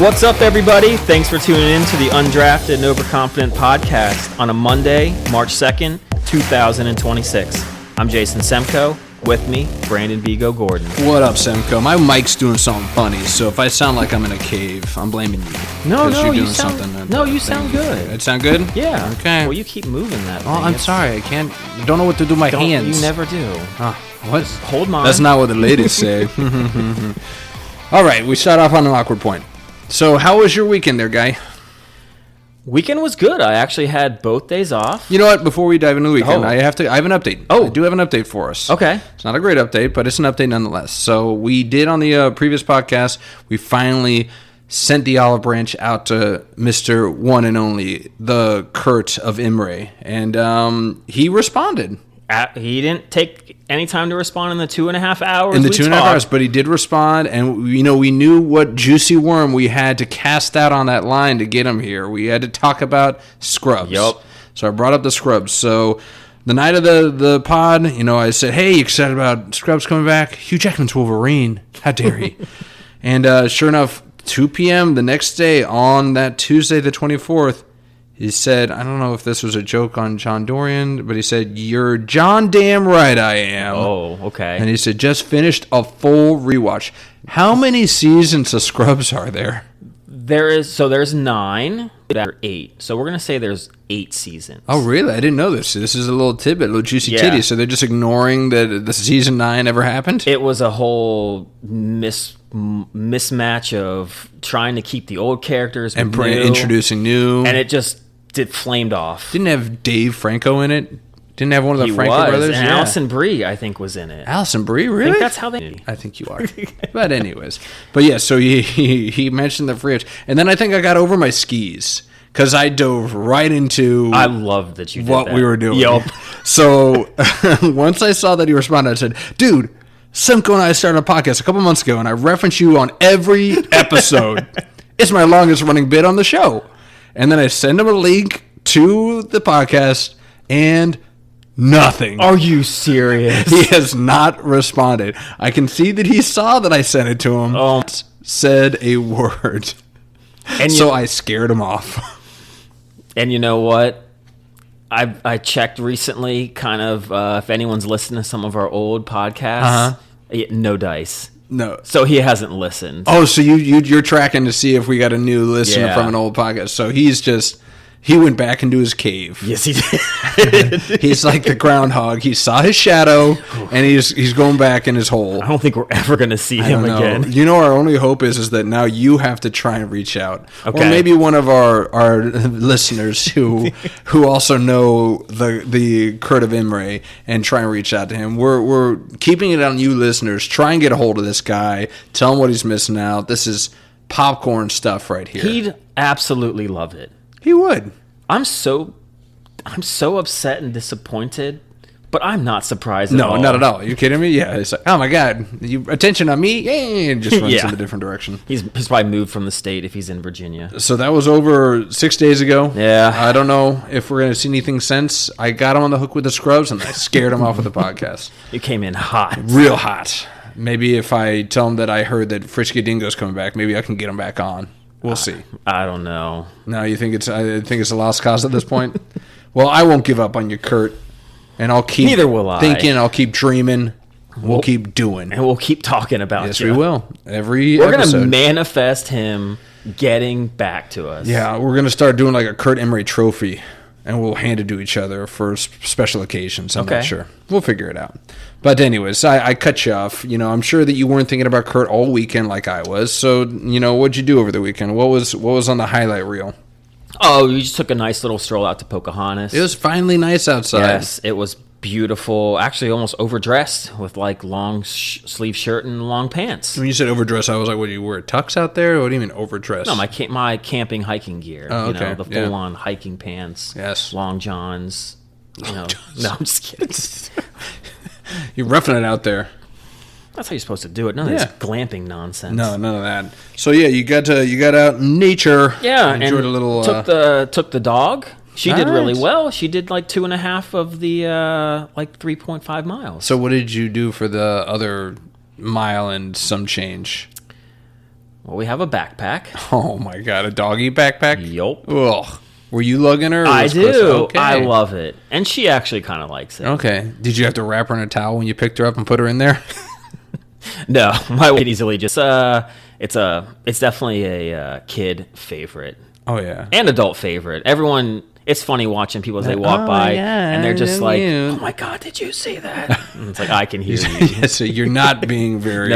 What's up, everybody? Thanks for tuning in to the Undrafted and Overconfident podcast on a Monday, March 2nd, 2026. I'm Jason Semko. With me, Brandon Vigo Gordon. What up, Semko? My mic's doing something funny, so if I sound like I'm in a cave, I'm blaming you. No, you're you doing sound. something. No, you sound good. It sound good? Yeah. Okay. Well, you keep moving that. Oh, thing. I'm sorry. I don't know what to do with my hands. You never do. What? Just hold mine. That's not what the ladies say. All right, we start off on an awkward point. So, how was your weekend there, guy? Weekend was good. I actually had both days off. You know what? Before we dive into the weekend, I have an update. I do have an update for us. Okay. It's not a great update, but it's an update nonetheless. So we did on the previous podcast, we finally sent the olive branch out to Mr. One and Only, the Kurt of Imre, and he responded. He didn't take any time to respond in the 2.5 hours. In the 2.5 hours, but he did respond, and we knew what juicy worm we had to cast out on that line to get him here. We had to talk about scrubs. Yep. So I brought up the scrubs. So the night of the pod, I said, "Hey, you excited about scrubs coming back? Hugh Jackman's Wolverine. How dare he?" And sure enough, 2 p.m. the next day on that Tuesday, the 24th. He said, I don't know if this was a joke on John Dorian, but he said, "You're John damn right I am." Oh, okay. And he said, just finished a full rewatch. How many seasons of Scrubs are there? There's 9, there are 8. So we're going to say there's 8 seasons. Oh, really? I didn't know this. This is a little tidbit, a little juicy Yeah. titty. So they're just ignoring that the season 9 ever happened? It was a whole mismatch of trying to keep the old characters And new, introducing new. and it just flamed off. Didn't have Dave Franco in it? Didn't have one of the He Franco was, brothers? and Yeah. Allison Brie, I think, was in it. Allison Brie, I really? think that's how they. I think you are. But anyways. But yeah, so he mentioned the fridge. And then I think I got over my skis because I dove right into I love that you did what that. we were doing. Yup. So once I saw that he responded, I said, "Dude, Simco and I started a podcast a couple months ago, and I reference you on every episode. It's my longest running bit on the show." And then I send him a link to the podcast, and nothing. Are you serious? He has not responded. I can see that he saw that I sent it to him. Said a word. And So I scared him off. And you know what? I checked recently, kind of, if anyone's listened to some of our old podcasts, no dice. No. So he hasn't listened. Oh, so you're tracking to see if we got a new listener Yeah. from an old podcast. So he went back into his cave. Yes, he did. He's like the groundhog. He saw his shadow, and he's going back in his hole. I don't think we're ever going to see him again. Our only hope is that now you have to try and reach out. Okay. Or maybe one of our listeners who also know the Kurt of Imre and try and reach out to him. We're keeping it on you listeners. Try and get a hold of this guy. Tell him what he's missing out. This is popcorn stuff right here. He'd absolutely love it. He would. I'm so upset and disappointed, but I'm not surprised at all. No, not at all. Are you kidding me? Yeah. It's like, oh my God, you attention on me? Yeah, and just runs Yeah. in a different direction. He's probably moved from the state if he's in Virginia. So that was over 6 days ago. Yeah. I don't know if we're going to see anything since. I got him on the hook with the scrubs, and I scared him off with the podcast. You came in hot. Real hot. Maybe if I tell him that I heard that Frisky Dingo's coming back, maybe I can get him back on. We'll see. I don't know. No, I think it's a lost cause at this point. Well, I won't give up on you, Kurt. And I'll keep Neither will I. thinking, I'll keep dreaming. We'll keep doing. And we'll keep talking about Yes, you. we will. Every We're episode. going to manifest him getting back to us. Yeah, we're going to start doing like a Kurt Emery trophy, and we'll hand it to each other for special occasions. I'm Okay. not sure. We'll figure it out. But anyways, I cut you off. I'm sure that you weren't thinking about Kurt all weekend like I was. So, what'd you do over the weekend? What was on the highlight reel? Oh, we just took a nice little stroll out to Pocahontas. It was finally nice outside. Yes, it was beautiful. Actually, almost overdressed with like long sleeve shirt and long pants. When you said overdress, I was like, what, do you wear tux out there? What do you mean overdress? No, my camping hiking gear. Oh, okay. The Yeah. full on hiking pants. Yes. Long johns. No, I'm just kidding. You're roughing it out there. That's how you're supposed to do it. None of this glamping nonsense. No, none of that. So yeah, you got out in nature. Yeah, enjoyed and a little. took the dog. She did really Alright. well. She did like 2.5 of the 3.5 miles. So what did you do for the other mile and some change? Well, we have a backpack. Oh my god, a doggy backpack? Yup. Ugh. Were you lugging her? I do. Okay. I love it. And she actually kind of likes it. Okay. Did you have to wrap her in a towel when you picked her up and put her in there? No, my weight easily just it's definitely a kid favorite. Oh yeah. And adult favorite. Everyone, it's funny watching people as they walk by and they're just like, "Oh my god, did you see that?" And it's like, I can hear you. Yeah, so you're not being very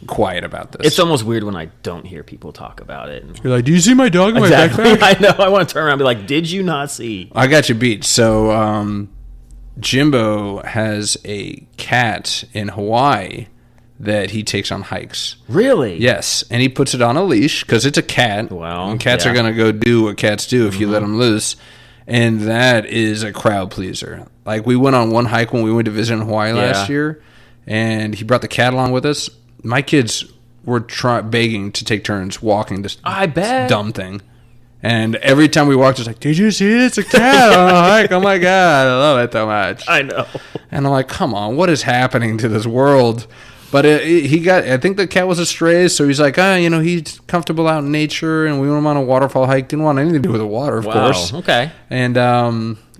quiet about this. It's almost weird when I don't hear people talk about it. You're like, "Do you see my dog in my backpack?" I know. I want to turn around and be like, "Did you not see?" I got you beat. So Jimbo has a cat in Hawaii that he takes on hikes. Really? Yes, and he puts it on a leash because it's a cat. Well, and cats are going to go do what cats do if you let them loose, and that is a crowd pleaser. Like, we went on one hike when we went to visit in Hawaii last year, and he brought the cat along with us. My kids were begging to take turns walking this dumb thing. And every time we walked, it's like, "Did you see it? It's a cat on a hike." Oh my god, I love it so much. I know. And I'm like, come on, what is happening to this world? But I think the cat was a stray, so he's like, he's comfortable out in nature, and we went on a waterfall hike. Didn't want anything to do with the water, of course. Okay. And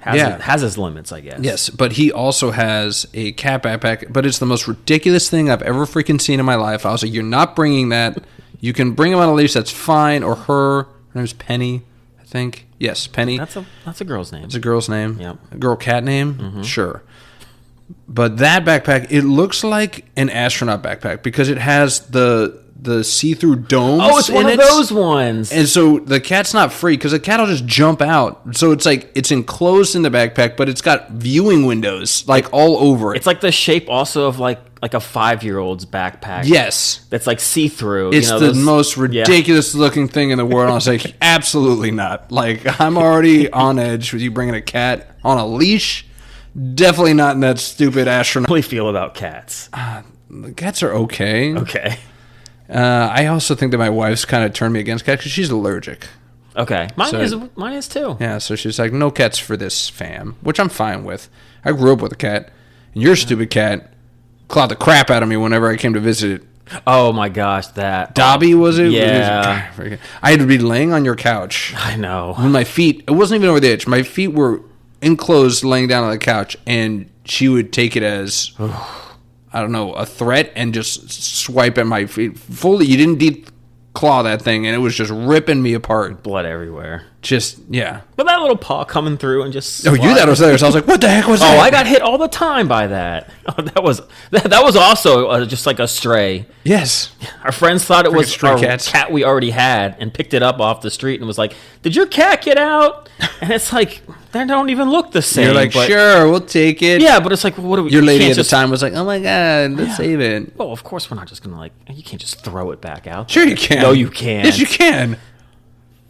has his limits, I guess. Yes, but he also has a cat backpack, but it's the most ridiculous thing I've ever freaking seen in my life. I was like, "You're not bringing that. You can bring him on a leash, that's fine." Or her name's Penny, I think. Yes, Penny. That's a girl's name. It's a girl's name. Yep. A girl cat name? Sure. But that backpack, it looks like an astronaut backpack because it has the see-through domes. Oh, it's one of those ones. And so the cat's not free because the cat will just jump out. So it's like it's enclosed in the backpack, but it's got viewing windows like all over it. It's like the shape also of like a 5-year-old's backpack. Yes. That's like see-through. It's the most ridiculous looking thing in the world. I was like, absolutely not. Like, I'm already on edge with you bringing a cat on a leash. Definitely not in that stupid astronaut. How do you feel about cats? The cats are okay. Okay. I also think that my wife's kind of turned me against cats because she's allergic. Okay. Mine is too. Yeah, so she's like, "No cats for this fam," which I'm fine with. I grew up with a cat, and your stupid cat clawed the crap out of me whenever I came to visit it. Oh my gosh, that Dobby, was it? Yeah. I had to be laying on your couch. I know. When my feet, it wasn't even over the edge. My feet were enclosed, laying down on the couch, and she would take it as, I don't know, a threat and just swipe at my feet. Fully, you didn't declaw that thing, and it was just ripping me apart. Blood everywhere. Just, yeah. But that little paw coming through and just... Oh, you thought it was there, so I was like, what the heck was that? Oh, I got hit all the time by that. Oh, that was also just like a stray. Yes. Our friends thought it was stray our cats. cat we already had and picked it up off the street and was like, "Did your cat get out?" And it's like, they don't even look the same. You're like, sure, we'll take it. Yeah, but it's like, what do we... Your lady at the time was like, "Oh my God, let's save it." Well, of course we're not just going to you can't just throw it back out. Sure you can. No, you can't. Yes, you can.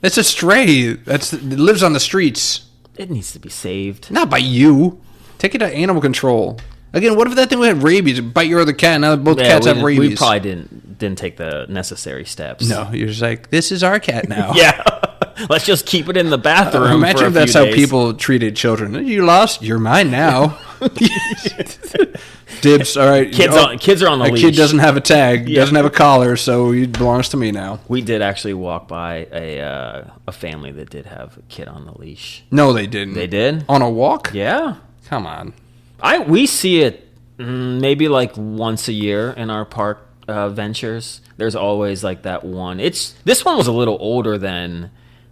It's a stray. It lives on the streets. It needs to be saved. Not by you. Take it to animal control. Again, what if that thing had rabies? It'd bite your other cat. Now both cats have rabies. We probably didn't take the necessary steps. No, you're just like, this is our cat now. Yeah. Let's just keep it in the bathroom. Imagine if that's how people treated children. You lost. You're mine now. Dibs. All right. Kids are on the leash. A kid doesn't have a tag. Doesn't have a collar, so he belongs to me now. We did actually walk by a family that did have a kid on the leash. No, they didn't. They did? On a walk? Yeah. Come on. We see it maybe like once a year in our park ventures. There's always like that one. This one was a little older than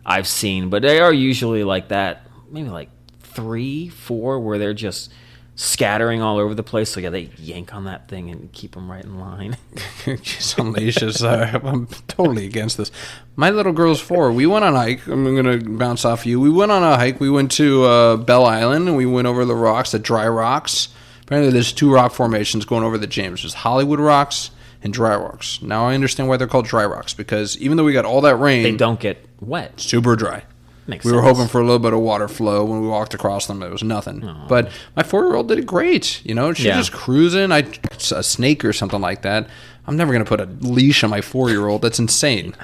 I've seen, but they are usually like that, maybe like 3, 4, where they're just scattering all over the place. So yeah, they yank on that thing and keep them right in line. Just on leashes. I'm totally against this. My little girl's 4. We went on a hike. I'm going to bounce off you. We went on a hike. We went to Bell Island, and we went over the rocks, the dry rocks. Apparently there's 2 rock formations going over the James. There's Hollywood rocks and dry rocks. Now I understand why they're called dry rocks, because even though we got all that rain, they don't get wet. Super dry. Makes we sense. were hoping for a little bit of water flow when we walked across them. It was nothing. Aww. But my 4-year-old did it great. She's just cruising. A snake or something like that. I'm never going to put a leash on my 4-year-old. That's insane.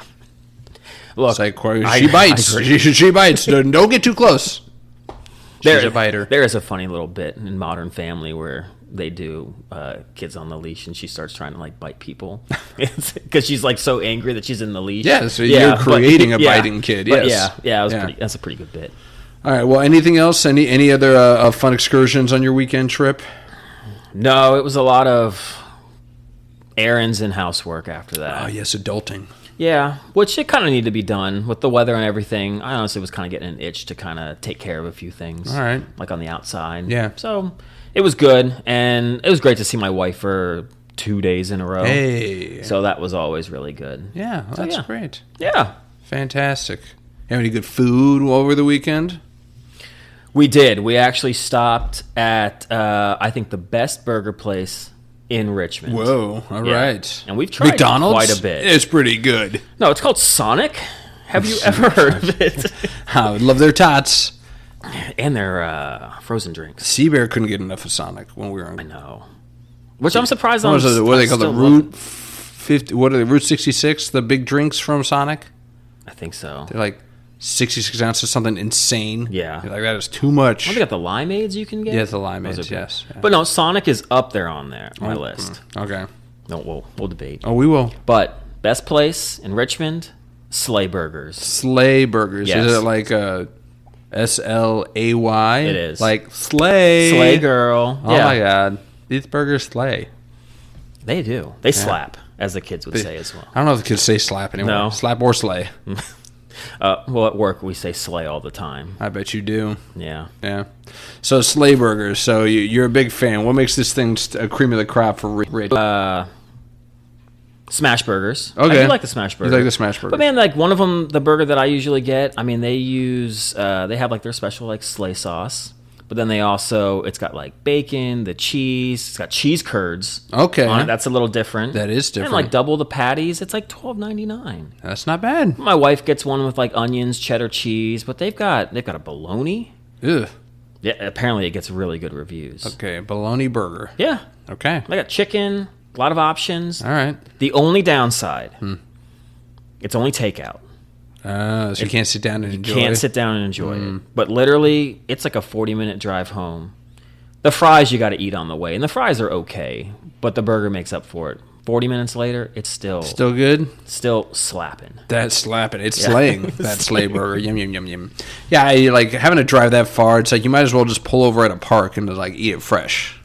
Look, it's like, she bites. She bites. Don't get too close. She's a biter. There is a funny little bit in Modern Family where they do Kids on the Leash, and she starts trying to like bite people because she's like so angry that she's in the leash. Yeah, so you're creating a biting kid. But Yes. That's a pretty good bit. All right. Well, anything else? Any other fun excursions on your weekend trip? No, it was a lot of errands and housework after that. Oh yes, adulting. Yeah, which it kind of needed to be done with the weather and everything. I honestly was kind of getting an itch to kind of take care of a few things. All right. Like on the outside. Yeah. So it was good, and it was great to see my wife for 2 days in a row. Hey. So that was always really good. Yeah, well, that's great. Yeah. Fantastic. Have any good food over the weekend? We did. We actually stopped at, I think, the best burger place in Richmond. Whoa, all right. And we've tried McDonald's? quite a bit. It's pretty good. No, it's called Sonic. Have you ever heard of it? I would love their tots. And their frozen drinks. Seabear couldn't get enough of Sonic when we were in. I know. Which I'm surprised on. What are they called? The Route 50? What are they? Route 66? The big drinks from Sonic? I think so. They're like 66 ounces, something insane. Yeah. You're like, that is too much. They got the limeades you can get. Yeah, the limeades, yes. Yeah. But no, Sonic is up there on my list. Okay. No, we'll debate. Oh, we will. But best place in Richmond, Slay Burgers. Slay Burgers. Yes. Is it like SLAY? It is. Like Slay. Slay girl. Oh my God. These burgers slay. They do. They slap, as the kids would say as well. I don't know if the kids say slap anymore. No. Slap or slay. Well, at work we say slay all the time. I bet you do. Yeah. Yeah. So Slay Burgers. So you're a big fan. What makes this thing a cream of the crop for Rich? Smash burgers. Okay. I do like the smash burger. You like the smash burger. But man, like one of them, the burger that I usually get, I mean, they use, they have like their special like Slay sauce. But then they also, it's got like bacon, the cheese, it's got cheese curds. Okay. On it. That's a little different. That is different. And like double the patties, it's like $12.99. That's not bad. My wife gets one with like onions, cheddar cheese, but they've got a bologna. Ugh. Yeah, apparently it gets really good reviews. Okay, bologna burger. Yeah. Okay. They got chicken, a lot of options. All right. The only downside, it's only takeout. So you can't sit down and enjoy it? Can't sit down and enjoy it. But literally, it's like a 40-minute drive home. The fries you got to eat on the way, and the fries are okay, but the burger makes up for it. 40 minutes later, it's still good? Still slapping. That's slapping. It's slaying. That Slay Burger. Yum, yum, yum, yum. Yeah, like having to drive that far, it's like you might as well just pull over at a park and like eat it fresh.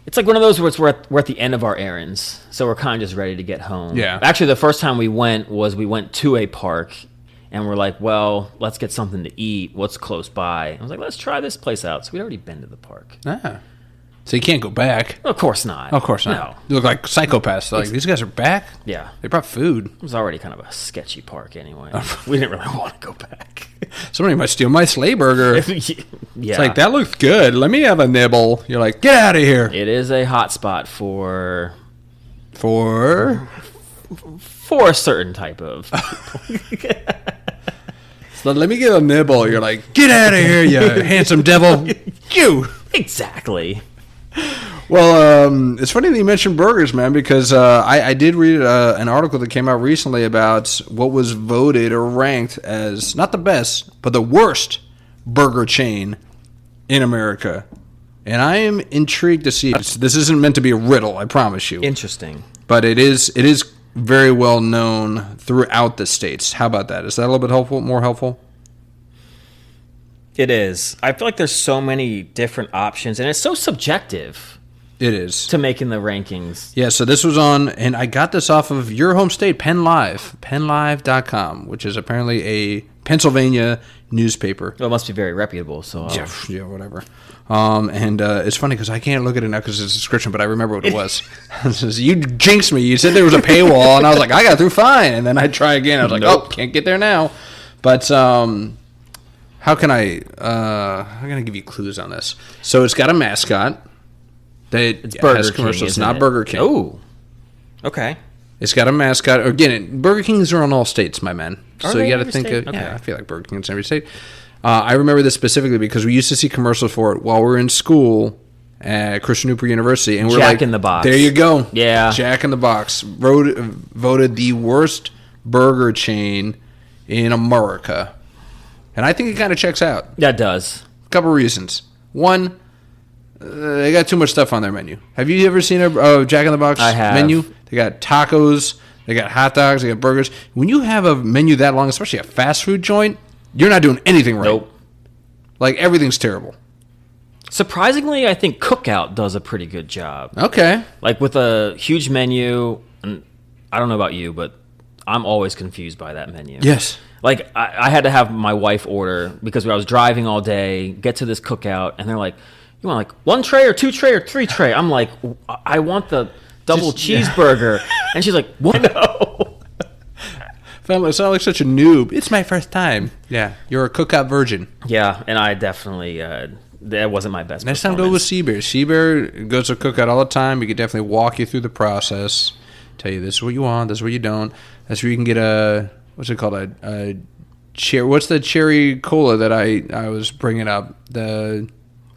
It's like one of those where we're at the end of our errands, so we're kind of just ready to get home. Yeah. Actually, the first time we went to a park, and we're like, well, let's get something to eat. What's close by? I was like, let's try this place out. So we'd already been to the park. Ah. So you can't go back. Of course not. Of course not. No. You look like psychopaths. Like, these guys are back? Yeah. They brought food. It was already kind of a sketchy park anyway. We didn't really want to go back. Somebody might steal my Slay Burger. Yeah. It's like, that looks good. Let me have a nibble. You're like, get out of here. It is a hot spot for a certain type of So let me get a nibble. You're like, get out of here, you handsome devil. You. Exactly. Well, it's funny that you mentioned burgers, man, because I did read an article that came out recently about what was voted or ranked as not the best, but the worst burger chain in America. And I am intrigued to see. This isn't meant to be a riddle, I promise you. Interesting. But it is very well known throughout the states. How about that? Is that a little bit more helpful? It is. I feel like there's so many different options, and it's so subjective. It is. To making the rankings. Yeah, so this was on, and I got this off of your home state, Penn Live, PennLive.com, which is apparently a Pennsylvania newspaper. Well, it must be very reputable, so... Yeah, whatever. And it's funny because I can't look at it now because it's a description, but I remember what it was. You jinxed me. You said there was a paywall, and I was like, I got through fine. And then I try again. I was like, nope. Can't get there now. But how can I give you clues on this? So it's got a mascot. It's Burger King, It's not Burger King. Oh, okay. It's got a mascot. Again, Burger Kings are in all states, my man. So you got to think of... Okay. Yeah, I feel like Burger King's in every state. I remember this specifically because we used to see commercials for it while we were in school at Christian Newport University. And we're Jack like, in the Box. There you go. Yeah. Jack in the Box. Voted the worst burger chain in America. And I think it kind of checks out. That does. A couple reasons. One, they got too much stuff on their menu. Have you ever seen a Jack in the Box I have. menu? They got tacos, they got hot dogs, they got burgers. When you have a menu that long, especially a fast food joint, you're not doing anything right. Nope. Like, everything's terrible. Surprisingly, I think Cookout does a pretty good job. Okay. Like, with a huge menu, and I don't know about you, but I'm always confused by that menu. Yes. Like, I had to have my wife order because I was driving all day, get to this Cookout, and they're like, you want like 1 tray or 2 tray or 3 tray? I'm like, I want the double cheeseburger. And she's like, what? No. I sound like such a noob. It's my first time. Yeah, you're a Cookout virgin. Yeah, and I definitely, that wasn't my best Next time, go with Seabear. Seabear goes to Cookout all the time. He could definitely walk you through the process, tell you this is what you want, this is what you don't. That's where you can get a, what's it called, a cherry. What's the cherry cola that I was bringing up? The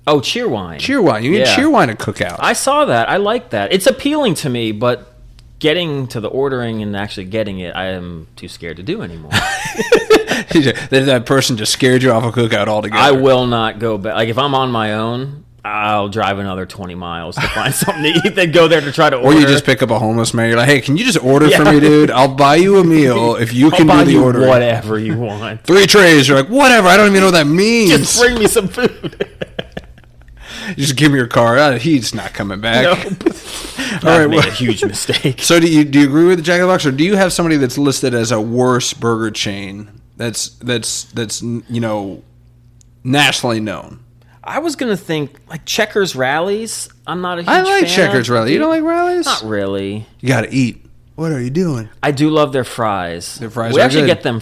Cheerwine. Cheerwine. You get Cheerwine at Cookout. I saw that. I like that. It's appealing to me, but getting to the ordering and actually getting it, I am too scared to do anymore. That person just scared you off of Cookout altogether. I will not go back. Like, if I'm on my own, I'll drive another 20 miles to find something to eat, then go there to try to order. Or you just pick up a homeless man. You're like, hey, can you just order for me, dude? I'll buy you a meal if you can do the ordering. Whatever you want. 3 trays. You're like, whatever. I don't even know what that means. Just bring me some food. Just give me your car. He's not coming back. Nope. All right, made a huge mistake. So do you agree with the Jack in the Box, or do you have somebody that's listed as a worse burger chain that's nationally known? I was gonna think like Checkers Rallies. I'm not a huge I like fan Checkers of. Rallies. You don't like Rallies? Not really. You got to eat. What are you doing? I do love their fries. Their fries we are actually good. get them.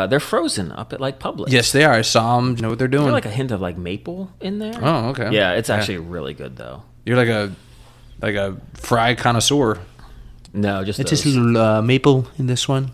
They're frozen up at like Publix. Yes, they are. I saw them. You know what they're doing? There's like a hint of like maple in there. Oh, okay. Yeah, it's actually really good though. You're like a fry connoisseur. No, just It's those. just a little maple in this one.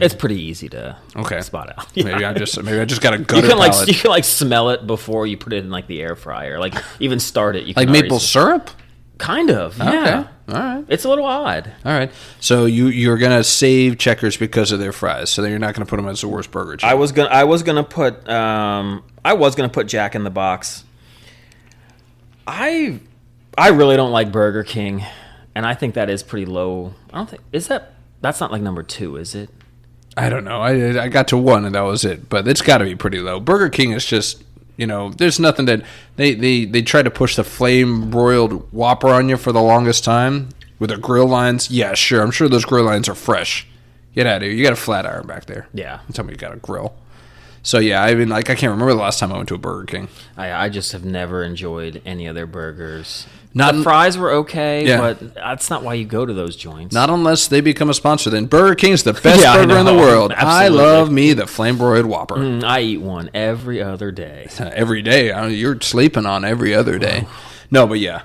It's pretty easy to spot out. Maybe I just got a you gutter can palate. you can like smell it before you put it in like the air fryer. Like even start it. You can Like already maple syrup? Kind of. Yeah. Okay. All right. It's a little odd. All right. So you're gonna save Checkers because of their fries. So then you're not gonna put them as the worst burger chain. I was gonna put Jack in the Box. I really don't like Burger King, and I think that is pretty low. I don't think that's not like number 2, is it? I don't know. I got to 1 and that was it. But it's got to be pretty low. Burger King is just, there's nothing that they try to push the flame broiled Whopper on you for the longest time with their grill lines. Yeah, sure. I'm sure those grill lines are fresh. Get out of here. You got a flat iron back there. Yeah. Tell me you got a grill. So yeah, I mean, like I can't remember the last time I went to a Burger King. I just have never enjoyed any of their burgers. Not the fries were okay, Yeah. but that's not why you go to those joints. Not unless they become a sponsor. Then Burger King's the best Yeah, I burger in the know. world. I Absolutely. love me the flame broiled Whopper. I eat one every other day. Every day. You're sleeping on every other day. No, but yeah.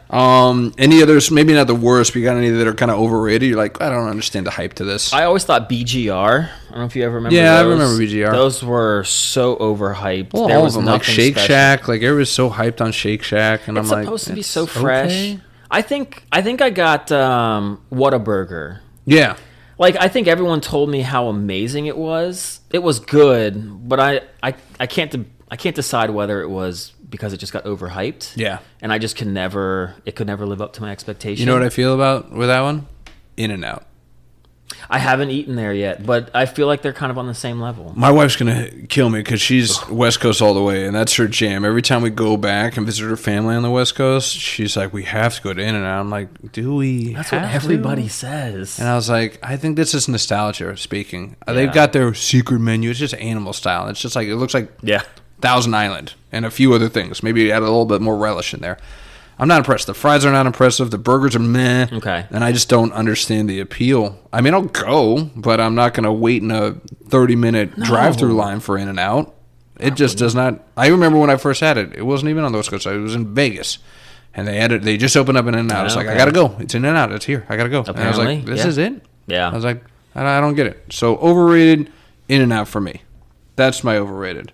Any others? Maybe not the worst, but you got any that are kind of overrated? You're like, I don't understand the hype to this. I always thought BGR. I don't know if you ever remember. Yeah, I those. remember BGR. Those were so overhyped. Well, there all was of them, like nothing Shake special. Shack. Like everybody's so hyped on Shake Shack, and It's I'm like, supposed to be it's so fresh. okay. I think I got Whataburger. Yeah. Like I think everyone told me how amazing it was. It was good, but I can't decide whether it was because it just got overhyped. Yeah. And I just could never live up to my expectations. You know what I feel about with that one? In-N-Out. I haven't eaten there yet, but I feel like they're kind of on the same level. My wife's gonna kill me because she's West Coast all the way, and that's her jam. Every time we go back and visit her family on the West Coast, she's like, "We have to go to In-N-Out." I'm like, "Do we?" That's have what to?" everybody says. And I was like, I think this is nostalgia speaking. They've got their secret menu. It's just animal style. It's just like it looks like Thousand Island and a few other things. Maybe add a little bit more relish in there. I'm not impressed. The fries are not impressive. The burgers are meh. Okay. And I just don't understand the appeal. I mean, I'll go, but I'm not going to wait in a 30-minute drive-through line for In-N-Out. It just does not. I remember when I first had it. It wasn't even on the West Coast. It was in Vegas. And they just opened up an In-N-Out. I was like, I got to go. It's In-N-Out. It's here. I got to go. And I was like, this is it? Yeah. I was like, I don't get it. So overrated, In-N-Out for me. That's my overrated.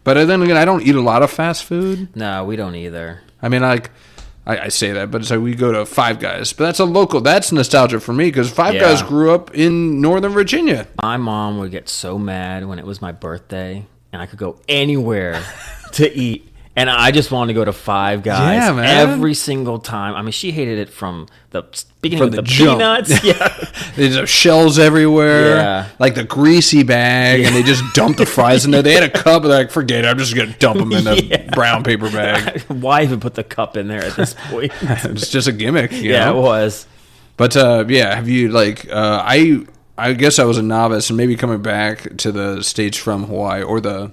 But then again, I don't eat a lot of fast food. No, we don't either. I mean, I say that, but it's like we go to Five Guys. But that's a local. That's nostalgia for me because Five Guys grew up in Northern Virginia. My mom would get so mad when it was my birthday and I could go anywhere to eat. And I just wanted to go to Five Guys Yeah, man. every single time. I mean, she hated it from the beginning From with the the jump. peanuts. Yeah. There's shells everywhere. Yeah. Like the greasy bag, and they just dump the fries in there. They had a cup, and they're like, forget it. I'm just going to dump them in a brown paper bag. Why even put the cup in there at this point? It's just a gimmick. You Yeah, know? it was. But have you I guess I was a novice, and maybe coming back to the States from Hawaii or the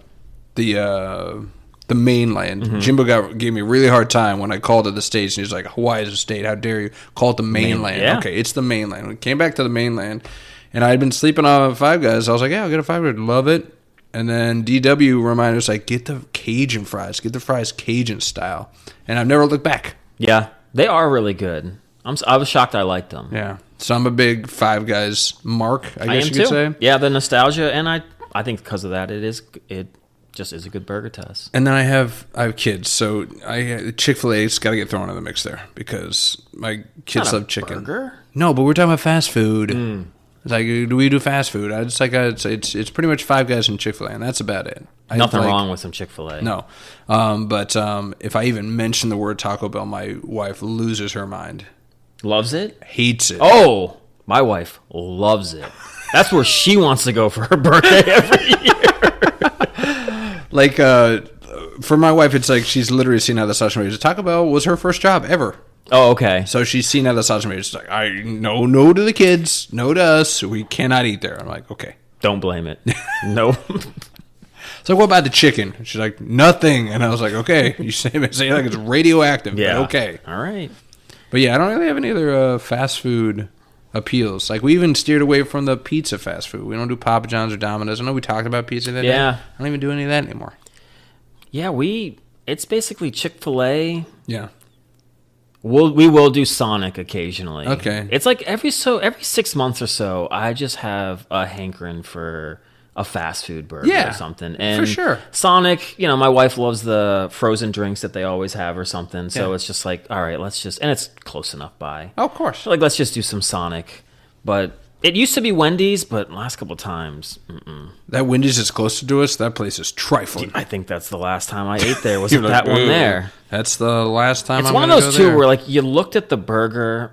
mainland. Mm-hmm. Jimbo gave me a really hard time when I called it the States, and he's like, Hawaii is a state. How dare you call it the mainland? Yeah. Okay, it's the mainland. We came back to the mainland, and I had been sleeping on Five Guys. I was like, yeah, I'll get a Five Guys. Love it. And then DW reminded us, like, get the Cajun fries. Get the fries Cajun style. And I've never looked back. Yeah, they are really good. I was shocked I liked them. Yeah. So I'm a big Five Guys mark, I guess am you could say. Yeah, the nostalgia, and I think because of that, it just is a good burger to us. And then I have kids, so Chick-fil-A's got to get thrown in the mix there because my kids Not a love chicken. burger? No, but we're talking about fast food. It's like, do we do fast food? It's pretty much Five Guys and Chick-fil-A, and that's about it. Nothing wrong with some Chick-fil-A. No, but if I even mention the word Taco Bell, my wife loses her mind, Loves it? hates it. Oh, my wife loves it. That's where she wants to go for her birthday every year. Like, for my wife, it's like she's literally seen how the sausage made. Taco Bell was her first job ever. Oh, okay. So she's seen how the sausage made. She's like, no to the kids, no to us. We cannot eat there. I'm like, okay. Don't blame it. No. So what about the chicken? She's like, nothing. And I was like, okay. You say like it's radioactive. Yeah. But okay. All right. But yeah, I don't really have any other fast food appeals. Like, we even steered away from the pizza fast food. We don't do Papa John's or Domino's. I know we talked about pizza that day. Yeah. I don't even do any of that anymore. Yeah, it's basically Chick-fil-A. Yeah. We will do Sonic occasionally. Okay. It's like every 6 months or so, I just have a hankering for a fast food burger Yeah, or something. And for sure. Sonic, my wife loves the frozen drinks that they always have or something. So Yeah. it's just like, all right, and it's close enough by. Oh, of course. So like, let's just do some Sonic. But it used to be Wendy's, but last couple times, That Wendy's is closer to us. That place is trifling. I think that's the last time I ate there was You're that like, one "Ooh, there. That's the last time It's I'm one of gonna those go too there." where like you looked at the burger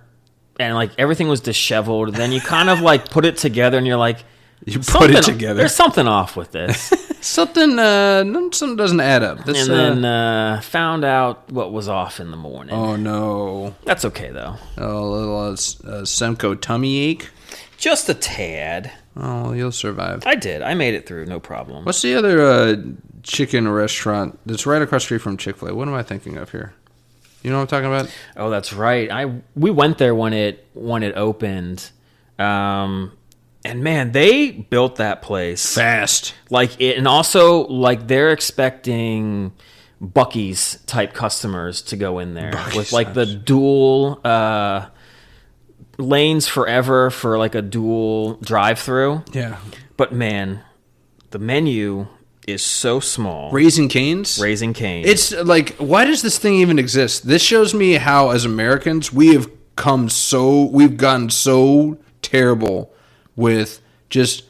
and like everything was disheveled. Then you kind of like put it together and you're like, You put it "Something- together. There's something off with this." Something doesn't add up. This, And then found out what was off in the morning. oh no, That's okay though. a little Semco tummy ache. Just a tad. Oh, you'll survive. I did. I made it through, no problem. What's the other chicken restaurant that's right across the street from Chick-fil-A? What am I thinking of here? You know what I'm talking about? Oh, that's right. We went there when it opened. And man, they built that place Fast. and also like they're expecting Buc-ee's type customers to go in there with like the dual lanes forever for like a dual drive-through. Yeah. But man, the menu is so small. Raising Cane's? Raising Cane's. It's like, why does this thing even exist? This shows me how, as Americans, we've gotten so terrible with just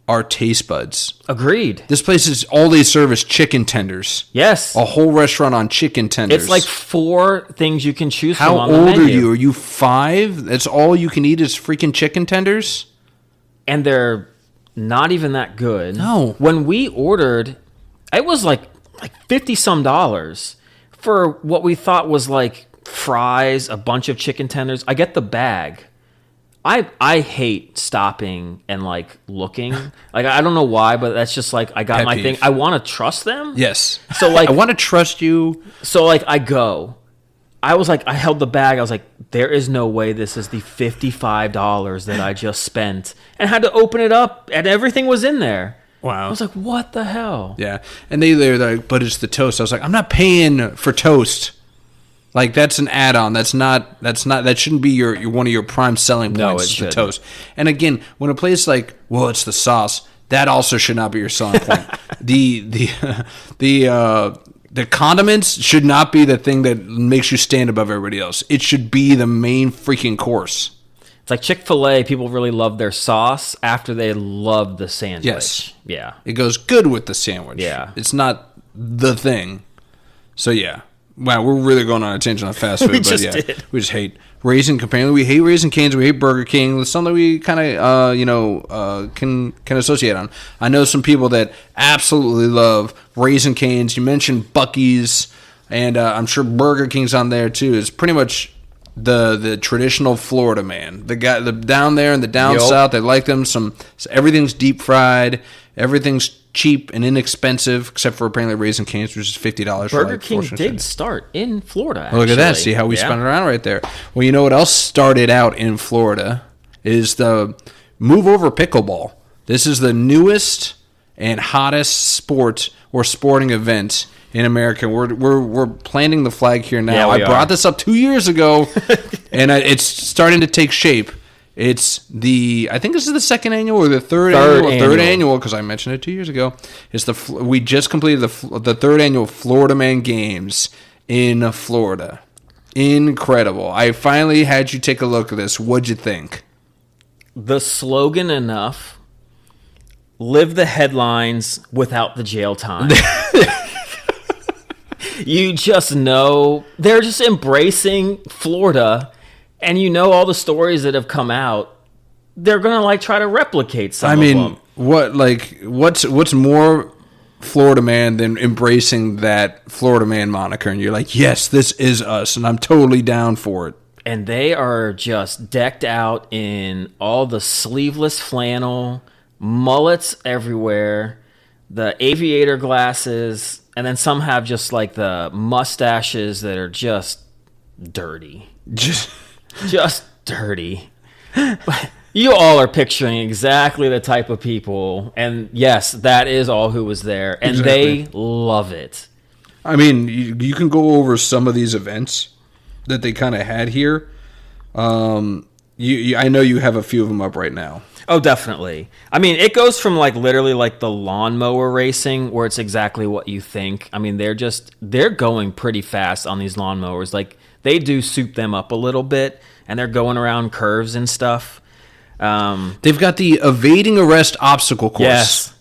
our taste buds. Agreed. This place is all they serve is chicken tenders. Yes. A whole restaurant on chicken tenders. It's like 4 things you can choose how from on the old menu. are you? Are you 5? That's all you can eat is freaking chicken tenders? And they're not even that good. No. When we ordered, it was like $50 some for what we thought was like fries, a bunch of chicken tenders. I get the bag. I hate stopping and like looking. Like I don't know why, but that's just like I got Pet my peeve. thing. I want to trust them. Yes. So like I want to trust you. So like I go. I was like I held the bag. I was like there is no way this is the $55 that I just spent, and had to open it up and everything was in there. Wow. I was like, what the hell? Yeah. And they're like, but it's the toast. I was like, I'm not paying for toast. Like that's an add-on. That shouldn't be your one of your prime selling points. No, it is the shouldn't. toast. And again, when a place like, well, it's the sauce, that also should not be your selling point. The condiments should not be the thing that makes you stand above everybody else. It should be the main freaking course. It's like Chick-fil-A, people really love their sauce after they love the sandwich. Yes. Yeah. It goes good with the sandwich. Yeah. It's not the thing. So yeah, wow, we're really going on a tangent on fast food, We but just yeah, did. we just hate Raising Companion. We hate Raising Cane's. We hate Burger King. It's something we kind of can associate on. I know some people that absolutely love Raising Cane's. You mentioned Buc-ee's, and I'm sure Burger King's on there too. It's pretty much the traditional Florida man. The guy down there in the down south, they like them. Everything's deep fried. Everything's cheap and inexpensive, except for apparently Raising Cane's, which is $50. Burger King did start in Florida, actually. Look at that. See how we spun it around right there. Well, you know what else started out in Florida is the Move Over Pickleball. This is the newest and hottest sport or sporting event in America. We're planting the flag here now. I brought this up 2 years ago, and it's starting to take shape. It's I think this is the second annual or the third annual, because I mentioned it 2 years ago. We just completed the third annual Florida Man Games in Florida. Incredible. I finally had you take a look at this. What'd you think? The slogan enough, live the headlines without the jail time. You just know they're just embracing Florida. And you know all the stories that have come out, they're gonna try to replicate some of them. What's more Florida Man than embracing that Florida Man moniker? And you're like, yes, this is us, and I'm totally down for it. And they are just decked out in all the sleeveless flannel, mullets everywhere, the aviator glasses, and then some have just the mustaches that are just dirty. Just dirty. You all are picturing exactly the type of people, and yes, that is all who was there, and they love it. I mean, you can go over some of these events that they kind of had here. I know you have a few of them up right now. Oh, definitely. I mean, it goes from literally the lawnmower racing, where it's exactly what you think. I mean, they're going pretty fast on these lawnmowers. They do soup them up a little bit, and they're going around curves and stuff. They've got the evading arrest obstacle course. Yes.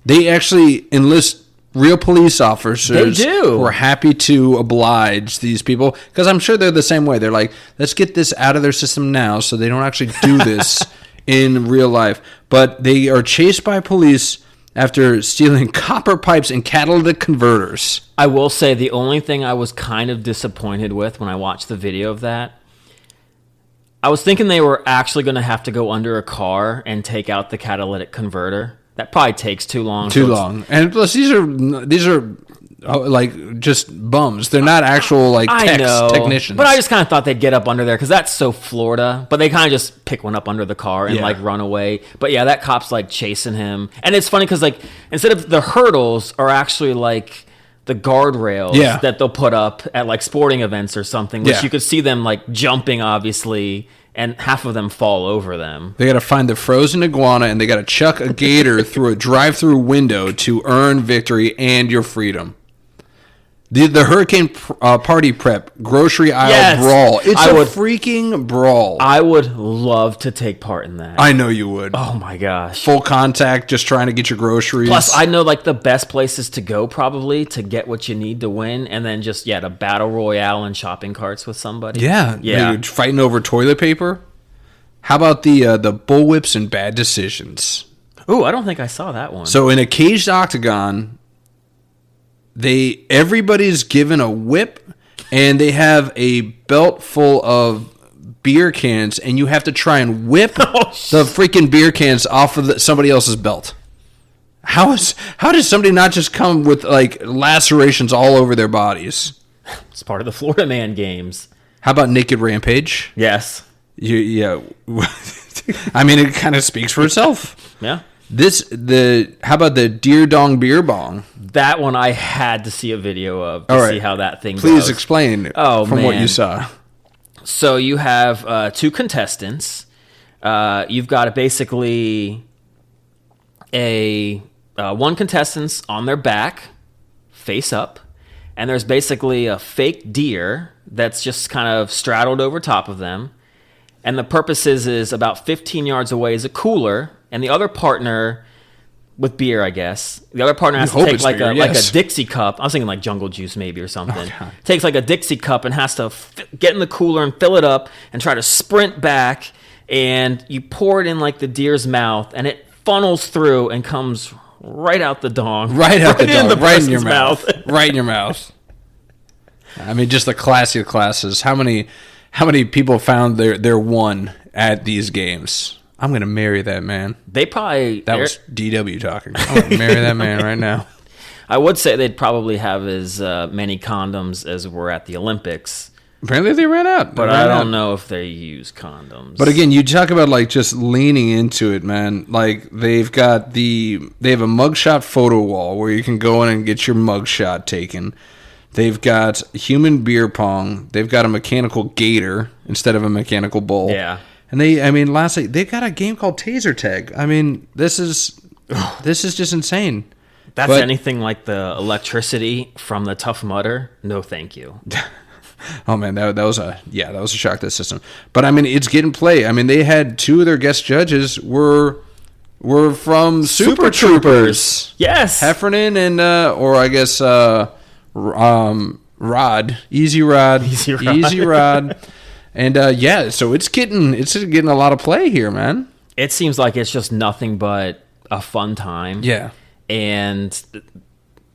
They actually enlist real police officers. They do. Who are happy to oblige these people, because I'm sure they're the same way. They're like, let's get this out of their system now so they don't actually do this in real life. But they are chased by police after stealing copper pipes and catalytic converters. I will say the only thing I was kind of disappointed with when I watched the video of that, I was thinking they were actually going to have to go under a car and take out the catalytic converter. That probably takes too long. And plus, these are just bums. They're not actual technicians. But I just kind of thought they'd get up under there because that's so Florida. But they kind of just pick one up under the car and run away. But yeah, that cop's chasing him, and it's funny because instead of the hurdles are actually the guardrails that they'll put up at sporting events or something, which you could see them jumping obviously, and half of them fall over them. They got to find the frozen iguana, and they got to chuck a gator through a drive-through window to earn victory and your freedom. The hurricane party prep grocery aisle brawl. It's a freaking brawl. I would love to take part in that. I know you would. Oh my gosh. Full contact, just trying to get your groceries. Plus, I know the best places to go probably to get what you need to win, and then just the battle royale and shopping carts with somebody. Yeah. You're fighting over toilet paper. How about the Bullwhips and Bad Decisions? Ooh, I don't think I saw that one. So in a caged octagon, everybody's given a whip, and they have a belt full of beer cans, and you have to try and whip the freaking beer cans off of somebody else's belt. How does somebody not just come with lacerations all over their bodies? It's part of the Florida Man Games. How about Naked Rampage? Yes. Yeah. I mean, it kind of speaks for itself. Yeah. How about the Deer Dong Beer Bong? That one I had to see a video of to see how that thing goes. Please explain from what you saw. So you have two contestants. You've got basically one contestant's on their back, face up, and there's basically a fake deer that's just kind of straddled over top of them. And the purpose is about 15 yards away is a cooler, and the other partner with beer, I guess. The other partner has to hope take it's like beer, a yes. Dixie cup. I was thinking like Jungle Juice maybe or something. God. Takes like a Dixie cup and has to get in the cooler and fill it up and try to sprint back. And you pour it in like the deer's mouth, and it funnels through and comes right out the dong. Right out the dong. Right in your person's mouth. Right in your mouth. I mean, just the classy of classes. How many people found their one at these games? I'm going to marry that man. They probably... That was DW talking. I'm going to marry that man right now. I would say they'd probably have as many condoms as were at the Olympics. Apparently they ran out. But I don't know if they use condoms. But again, you talk about like just leaning into it, man. Like they have a mugshot photo wall where you can go in and get your mugshot taken. They've got human beer pong. They've got a mechanical gator instead of a mechanical bull. Yeah. And lastly, they've got a game called Taser Tag. I mean, this is just insane. That's anything like the electricity from the Tough Mudder? No, thank you. Oh man, that was a shock to the system. But I mean, it's getting play. I mean, they had two of their guest judges were from Super Troopers. Yes, Heffernan and or I guess Rod, Easy Rod. And so it's getting a lot of play here, man. It seems like it's just nothing but a fun time. Yeah, and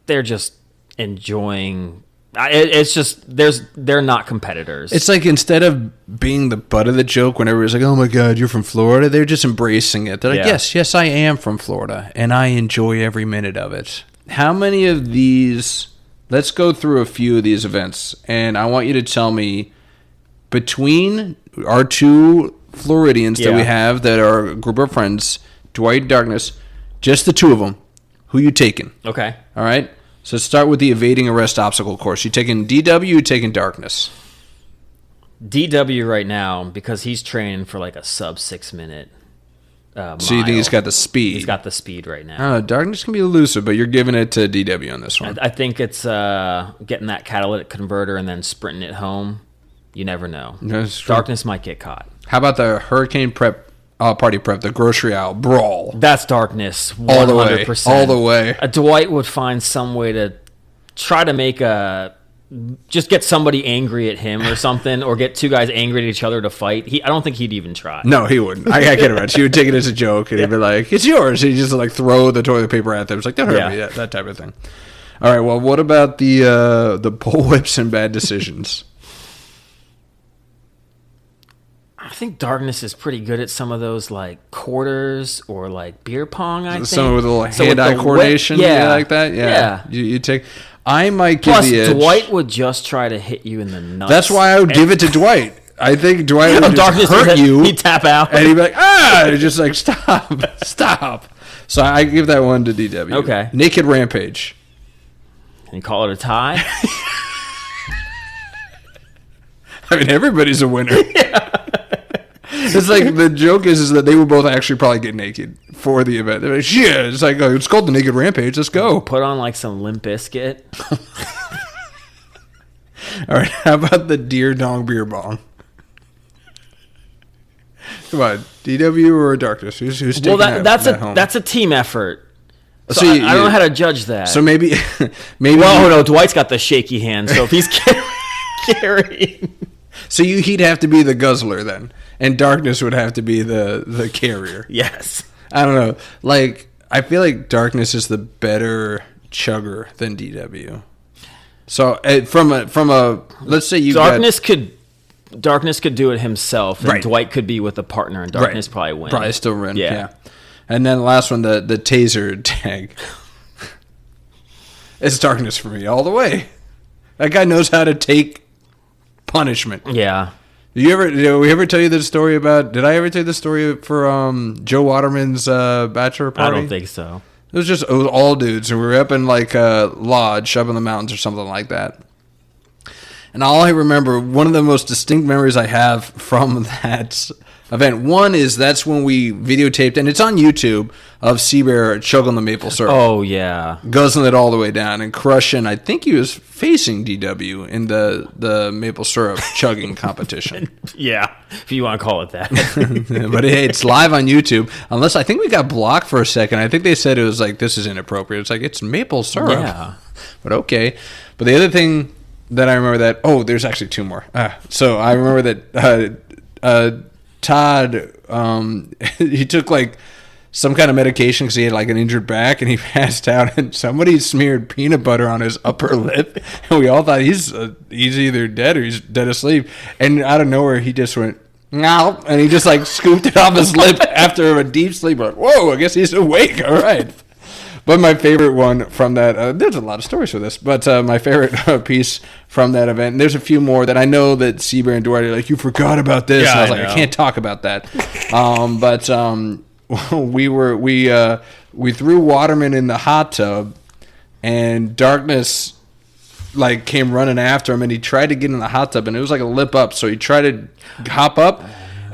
they're just enjoying. It's just they're not competitors. It's like instead of being the butt of the joke when everybody's like, "Oh my God, you're from Florida," they're just embracing it. They're like, "Yes, I am from Florida, and I enjoy every minute of it." How many of these? Let's go through a few of these events, and I want you to tell me between our two Floridians that we have that are a group of friends, Dwight and Darkness, just the two of them, who you taking? Okay. All right. So let's start with the evading arrest obstacle course. You taking DW, you taking Darkness? DW right now because he's training for like a sub 6 minute. So you think he's got the speed? He's got the speed right now. Darkness can be elusive, but you're giving it to DW on this one. I think it's getting that catalytic converter and then sprinting it home. You never know. Darkness might get caught. How about the hurricane prep, party prep, the grocery aisle brawl? That's Darkness, 100%. All the way. Dwight would find some way to try to make just get somebody angry at him or something, or get two guys angry at each other to fight. I don't think he'd even try. No, he wouldn't. I can't imagine. He would take it as a joke, and he'd be like, "It's yours." He'd just like throw the toilet paper at them. It's like, "Don't hurt me," that type of thing. All right. Well, what about the bullwhips and bad decisions? I think Darkness is pretty good at some of those like quarters or like beer pong. I think some with a little hand-eye coordination, like that. Yeah. You take. I might give Plus, the edge. Dwight would just try to hit you in the nuts. That's why I would give it to Dwight. I think Dwight would just hurt you. He'd tap out. And he'd be like, and just like, stop. So I give that one to DW. Okay. Naked Rampage. And call it a tie? I mean, everybody's a winner. It's like the joke is that they would both actually probably get naked for the event. They're like, "Yeah, it's like it's called the Naked Rampage. Let's go." Put on like some Limp Bizkit. All right, how about the Deer Dong Beer Bong? Come on, DW or Darkness? Who's taking that's home? That's a team effort. So I don't know how to judge that. So maybe. Well, no, Dwight's got the shaky hand. So if he's carrying. So he'd have to be the guzzler then, and Darkness would have to be the carrier. Yes. I don't know. Like, I feel like Darkness is the better chugger than DW. So from a let's say Darkness could do it himself, and right. Dwight could be with a partner, and Darkness probably win. Probably still win. Yeah. And then the last one, the taser tag. It's Darkness for me all the way. That guy knows how to take punishment. Yeah. Did we ever tell you the story about? Did I ever tell you the story for Joe Waterman's bachelor party? I don't think so. It was all dudes, and we were up in like a lodge up in the mountains or something like that. And all I remember, one of the most distinct memories I have from that event, one is that's when we videotaped, and it's on YouTube, of Seabear chugging the maple syrup. Oh, yeah. Guzzling it all the way down and crushing. I think he was facing DW in the maple syrup chugging competition. Yeah, if you want to call it that. But hey, it's live on YouTube. Unless I think we got blocked for a second. I think they said it was like, this is inappropriate. It's like, it's maple syrup. Yeah. But okay. But the other thing that I remember there's actually two more. So I remember that Todd, he took like some kind of medication because he had like an injured back, and he passed out, and somebody smeared peanut butter on his upper lip, and we all thought he's either dead or he's dead asleep. And out of nowhere, he just went, "No," and he just like scooped it off his lip after a deep sleep. Like, whoa, I guess he's awake. All right. But my favorite one from that, there's a lot of stories for this, but my favorite piece from that event, and there's a few more that I know that Seabear and Duarte are like, you forgot about this. Yeah, and I was I like, know. I can't talk about that. We threw Waterman in the hot tub, and Darkness like came running after him, and he tried to get in the hot tub, and it was like a lip up, so he tried to hop up,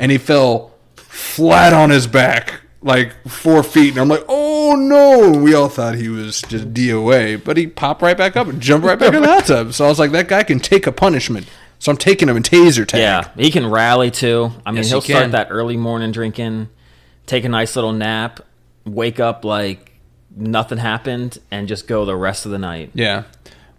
and he fell flat on his back, like 4 feet, and I'm like, oh no! We all thought he was just DOA, but he popped right back up and jumped right back in the hot tub. So I was like, that guy can take a punishment. So I'm taking him in taser tag. Yeah, he can rally too. I mean, Yes, he'll he start can. that early morning drinking, take a nice little nap, wake up like nothing happened, and just go the rest of the night. Yeah.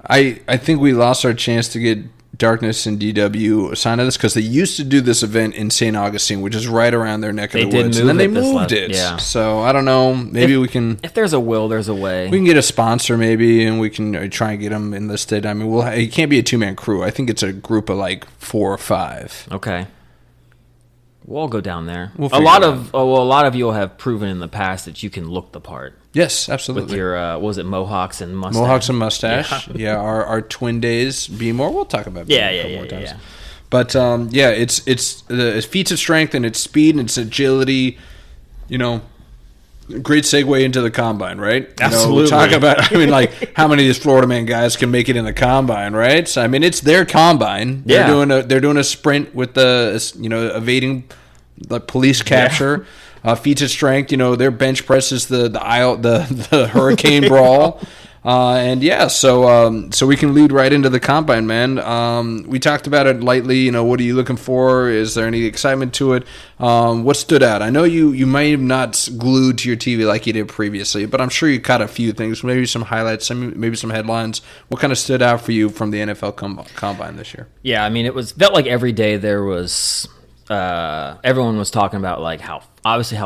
I think we lost our chance to get Darkness and DW assigned to this because they used to do this event in St. Augustine, which is right around their neck of They the did woods. move And then it they this moved last- it. yeah. So I don't know. Maybe we can If there's a will, there's a way. get a sponsor maybe, and we can try and get them enlisted. I mean, it can't be a two-man crew. I think it's a group of like 4 or 5. Okay. We'll all go down there. We'll a figure lot it of a lot of you will have proven in the past that you can look the part Yes, absolutely. with your what was it, mohawks and mustache. Mohawks and mustache. Yeah, our twin days be more. We'll talk about Yeah, Beemore a yeah, couple yeah, more times. yeah. But yeah, it's the feats of strength and its speed and its agility. You know, great segue into the combine, right? Absolutely. You know, talk about. I mean, like how many of these Florida man guys can make it in the combine, right? So I mean, it's their combine. Yeah. They're doing a sprint with the evading the police capture. Feats of strength, their bench press is the hurricane brawl, and yeah, so we can lead right into the combine, man. We talked about it lightly. What are you looking for? Is there any excitement to it? What stood out? I know you may have not glued to your TV like you did previously, but I'm sure you caught a few things, maybe some highlights, maybe some headlines. What kind of stood out for you from the NFL combine this year? Yeah, I mean, felt like every day there was everyone was talking about like how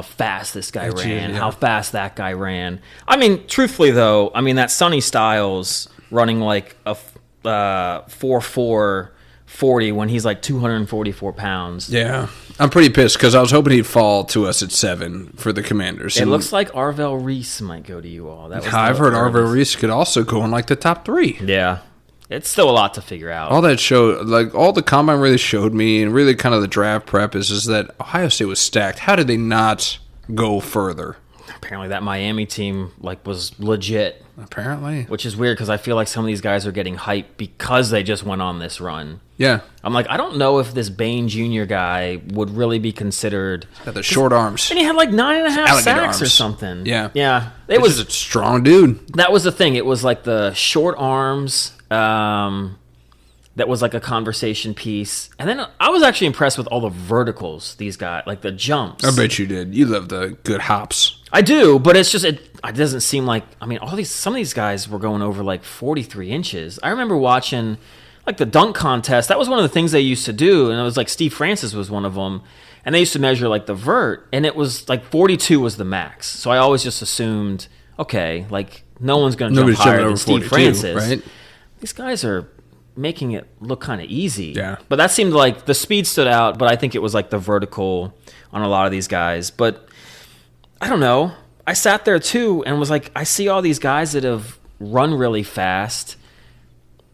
fast this guy ran, yeah. how fast that guy ran. I mean, truthfully though, that Sonny Styles running like a 4.4 40 when he's like 244 pounds. Yeah, I'm pretty pissed because I was hoping he'd fall to us at 7 for the Commanders. It looks like Arvell Reese might go to you all. I've heard Arvell Reese could also go in like the top 3. Yeah. It's still a lot to figure out. All that showed, like all the combine really showed me, and really kind of the draft prep is that Ohio State was stacked. How did they not go further? Apparently that Miami team was legit. Apparently. Which is weird because I feel like some of these guys are getting hyped because they just went on this run. Yeah. I'm like, I don't know if this Bain Jr. guy would really be considered. Got the short arms. And he had like 9.5 Alligator sacks or arms. something. Yeah. Yeah. It was a strong dude. That was the thing. It was like the short arms. That was like a conversation piece. And then I was actually impressed with all the verticals these guys, like the jumps. I bet you did. You love the good hops. I do, but it's just, it doesn't seem like, some of these guys were going over like 43 inches. I remember watching like the dunk contest. That was one of the things they used to do. And it was like Steve Francis was one of them. And they used to measure like the vert. And it was like 42 was the max. So I always just assumed, okay, like no one's going to jump higher than Steve Francis. Right? These guys are making it look kind of easy. Yeah. But that seemed like the speed stood out, but I think it was like the vertical on a lot of these guys. But I don't know. I sat there too and was like, I see all these guys that have run really fast.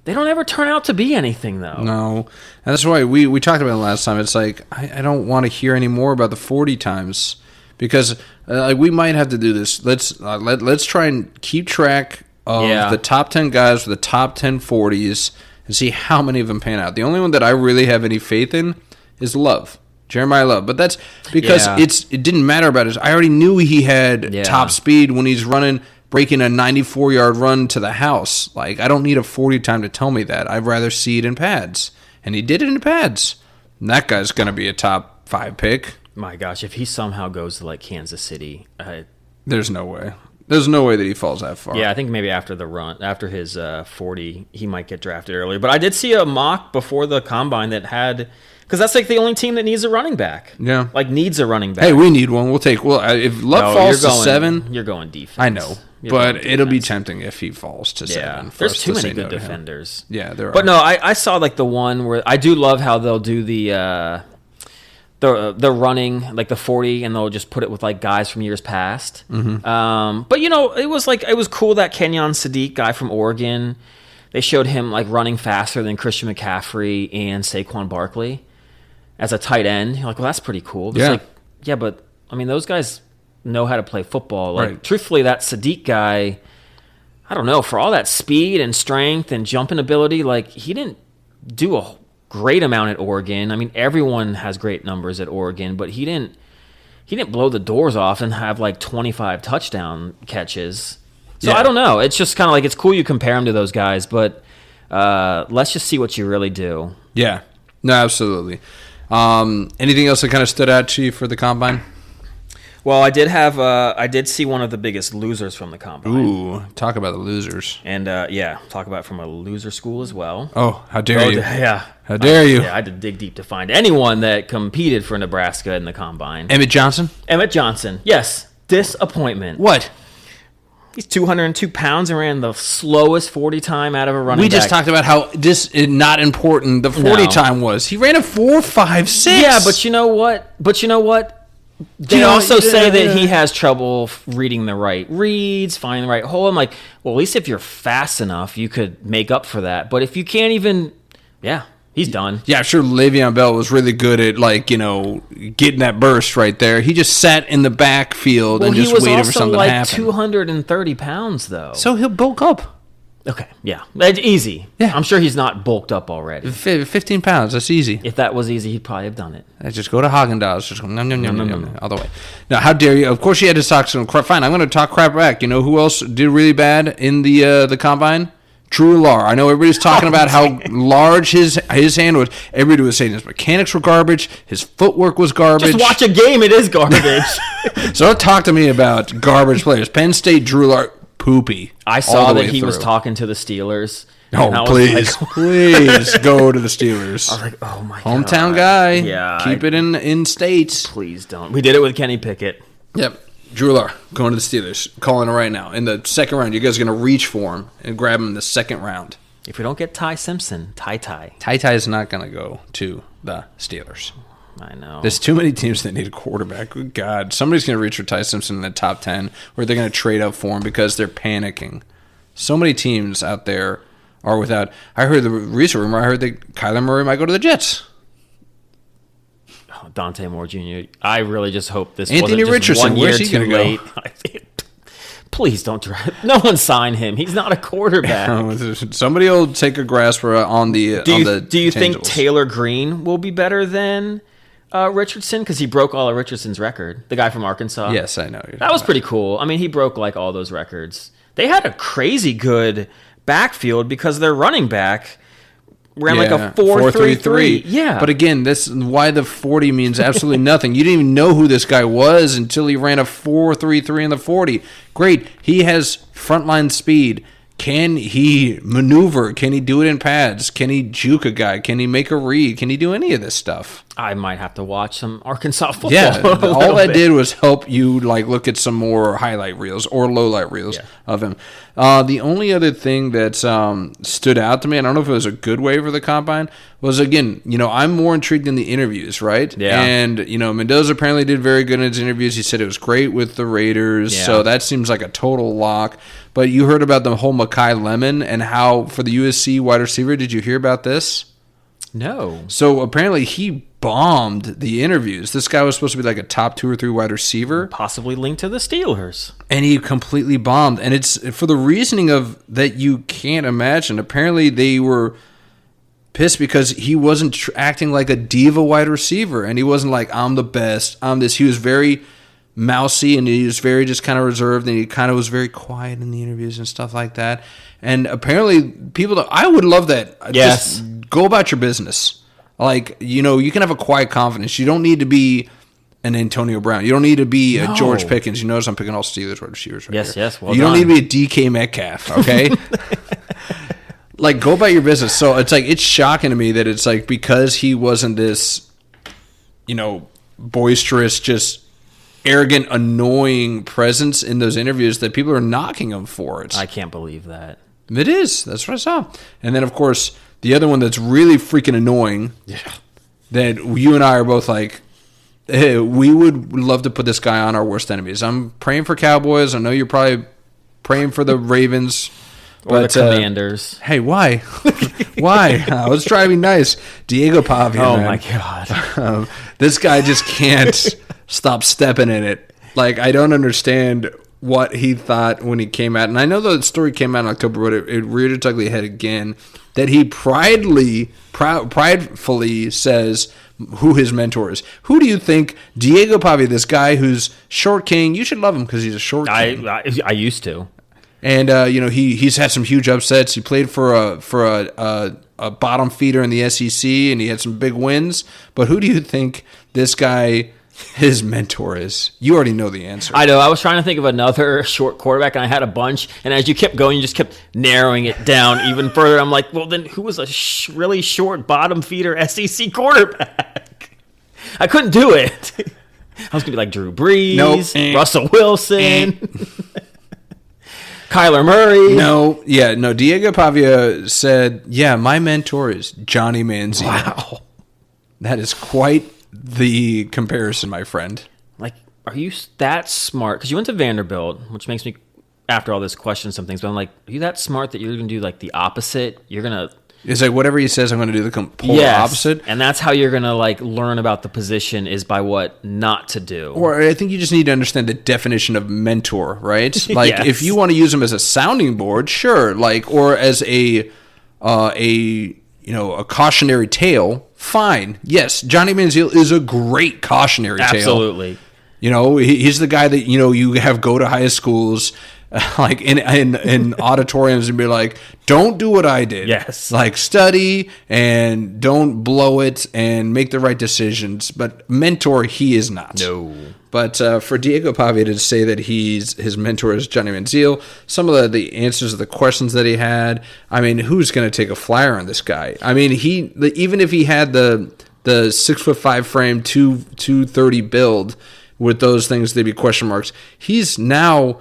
They don't ever turn out to be anything, though. No. And that's why we talked about it last time. It's like, I don't want to hear any more about the 40 times because we might have to do this. Let's try and keep track of the top 10 guys with the top 10 40s and see how many of them pan out. The only one that I really have any faith in is Love. Jeremiah Love. But that's because it didn't matter about it. I already knew he had top speed when he's breaking a 94-yard run to the house. Like, I don't need a 40 time to tell me that. I'd rather see it in pads. And he did it in pads. And that guy's going to be a top 5 pick. My gosh, if he somehow goes to like Kansas City, there's no way. There's no way that he falls that far. Yeah, I think maybe after his 40, he might get drafted earlier. But I did see a mock before the combine that had, because that's like the only team that needs a running back. Yeah, like needs a running back. Hey, we need one. If Love falls to 7, you're going defense. I know, but it'll be tempting if he falls to 7. There's too many good defenders. Yeah, there are. But no, I saw like the one where I do love how they'll do the running like the 40, and they'll just put it with like guys from years past. Mm-hmm. But it was cool that Kenyon Sadiq guy from Oregon. They showed him like running faster than Christian McCaffrey and Saquon Barkley as a tight end. You're like, well, that's pretty cool. It's but I mean, those guys know how to play football. Like, truthfully, that Sadiq guy, I don't know, for all that speed and strength and jumping ability, like he didn't do a great amount at Oregon. I mean, everyone has great numbers at Oregon, but he didn't blow the doors off and have like 25 touchdown catches. So I don't know. It's just kind of like, it's cool you compare him to those guys, but let's just see what you really do. Yeah. No, absolutely. Anything else that kind of stood out to you for the combine? Well, I did see one of the biggest losers from the combine. Ooh, talk about the losers. And talk about from a loser school as well. Oh, how dare you? Yeah. How dare you? Yeah, I had to dig deep to find anyone that competed for Nebraska in the combine. Emmett Johnson? Emmett Johnson, yes. Disappointment. What? He's 202 pounds and ran the slowest 40 time out of a running back. We just talked about how this is not important the 40 time was. He ran a 4.56. Yeah, but you know what? They also say that he has trouble reading the right reads, finding the right hole. I'm like, well, at least if you're fast enough, you could make up for that. But if you can't even, he's done. Yeah, I'm sure Le'Veon Bell was really good at, getting that burst right there. He just sat in the backfield and just waited for something to happen. He was also 230 pounds, though. So he'll bulk up. Okay, yeah. That's easy. Yeah. I'm sure he's not bulked up already. 15 pounds, that's easy. If that was easy, he'd probably have done it. Just go to Haagen-Dazs. Just go, nom, all the way. Now, how dare you? Of course you had to talk some crap. Fine, I'm going to talk crap back. You know who else did really bad in the combine? Drew Lar. I know everybody's talking about how large his hand was. Everybody was saying his mechanics were garbage. His footwork was garbage. Just watch a game. It is garbage. So don't talk to me about garbage players. Penn State, Drew Lar, poopy. I saw that he was talking to the Steelers. Oh, please. Please go to the Steelers. I was like, oh, my God. Hometown God. guy. Yeah. Keep it in states. Please don't. We did it with Kenny Pickett. Yep. Drew Lar going to the Steelers. Calling it right now. In the second round, you guys are going to reach for him and grab him in the second round. If we don't get Ty Simpson, Ty. Ty is not going to go to the Steelers. I know. There's too many teams that need a quarterback. Good God. Somebody's going to reach for Ty Simpson in the top 10, or they're going to trade up for him because they're panicking. So many teams out there are without. I heard the recent rumor. I heard that Kyler Murray might go to the Jets. Dante Moore Jr. I really just hope this Anthony wasn't just Richardson. 1 year Where's he too going to late. Please don't try. No one sign him. He's not a quarterback. Somebody will take a grasp on the. Do you think Taylor Green will be better than Richardson, because he broke all of Richardson's record? The guy from Arkansas. Yes, I know. That was pretty cool. I mean, he broke like all those records. They had a crazy good backfield because their running back ran like a 4.33. Yeah. But again, that's why the 40 means absolutely nothing. You didn't even know who this guy was until he ran a 4.33 in the 40. Great. He has frontline speed. Can he maneuver? Can he do it in pads? Can he juke a guy? Can he make a read? Can he do any of this stuff? I might have to watch some Arkansas football. Yeah, all I did was help you look at some more highlight reels or lowlight reels of him. The only other thing that stood out to me, and I don't know if it was a good way for the combine, was, again, I'm more intrigued in the interviews, right? Yeah. And, Mendoza apparently did very good in his interviews. He said it was great with the Raiders, so that seems like a total lock. But you heard about the whole Mekhi Lemon and how, for the USC wide receiver, did you hear about this? No. So apparently he bombed the interviews. This guy was supposed to be like a top 2 or 3 wide receiver. Possibly linked to the Steelers. And he completely bombed. And it's for the reasoning of that you can't imagine. Apparently they were pissed because he wasn't acting like a diva wide receiver, and he wasn't like, I'm the best, I'm this. He was very mousy, and he was very just kind of reserved, and he kind of was very quiet in the interviews and stuff like that. And apparently I would love that. Yes. Just go about your business. Like, you can have a quiet confidence. You don't need to be an Antonio Brown. You don't need to be a George Pickens. You notice I'm picking all Steelers wide receivers right here. Yes. Well you done. don't need to be a DK Metcalf, okay? Like, go about your business. So it's like, it's shocking to me that it's like, because he wasn't this, boisterous, just arrogant, annoying presence in those interviews, that people are knocking him for it. I can't believe that. It is. That's what I saw. And then, of course, the other one that's really freaking annoying, that you and I are both like, hey, we would love to put this guy on our worst enemies. I'm praying for Cowboys. I know you're probably praying for the Ravens. Or the Commanders. Hey, why? Why? I was trying to be nice. Diego Pavia. Oh, man. my God. This guy just can't stop stepping in it. Like, I don't understand what he thought when he came out. And I know the story came out in October, but it reared its ugly head again. That he pridefully says who his mentor is. Who do you think Diego Pavia, this guy who's short king, you should love him because he's a short king. I used to. And he's had some huge upsets. He played for a bottom feeder in the SEC, and he had some big wins. But who do you think this guy, his mentor, is? You already know the answer. I know. I was trying to think of another short quarterback, and I had a bunch. And as you kept going, you just kept narrowing it down even further. I'm like, well, then who was a really short bottom feeder SEC quarterback? I couldn't do it. I was gonna be like Drew Brees, Russell Wilson. Kyler Murray. No. Diego Pavia said, my mentor is Johnny Manziel. Wow. That is quite the comparison, my friend. Like, are you that smart? Because you went to Vanderbilt, which makes me, after all this, question some things. But I'm like, are you that smart that you're going to do, like, the opposite? You're going to... It's like, whatever he says, I'm going to do the polar opposite. And that's how you're going to, like, learn about the position, is by what not to do. Or I think you just need to understand the definition of mentor, right? Like, if you want to use him as a sounding board, sure. Like, or as a cautionary tale, fine. Yes, Johnny Manziel is a great cautionary tale. Absolutely. He's the guy that, you have go to high schools, like in auditoriums, and be like, don't do what I did. Yes. Like, study and don't blow it and make the right decisions. But mentor, he is not. No. But for Diego Pavia to say that his mentor is Johnny Manziel, some of the answers to the questions that he had, I mean, who's going to take a flyer on this guy? I mean, even if he had the 6'5" frame, 230 build with those things, they'd be question marks. He's now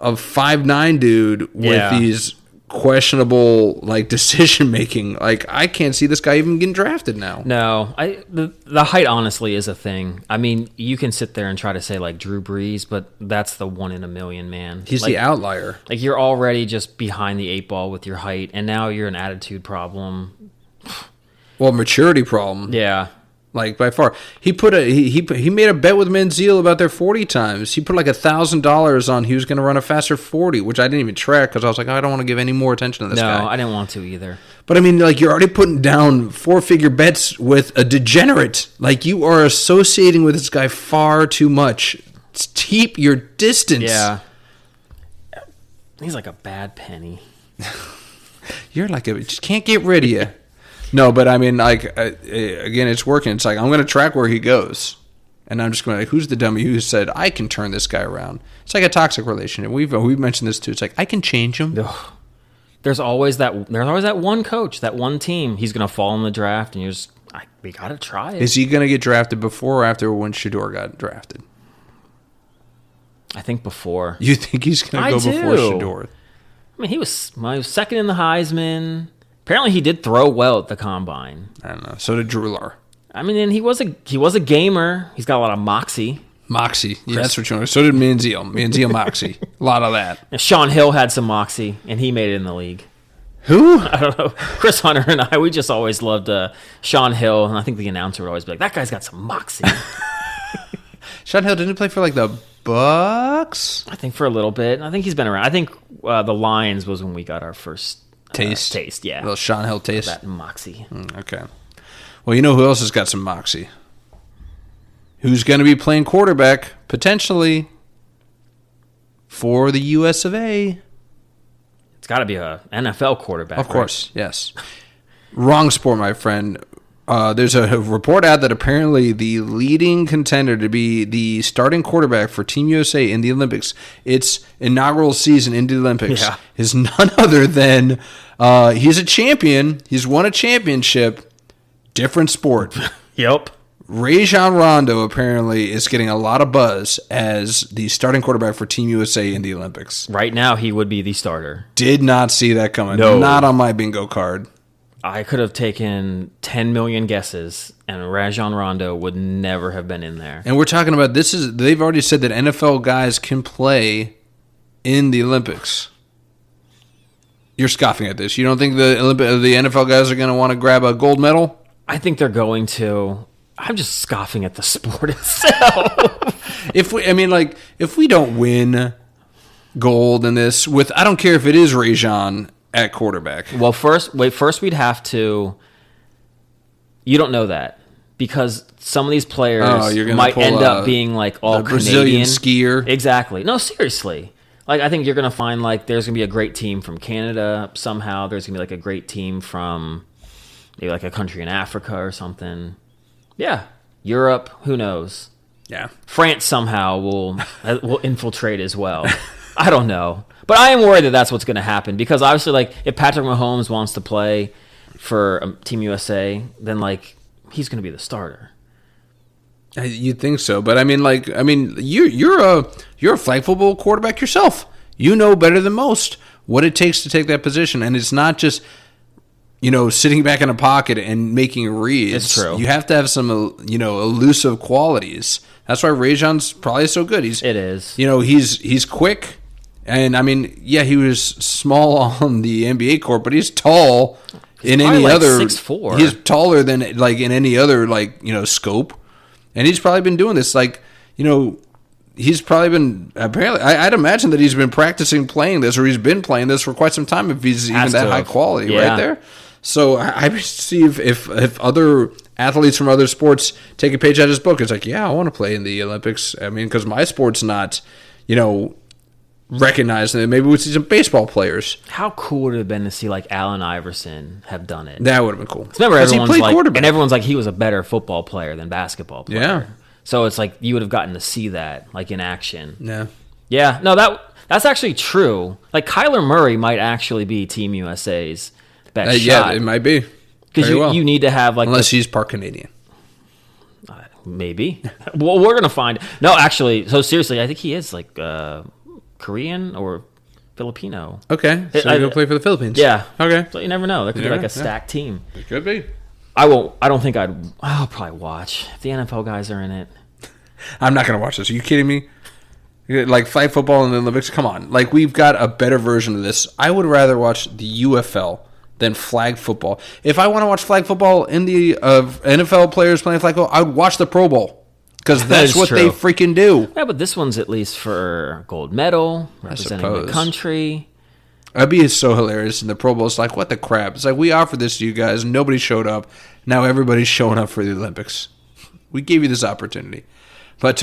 a 5'9" dude with these questionable, like, decision making. Like, I can't see this guy even getting drafted now. No, the height honestly is a thing. I mean, you can sit there and try to say like Drew Brees, but that's the 1 in a million, man. He's the outlier. Like, you're already just behind the 8 ball with your height, and now you're an attitude problem. Well, maturity problem. Yeah. Like, by far, he made a bet with Manziel about their 40 times. He put like $1,000 on he was going to run a faster 40, which I didn't even track because I was like, I don't want to give any more attention to this guy. No, I didn't want to either. But I mean, like, you're already putting down 4-figure bets with a degenerate. Like, you are associating with this guy far too much. Keep your distance. Yeah. He's like a bad penny. You're like just can't get rid of you. No, but I mean, like, again, it's working. It's like, I'm going to track where he goes. And I'm just going to, like, who's the dummy who said, I can turn this guy around? It's like a toxic relationship. We've mentioned this too. It's like, I can change him. Ugh. There's always that one coach, that one team. He's going to fall in the draft, and you're just, we got to try it. Is he going to get drafted before or after when Shador got drafted? I think before. You think he's going to go before Shador? I mean, he was second in the Heisman. Apparently, he did throw well at the combine. I don't know. So did Drewlar. I mean, and he was a gamer. He's got a lot of moxie. Moxie. Yeah, that's what you want. So did Manziel. Manziel moxie. A lot of that. And Sean Hill had some moxie, and he made it in the league. Who? I don't know. Chris Hunter and I, we just always loved Sean Hill, and I think the announcer would always be like, that guy's got some moxie. Sean Hill didn't play for, like, the Bucks? I think for a little bit. I think he's been around. I think the Lions was when we got our first taste. Yeah. A little Sean Hill taste. That moxie. Okay. Well, you know who else has got some moxie? Who's going to be playing quarterback, potentially, for the US of A? It's got to be a NFL quarterback. Of course, right? Yes. Wrong sport, my friend. There's a report out that apparently the leading contender to be the starting quarterback for Team USA in the Olympics, its inaugural season into the Olympics, is none other than he's a champion. He's won a championship. Different sport. Yep. Rajon Rondo apparently is getting a lot of buzz as the starting quarterback for Team USA in the Olympics. Right now, he would be the starter. Did not see that coming. No. Not on my bingo card. I could have taken 10 million guesses, and Rajon Rondo would never have been in there. And we're talking about they've already said that NFL guys can play in the Olympics. You're scoffing at this. You don't think the NFL guys are going to want to grab a gold medal? I think they're going to. I'm just scoffing at the sport itself. If we don't win gold in this, I don't care if it is Rajon at quarterback. Well, first we'd have to. You don't know that because some of these players might end up being like all Brazilian Canadian skier. Exactly. No, seriously. Like I think you're gonna find like there's gonna be a great team from Canada somehow. There's gonna be like a great team from maybe like a country in Africa or something. Yeah, Europe. Who knows? Yeah, France somehow will infiltrate as well. I don't know. But I am worried that that's what's going to happen because obviously, like, if Patrick Mahomes wants to play for Team USA, then like he's going to be the starter. You'd think so, but you're a flag football quarterback yourself. You know better than most what it takes to take that position, and it's not just sitting back in a pocket and making reads. It's true. You have to have some elusive qualities. That's why Rajon's probably so good. It is. He's quick. And, he was small on the NBA court, but he's tall in any other. 6'4". He's taller than, in any other, scope. And he's probably been doing this, he's probably been, apparently, I'd imagine that he's been practicing playing this, or he's been playing this for quite some time if he's even that high quality right there. So I see if other athletes from other sports take a page out of his book, it's like, yeah, I want to play in the Olympics. Because my sport's not, recognized. Maybe we'd see some baseball players. How cool would it have been to see like Allen Iverson have done it? That would have been cool. Remember, everyone's like he was a better football player than basketball player. Yeah. So it's like you would have gotten to see that like in action. Yeah. Yeah. No, that's actually true. Like Kyler Murray might actually be Team USA's best shot. Yeah, it might be. Because you need to have like unless he's part Canadian. Maybe. Well, we're gonna find. No, actually. So seriously, I think he is like. Korean or Filipino. Okay, so he'll play for the Philippines. Yeah. Okay. So you never know. That could be like a stacked team. It could be. I'll probably watch if the NFL guys are in it. I'm not going to watch this. Are you kidding me? Like flag football in the Olympics? Come on. Like we've got a better version of this. I would rather watch the UFL than flag football. If I want to watch flag football in the NFL players playing flag football, I would watch the Pro Bowl. Because that's what they freaking do. Yeah, but this one's at least for gold medal, representing the country. That'd be so hilarious. And the Pro Bowl is like, what the crap? It's like, we offered this to you guys. Nobody showed up. Now everybody's showing up for the Olympics. We gave you this opportunity. But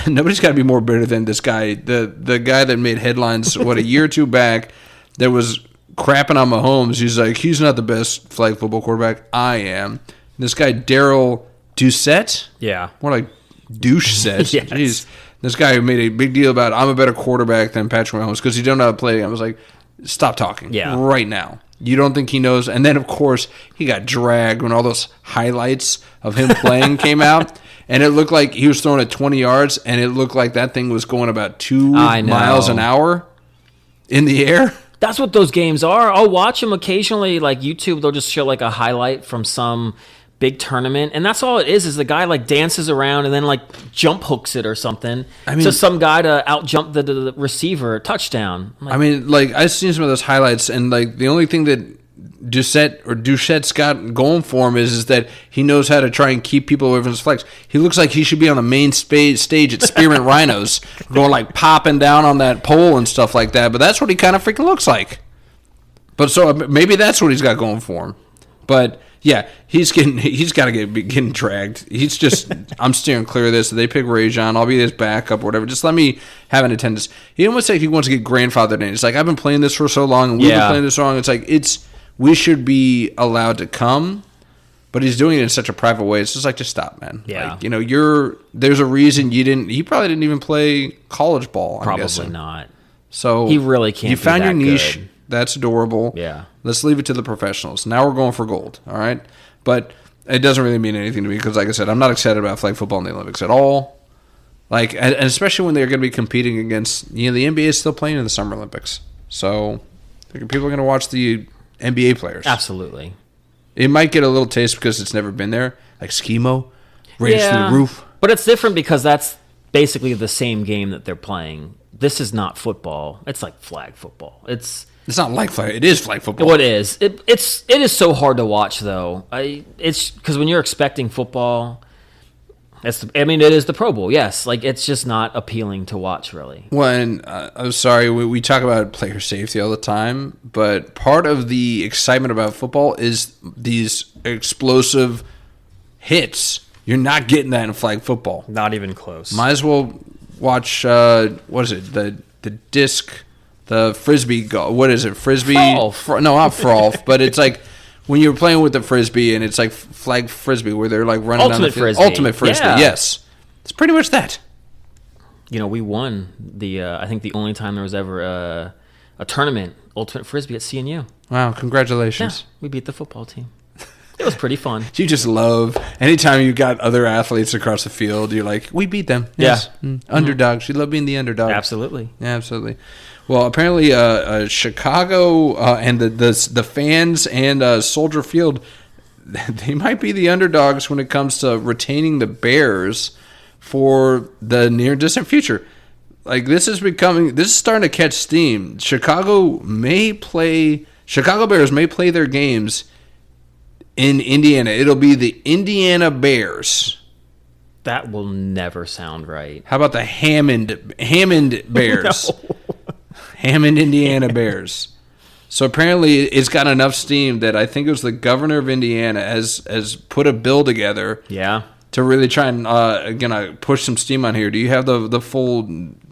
nobody's got to be more bitter than this guy. The guy that made headlines, a year or two back, that was crapping on Mahomes. He's like, he's not the best flag football quarterback. I am. And this guy, Daryl Doucette? Yeah. More like douche set. Yes. Jeez. This guy who made a big deal about I'm a better quarterback than Patrick Mahomes because he don't know how to play. I was like, stop talking right now. You don't think he knows? And then, of course, he got dragged when all those highlights of him playing came out. And it looked like he was throwing it 20 yards, and it looked like that thing was going about 2 miles an hour in the air. That's what those games are. I'll watch them occasionally. Like YouTube, they'll just show like a highlight from some big tournament, and that's all it is the guy like dances around and then like jump hooks it or something to some guy to out jump the receiver touchdown. I've seen some of those highlights, and like the only thing that Doucette's got going for him is that he knows how to try and keep people away from his flags. He looks like he should be on the main stage at Spearmint Rhinos, going like popping down on that pole and stuff like that, but that's what he kind of freaking looks like. But so maybe that's what he's got going for him. But yeah, he's got to be getting dragged. He's just I'm steering clear of this. If they pick Rajon, I'll be his backup or whatever. Just let me have an attendance. He almost like he wants to get grandfathered in. It's like I've been playing this for so long and we've been playing this wrong. It's like we should be allowed to come. But he's doing it in such a private way. It's just like, just stop, man. Yeah. Like, there's a reason he probably didn't even play college ball, I'm Probably guessing. not. So he really can't. You found your niche. Good. That's adorable. Yeah. Let's leave it to the professionals. Now we're going for gold, all right? But it doesn't really mean anything to me because, like I said, I'm not excited about flag football in the Olympics at all. Like, and especially when they're going to be competing against, the NBA is still playing in the Summer Olympics. So people are going to watch the NBA players. Absolutely. It might get a little taste because it's never been there, like Skimo, raised through the roof. But it's different because that's basically the same game that they're playing. This is not football. It's like flag football. It's not like flag. It is flag football. What it is. It is so hard to watch though. It's because when you're expecting football, it is the Pro Bowl. Yes, like it's just not appealing to watch really. Well, and I'm sorry, we talk about player safety all the time, but part of the excitement about football is these explosive hits. You're not getting that in flag football. Not even close. Might as well watch. What is it? The disc, the frisbee. What is it? Frisbee? No, not frolf, but it's like. When you're playing with the frisbee and it's like flag frisbee where they're like running down the field. Ultimate frisbee, yes. It's pretty much that. We won I think the only time there was ever a tournament, ultimate frisbee at CNU. Wow, congratulations. Yeah, we beat the football team. It was pretty fun. You just love anytime you got other athletes across the field, you're like, we beat them. Yes. Yeah. Underdogs. You love being the underdog. Absolutely. Yeah, absolutely. Well, apparently Chicago and the fans and Soldier Field, they might be the underdogs when it comes to retaining the Bears for the near distant future. Like this is starting to catch steam. Chicago Bears may play their games in Indiana. It'll be the Indiana Bears. That will never sound right. How about the Hammond Bears? No. Hammond, Indiana Bears. So apparently it's got enough steam that I think it was the governor of Indiana has put a bill together. Yeah. To really try and push some steam on here. Do you have the full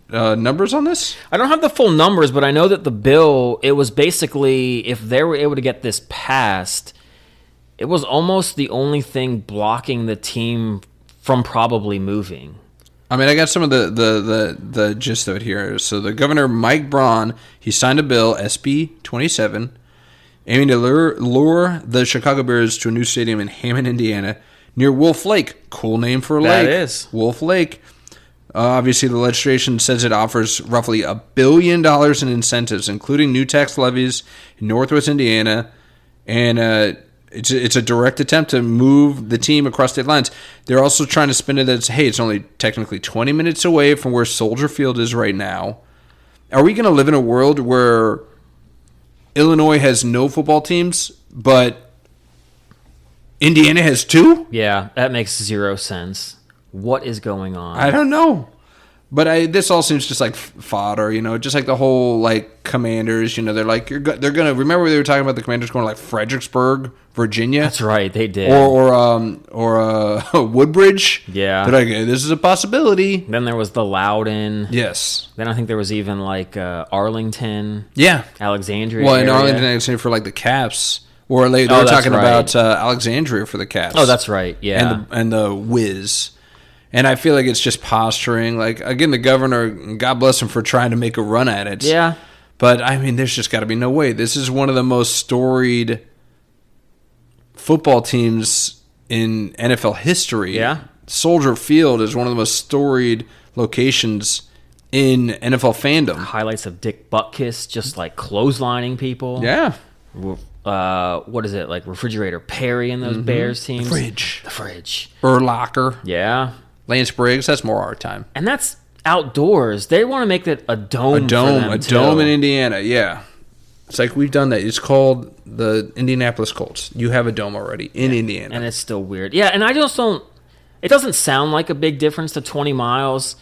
numbers on this? I don't have the full numbers, but I know that the bill, it was basically, if they were able to get this passed, it was almost the only thing blocking the team from probably moving. I mean, I got some of the gist of it here. So the governor, Mike Braun, he signed a bill, SB 27, aiming to lure the Chicago Bears to a new stadium in Hammond, Indiana, near Wolf Lake. Cool name for a lake. That is. Wolf Lake. Obviously, the legislation says it offers roughly $1 billion in incentives, including new tax levies in Northwest Indiana, and it's a direct attempt to move the team across state lines. They're also trying to spin it as, hey, it's only technically 20 minutes away from where Soldier Field is right now. Are we going to live in a world where Illinois has no football teams, but Indiana has two? Yeah, that makes zero sense. What is going on? I don't know. But this all seems just like fodder, just like the whole like Commanders, they're like they're gonna remember they were talking about the Commanders going to like Fredericksburg, Virginia. That's right, they did. Or Woodbridge. Yeah, they're like, hey, this is a possibility. Then there was the Loudon. Yes. Then I think there was even like Arlington. Yeah. Alexandria. Well, in area. Arlington, Alexandria for like the Caps, or they were talking about Alexandria for the Caps. Oh, that's right. Yeah, and the Wiz. And I feel like it's just posturing. Like, again, the governor, God bless him for trying to make a run at it. Yeah. But, I mean, there's just got to be no way. This is one of the most storied football teams in NFL history. Yeah. Soldier Field is one of the most storied locations in NFL fandom. Highlights of Dick Butkus just, like, clotheslining people. Yeah. What is it? Like, Refrigerator Perry and those Bears teams? The fridge. Urlacher. Yeah. Lance Briggs, that's more our time. And that's outdoors. They want to make it a dome. A dome in Indiana, yeah. It's like we've done that. It's called the Indianapolis Colts. You have a dome already in Indiana. And it's still weird. Yeah, and I just don't... It doesn't sound like a big difference to 20 miles,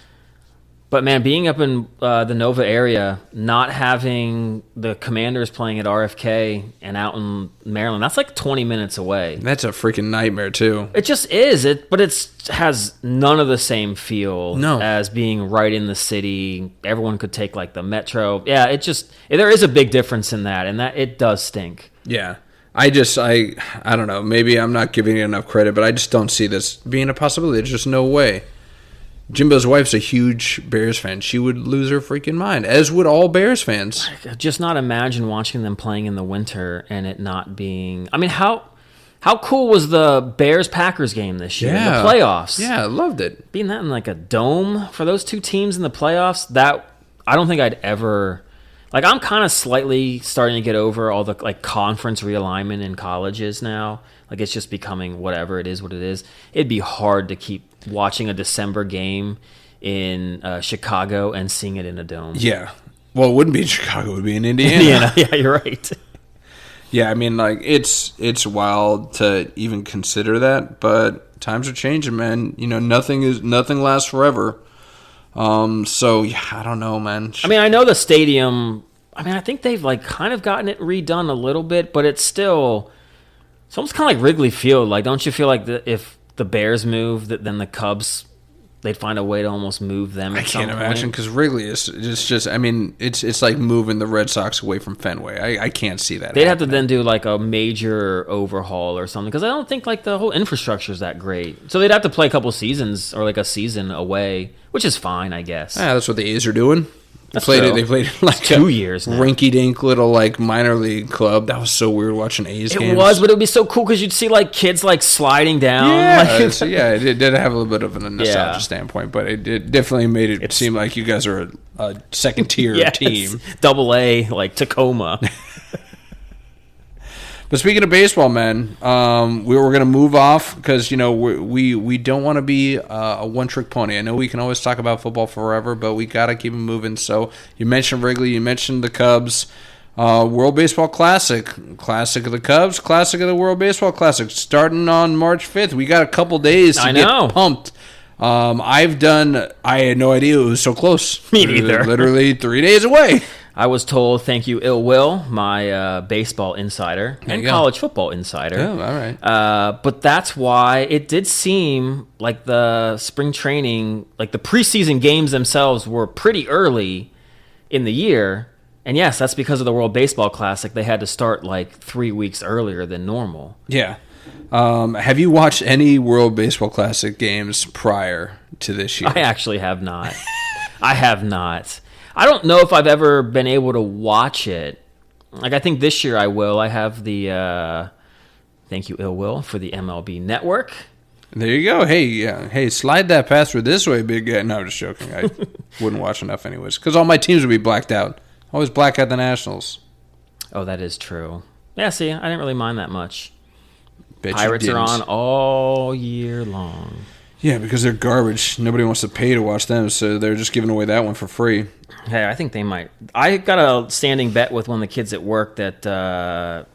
But man, being up in the Nova area, not having the Commanders playing at RFK and out in Maryland, that's like 20 minutes away. That's a freaking nightmare too. It just is. But it has none of the same feel as being right in the city. Everyone could take like the metro. Yeah, there is a big difference in that, and that it does stink. Yeah. I don't know. Maybe I'm not giving it enough credit, but I just don't see this being a possibility. There's just no way. Jimbo's wife's a huge Bears fan. She would lose her freaking mind, as would all Bears fans. I could just not imagine watching them playing in the winter and it not being... I mean, how cool was the Bears-Packers game this year? Yeah. The playoffs. Yeah, I loved it. Being that in like a dome for those two teams in the playoffs, that I don't think I'd ever... Like, I'm kind of slightly starting to get over all the like conference realignment in colleges now. Like, it's just becoming whatever it is, what it is. It'd be hard to keep watching a December game in Chicago and seeing it in a dome. Yeah. Well, it wouldn't be in Chicago. It would be in Indiana. Yeah, you're right. Yeah, I mean, like, it's wild to even consider that, but times are changing, man. You know, nothing lasts forever. So yeah, I don't know, man. I mean, I know the stadium. I mean, I think they've like kind of gotten it redone a little bit, but it's almost kind of like Wrigley Field. Like, don't you feel like if the Bears move, then the Cubs, they'd find a way to almost move them? I can't imagine, because Wrigley is just. I mean, it's like moving the Red Sox away from Fenway. I can't see that. They'd have to then do like a major overhaul or something, because I don't think like the whole infrastructure is that great. So they'd have to play a couple seasons or like a season away, which is fine, I guess. Yeah, that's what the A's are doing. They They played like 2 years now. Rinky-dink little like minor league club. That was so weird watching A's games. It was, but it would be so cool because you'd see like kids like sliding down. Yeah, it did have a little bit of a nostalgia standpoint, but it definitely made it seem like you guys are a second tier team. Double A, like Tacoma. But speaking of baseball, man, we're going to move off because, you know, we don't want to be a one-trick pony. I know we can always talk about football forever, but we got to keep it moving. So you mentioned Wrigley, you mentioned the Cubs. World Baseball Classic of the Cubs, Classic of the World Baseball Classic, starting on March 5th. We got a couple days to get pumped. I had no idea it was so close. Me neither. Literally 3 days away. I was told, thank you, Ill Will, my baseball insider and college football insider. Oh, all right. But that's why it did seem like the spring training, like the preseason games themselves were pretty early in the year. And yes, that's because of the World Baseball Classic. They had to start like 3 weeks earlier than normal. Yeah. Have you watched any World Baseball Classic games prior to this year? I actually have not. I have not. I don't know if I've ever been able to watch it. Like, I think this year I will. I have the, thank you, Ill Will, for the MLB Network. There you go. Hey, slide that password this way, big guy. No, I'm just joking. I wouldn't watch enough anyways, because all my teams would be blacked out. Always black out the Nationals. Oh, that is true. Yeah, see, I didn't really mind that much. Pirates are on all year long. Yeah, because they're garbage. Nobody wants to pay to watch them, so they're just giving away that one for free. Hey, I think they might. I got a standing bet with one of the kids at work that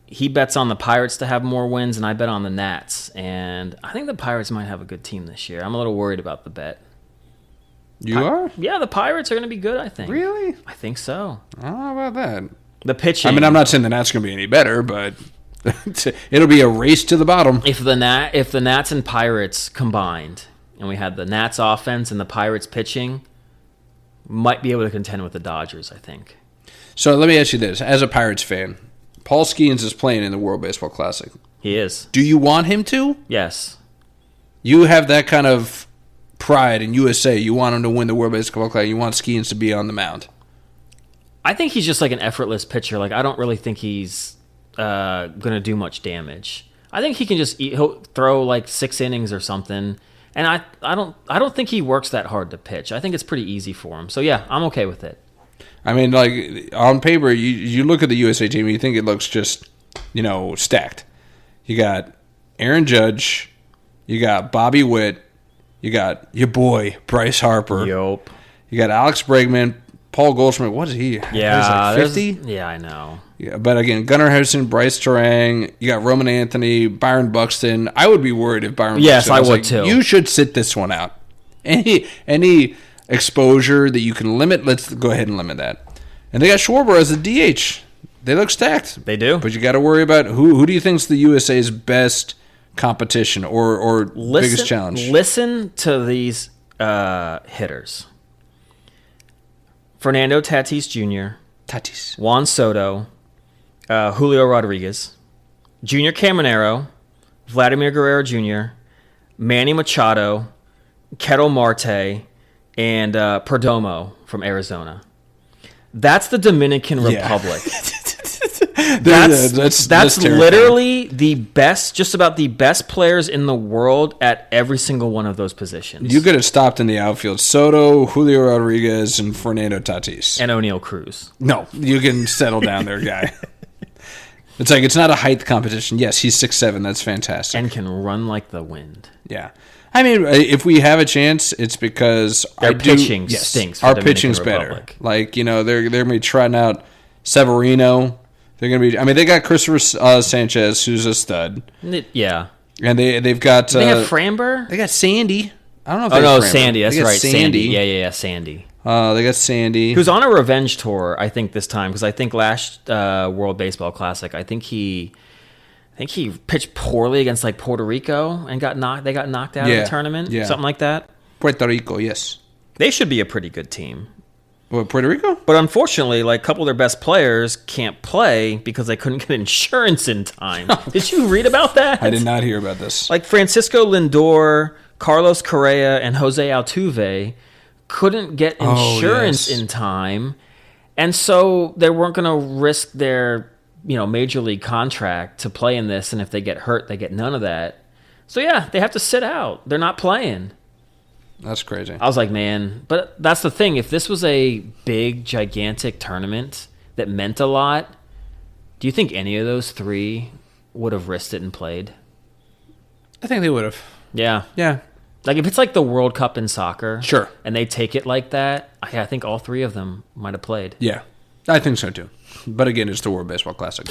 he bets on the Pirates to have more wins, and I bet on the Nats. And I think the Pirates might have a good team this year. I'm a little worried about the bet. You are? Yeah, the Pirates are going to be good, I think. Really? I think so. I don't know about that. The pitching. I mean, I'm not saying the Nats going to be any better, but it'll be a race to the bottom. If the Nats and Pirates combined, and we had the Nats offense and the Pirates pitching, might be able to contend with the Dodgers, I think. So let me ask you this. As a Pirates fan, Paul Skeens is playing in the World Baseball Classic. He is. Do you want him to? Yes. You have that kind of pride in USA. You want him to win the World Baseball Classic. You want Skeens to be on the mound. I think he's just like an effortless pitcher. Like, I don't really think he's going to do much damage. I think he can he'll throw like 6 innings or something. And I don't think he works that hard to pitch. I think it's pretty easy for him. So yeah, I'm okay with it. I mean, like, on paper, you look at the USA team and you think it looks just, you know, stacked. You got Aaron Judge, you got Bobby Witt, you got your boy Bryce Harper. Yup. You got Alex Bregman, Paul Goldschmidt. What is he? Yeah, he's like 50. Yeah, I know. Yeah, but again, Gunnar Henderson, Bryce Terang, you got Roman Anthony, Byron Buxton. I would be worried if Byron. Yes, Buxton I would too. You should sit this one out. Any exposure that you can limit, let's go ahead and limit that. And they got Schwarber as a DH. They look stacked. They do. But you got to worry about who do you think's the USA's best competition or biggest challenge? Listen to these hitters. Fernando Tatis Jr., Juan Soto, Julio Rodriguez, Junior Caminero, Vladimir Guerrero Jr., Manny Machado, Ketel Marte, and Perdomo from Arizona. That's the Dominican Republic. That's literally the best, just about the best players in the world at every single one of those positions. You could have stopped in the outfield. Soto, Julio Rodriguez, and Fernando Tatis. And O'Neal Cruz. No, you can settle down there, guy. It's like, it's not a height competition. Yes, he's 6'7". That's fantastic. And can run like the wind. Yeah. I mean, if we have a chance, it's because their pitching stinks. Our pitching's better. Like, they're going to be trying out Severino. They're going to be. I mean, they got Christopher Sanchez, who's a stud. Yeah. And they've got. They have Framber. They got Sandy. I don't know if they have Framber. Sandy. That's right. Sandy. Yeah. Sandy. They got Sandy, who's on a revenge tour. I think this time because I think last World Baseball Classic, I think he pitched poorly against like Puerto Rico and they got knocked out of the tournament. Yeah. Something like that. Puerto Rico, yes. They should be a pretty good team. What, Puerto Rico? But unfortunately, like a couple of their best players can't play because they couldn't get insurance in time. Did you read about that? I did not hear about this. Like Francisco Lindor, Carlos Correa, and Jose Altuve couldn't get insurance in time, and so they weren't going to risk their major league contract to play in this, and if they get hurt, they get none of that. So yeah, they have to sit out. They're not playing. That's crazy. I was like, man, but that's the thing. If this was a big, gigantic tournament that meant a lot, do you think any of those three would have risked it and played? I think they would have. Yeah. Yeah. Like if it's like the World Cup in soccer, sure, and they take it like that, I think all three of them might have played. Yeah, I think so too. But again, it's the World Baseball Classic.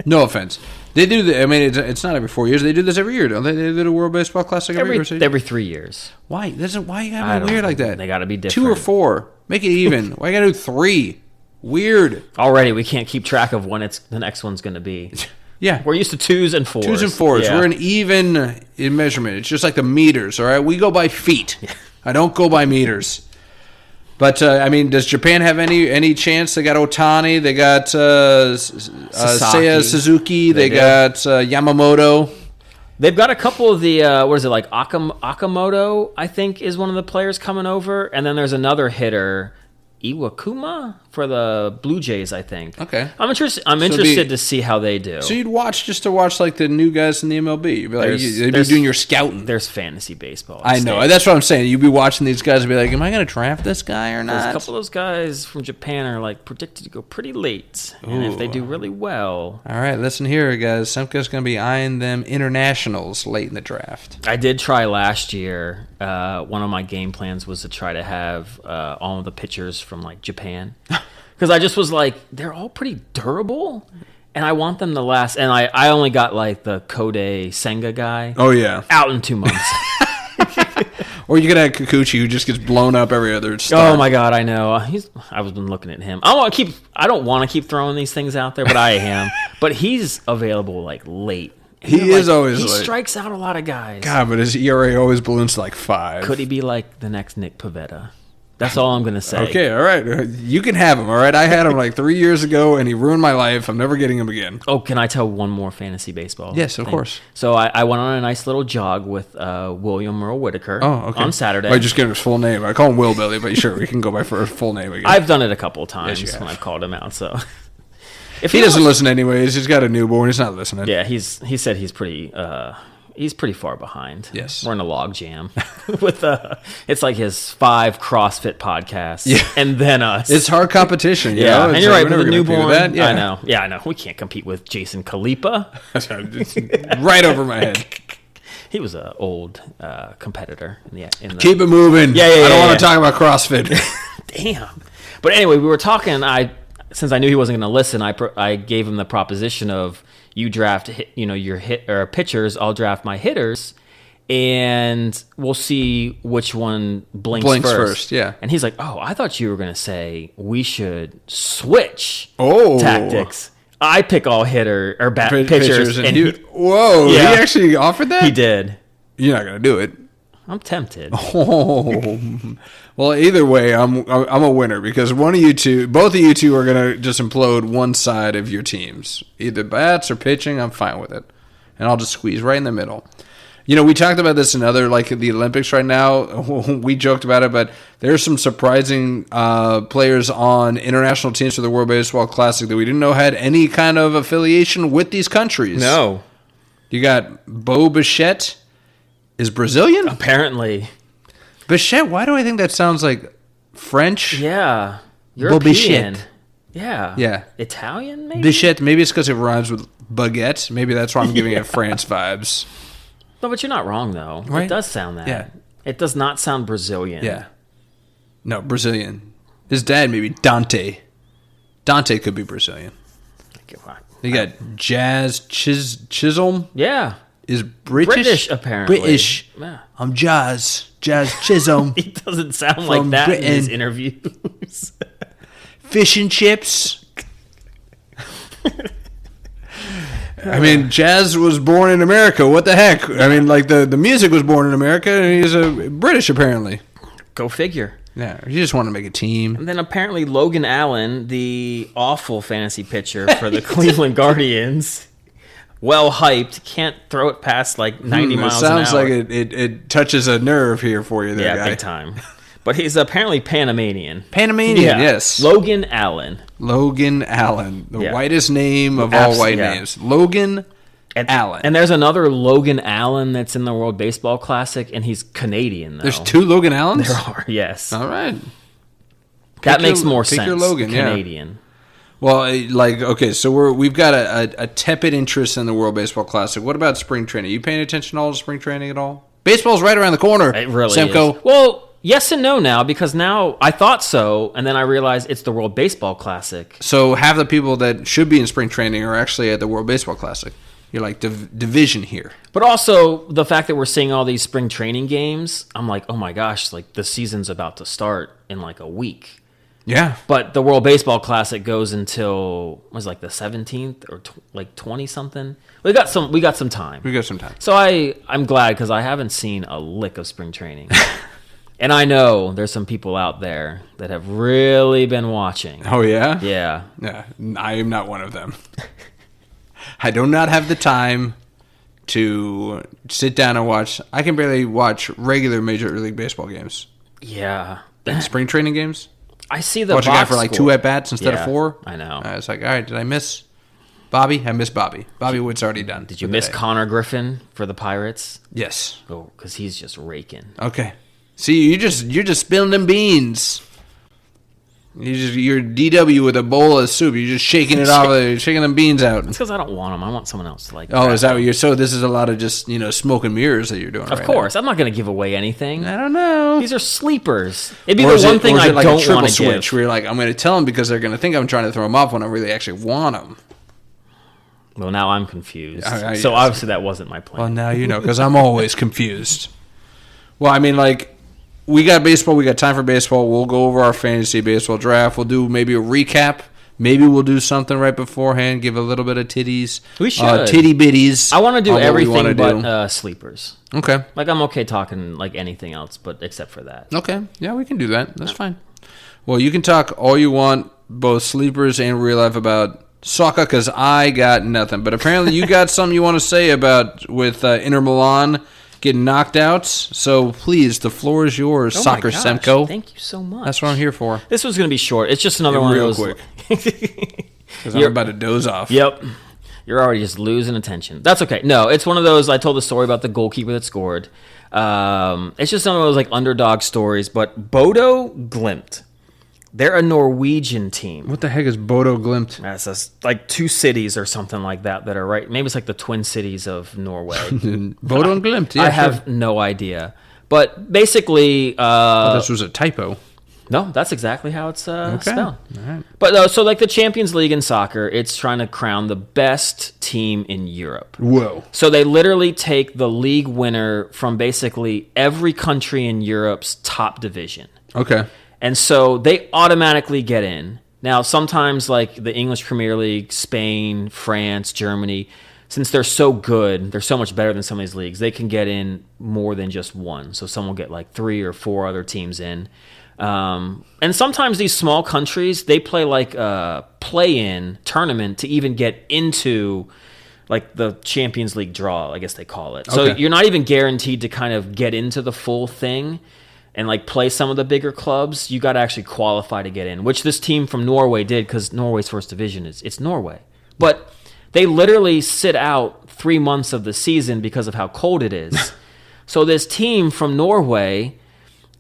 No offense. They do. I mean, it's not every 4 years. They do this every year, don't they? They do the World Baseball Classic every 3 years. Why? Why you gotta be weird like that? They gotta be different. 2 or 4. Make it even. Why you gotta do 3? Weird. Already, we can't keep track of when the next one's gonna be. Yeah. We're used to 2s and 4s. 2s and 4s. Yeah. We're an even in measurement. It's just like the meters, all right? We go by feet. I don't go by meters. But, I mean, does Japan have any chance? They got Otani. They got Seiya Suzuki. They got Yamamoto. They've got a couple of the, like Akamoto, I think, is one of the players coming over. And then there's another hitter, Iwakuma, for the Blue Jays, I think. Okay. I'm interested to see how they do. So you'd watch like the new guys in the MLB. You'd be like, you'd be doing your scouting. There's fantasy baseball. I know. That's what I'm saying. You'd be watching these guys and be like, am I going to draft this guy or not? A couple of those guys from Japan are like predicted to go pretty late. Ooh. And if they do really well. All right, listen here, guys. Semka's going to be eyeing them internationals late in the draft. I did try last year. One of my game plans was to try to have all of the pitchers from like Japan. Because I just was like, they're all pretty durable, and I want them to last. And I only got like the Kodai Senga guy. Oh yeah, out in 2 months. Or you could have Kikuchi, who just gets blown up every other start. Oh my god, I know. I've been looking at him. I don't want to keep throwing these things out there, but I am. But he's available like late. He is always he late. Strikes out a lot of guys. God, but his ERA always balloons to like 5. Could he be like the next Nick Pivetta? That's all I'm going to say. Okay, all right. You can have him, all right? I had him like 3 years ago, and he ruined my life. I'm never getting him again. Oh, can I tell one more fantasy baseball? Yes, of course. So I went on a nice little jog with William Merle Whitaker on Saturday. I just gave him his full name. I call him Will Billy, but sure, we can go by for his full name again. I've done it a couple of times when I've called him out, so... If he doesn't listen anyways, he's got a newborn. He's not listening. Yeah, he said he's pretty far behind. Yes, we're in a log jam with it's like his 5 CrossFit podcasts, and then us. It's hard competition. You know? And you're right with the newborn. Yeah. I know. We can't compete with Jason Khalipa. Right over my head. He was an old competitor in the Keep it moving. Yeah. I don't want to talk about CrossFit. Damn. But anyway, we were talking. Since I knew he wasn't going to listen, I gave him the proposition of you draft your pitchers, I'll draft my hitters, and we'll see which one blinks first. Yeah. And he's like, "Oh, I thought you were gonna say we should switch tactics. I pick all hitter or bat pitchers." And he actually offered that. He did. You're not gonna do it. I'm tempted. Oh, well, either way, I'm a winner because both of you two are gonna just implode one side of your teams, either bats or pitching. I'm fine with it, and I'll just squeeze right in the middle. We talked about this in other, like the Olympics right now. We joked about it, but there's some surprising players on international teams for the World Baseball Classic that we didn't know had any kind of affiliation with these countries. No. You got Bo Bichette is Brazilian? Apparently. Bichette, why do I think that sounds like French? Yeah. Bo Bichette. Yeah. Yeah. Italian, maybe? Bichette, maybe it's because it rhymes with baguette. Maybe that's why I'm giving it France vibes. No, but you're not wrong, though. Right? It does sound that. Yeah. It does not sound Brazilian. Yeah. No, Brazilian. His dad, maybe Dante. Dante could be Brazilian. You got Jazz Chisholm. Yeah. Is British, apparently. British. Yeah. I'm Jazz Chisholm. He doesn't sound like that in his interviews. Fish and chips. I mean, Jazz was born in America. What the heck? I mean, like the music was born in America, and he's a British apparently. Go figure. Yeah, he just wanted to make a team. And then apparently Logan Allen, the awful fantasy pitcher for the Cleveland Guardians, well hyped, can't throw it past like 90 miles an hour. It sounds like it touches a nerve here for you, there, guy. Big time. But he's apparently Panamanian. Yes. Logan Allen. The whitest name of all white names. Logan Allen. And there's another Logan Allen that's in the World Baseball Classic, and he's Canadian, though. There's two Logan Allens? There are, yes. All right. That makes more sense. Pick your Logan, Canadian. Yeah. Well, okay, so we've got a tepid interest in the World Baseball Classic. What about spring training? Are you paying attention to spring training at all? Baseball's right around the corner. It really Semco. is. Well, yes and no now, because now I thought so, and then I realized it's the World Baseball Classic. So half the people that should be in spring training are actually at the World Baseball Classic. You're like division here. But also the fact that we're seeing all these spring training games, I'm like, oh my gosh, like the season's about to start in like a week. Yeah. But the World Baseball Classic goes until the 17th or 20 something. We got some time. So I'm glad because I haven't seen a lick of spring training. And I know there's some people out there that have really been watching. Oh, yeah? Yeah. Yeah. I am not one of them. I do not have the time to sit down and watch. I can barely watch regular Major League Baseball games. Yeah. And spring training games? I see the watch a guy for like 2 at-bats instead of 4? I know. It's like, all right, did I miss Bobby? I missed Bobby. Bobby Wood's already done. Did you miss Connor Griffin for the Pirates? Yes. Oh, because he's just raking. Okay. See, you're just spilling them beans. You're DW with a bowl of soup. You're just shaking it off, shaking them beans out. It's because I don't want them. I want someone else to like. Oh, is that what you're? So this is a lot of just smoke and mirrors that you're doing. Of course, I'm not going to give away anything. I don't know. These are sleepers. It'd be the one thing I don't want to switch, give. where you're like, I'm going to tell them because they're going to think I'm trying to throw them off when I really actually want them. Well, now I'm confused. So obviously that wasn't my plan. Well, now you know because I'm always confused. Well, I mean, like. We got baseball. We got time for baseball. We'll go over our fantasy baseball draft. We'll do maybe a recap. Maybe we'll do something right beforehand. Give a little bit of titties. We should. Titty bitties. I want to do everything but sleepers. Okay. Like I'm okay talking like anything else, but except for that. Okay. Yeah, we can do that. That's fine. Well, you can talk all you want, both sleepers and real life, about soccer because I got nothing. But apparently you got something you want to say about with Inter Milan getting knocked out. So please, the floor is yours, Soccer Semco. Thank you so much. That's what I'm here for. This was going to be short. It's just another one real of those. Quick. Because I'm about to doze off. Yep. You're already just losing attention. That's okay. No, it's one of those. I told the story about the goalkeeper that scored. It's just some of those like underdog stories. But Bodo Glimt. They're a Norwegian team. What the heck is Bodo Glimt? That's like 2 cities or something like that are right. Maybe it's like the twin cities of Norway. Bodo and Glimt, yeah. I have no idea. But basically... this was a typo. No, that's exactly how it's spelled. All right. But so like the Champions League in soccer, it's trying to crown the best team in Europe. Whoa. So they literally take the league winner from basically every country in Europe's top division. Okay. And so they automatically get in. Now, sometimes like the English Premier League, Spain, France, Germany, since they're so good, they're so much better than some of these leagues, they can get in more than just one. So some will get like 3 or 4 other teams in. And sometimes these small countries, they play like a play-in tournament to even get into like the Champions League draw, I guess they call it. So you're not even guaranteed to kind of get into the full thing and like play some of the bigger clubs. You got to actually qualify to get in, which this team from Norway did because Norway's first division it's Norway. But they literally sit out 3 months of the season because of how cold it is. So this team from Norway,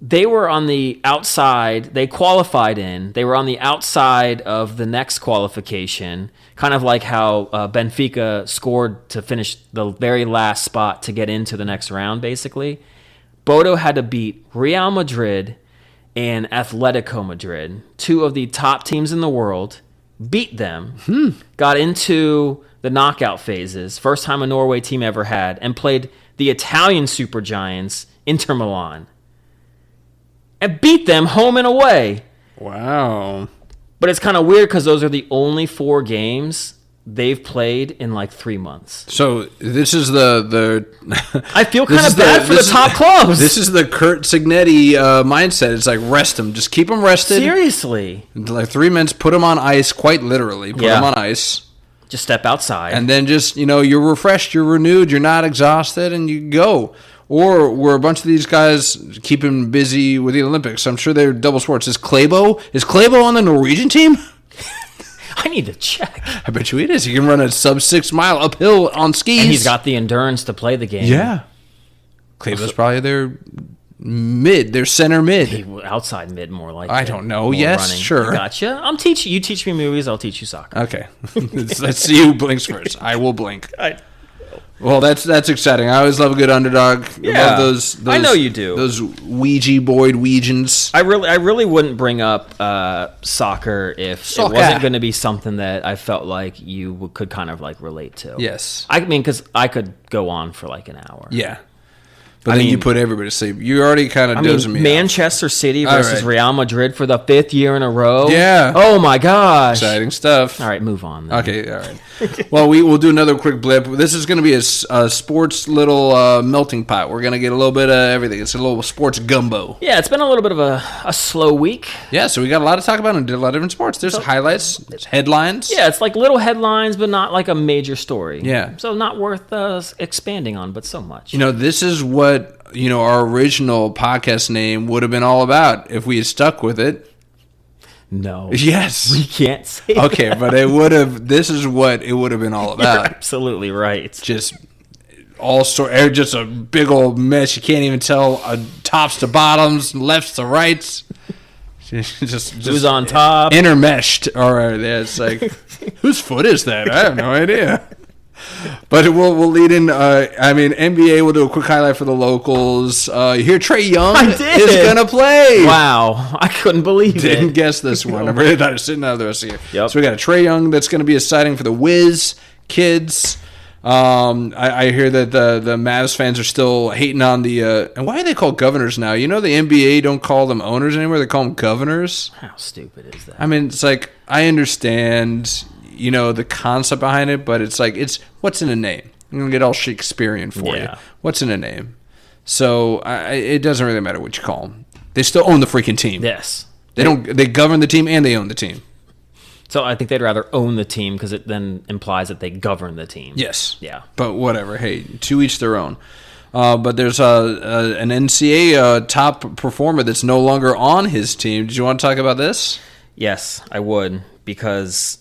they were on the outside. They qualified in. They were on the outside of the next qualification, kind of like how Benfica scored to finish the very last spot to get into the next round, basically. Bodo had to beat Real Madrid and Atletico Madrid, 2 of the top teams in the world, beat them, got into the knockout phases, first time a Norway team ever had, and played the Italian supergiants, Inter Milan. And beat them home and away. Wow. But it's kind of weird because those are the only 4 games they've played in like 3 months. So this is the I feel kind of bad for the top clubs. This is the Kurt Signetti mindset. It's like rest them. Just keep them rested. Seriously. Like 3 minutes, put them on ice, quite literally. Put them on ice. Just step outside. And then just, you're refreshed, you're renewed, you're not exhausted, and you go. Or were a bunch of these guys keeping busy with the Olympics? I'm sure they're double sports. Is Klæbo on the Norwegian team? I need to check. I bet you it is. He can run a sub 6 mile uphill on skis. And he's got the endurance to play the game. Yeah. Klæbo's probably their center mid. Outside mid, more like I don't know. Yes, running. sure. Gotcha. I'm teaching you. Teach me movies. I'll teach you soccer. Okay. Let's see who blinks first. I will blink. Well, that's exciting. I always love a good underdog. Yeah, love those I know you do. Those Ouija board Ouijans. I really wouldn't bring up soccer if it wasn't going to be something that I felt like you could kind of like relate to. Yes. I mean, because I could go on for like an hour. Yeah. But then you put everybody to sleep. You already kind of dozing me Manchester City versus Real Madrid for the 5th year in a row. Yeah. Oh, my gosh. Exciting stuff. All right, move on then. Okay, all right. Well, we'll do another quick blip. This is going to be a sports little melting pot. We're going to get a little bit of everything. It's a little sports gumbo. Yeah, it's been a little bit of a slow week. Yeah, so we got a lot to talk about and did a lot of different sports. There's highlights, there's headlines. Yeah, it's like little headlines, but not like a major story. Yeah. So not worth expanding on, but so much. This is what our original podcast name would have been all about if we had stuck with it. No. Yes. We can't say okay, that. But this is what it would have been all about. You're absolutely right. Just just a big old mess. You can't even tell tops to bottoms, lefts to rights. just who's on top? Intermeshed. All right, it's like, whose foot is that? I have no idea. But we'll lead in. NBA. We'll do a quick highlight for the locals. You hear Trae Young is gonna play. Wow, I couldn't believe it. Didn't guess this one. I really thought it was sitting out of the rest of you. Yep. So we got a Trae Young that's going to be a sighting for the Wiz kids. I hear that the Mavs fans are still hating on the. And why are they called governors now? The NBA don't call them owners anymore. They call them governors. How stupid is that? I mean, it's like I understand. The concept behind it, but it's like, it's what's in a name. I'm going to get all Shakespearean for you. What's in a name? So it doesn't really matter what you call them. They still own the freaking team. Yes. They govern the team and they own the team. So I think they'd rather own the team because it then implies that they govern the team. Yes. Yeah. But whatever. Hey, to each their own. But there's an NCAA top performer that's no longer on his team. Did you want to talk about this? Yes, I would, because...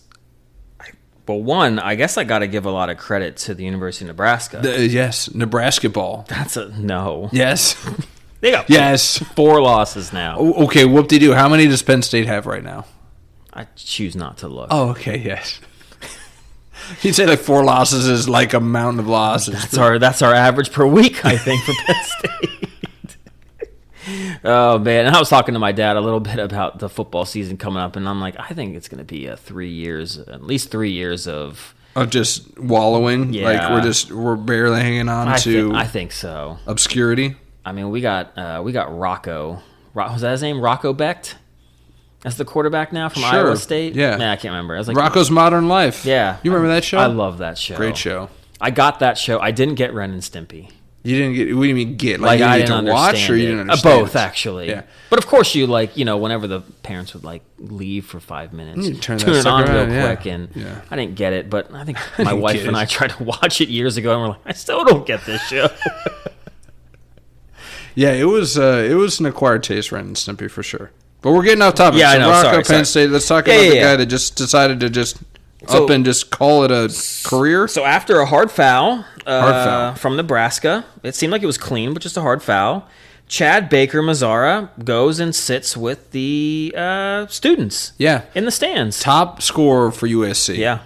Well, one, I guess I got to give a lot of credit to the University of Nebraska. Yes, Nebraska ball. That's a no. Yes. They got 4 losses now. Okay, whoop-de-doo. How many does Penn State have right now? I choose not to look. Oh, okay, yes. You'd say like 4 losses is like a mountain of losses. That's our average per week, I think, for Penn State. Oh man, and I was talking to my dad a little bit about the football season coming up, and I'm like, I think it's going to be 3 years, at least 3 years of just wallowing. Yeah. Like we're barely hanging on I think so. Obscurity. I mean, we got Rocco. Was that his name? Rocco Becht? That's the quarterback now from Iowa State? Yeah. Man, I can't remember. I was like, Rocco's Modern Life. Yeah. You remember that show? I love that show. Great show. I got that show. I didn't get Ren and Stimpy. You didn't get, what do you mean get? Like you I didn't didn't get to watch understand or you it. didn't understand Both, it? actually. Yeah. But of course you whenever the parents would leave for 5 minutes, You turn it on real yeah. quick, and Yeah. I didn't get it, but I think my didn't wife get and it. I tried to watch it years ago, and we're like, I still don't get this show. Yeah, it was an acquired taste, Ren and Stimpy, for sure. But we're getting off topic. Yeah, I know. Rocco, Sorry. Penn State. Let's talk about the guy that just decided to just up and just call it a career. So after a hard foul, foul. from Nebraska, it seemed like it was clean, but just a hard foul. Chad Baker Mazzara goes and sits with the students. Yeah. In the stands. Top scorer for USC. Yeah.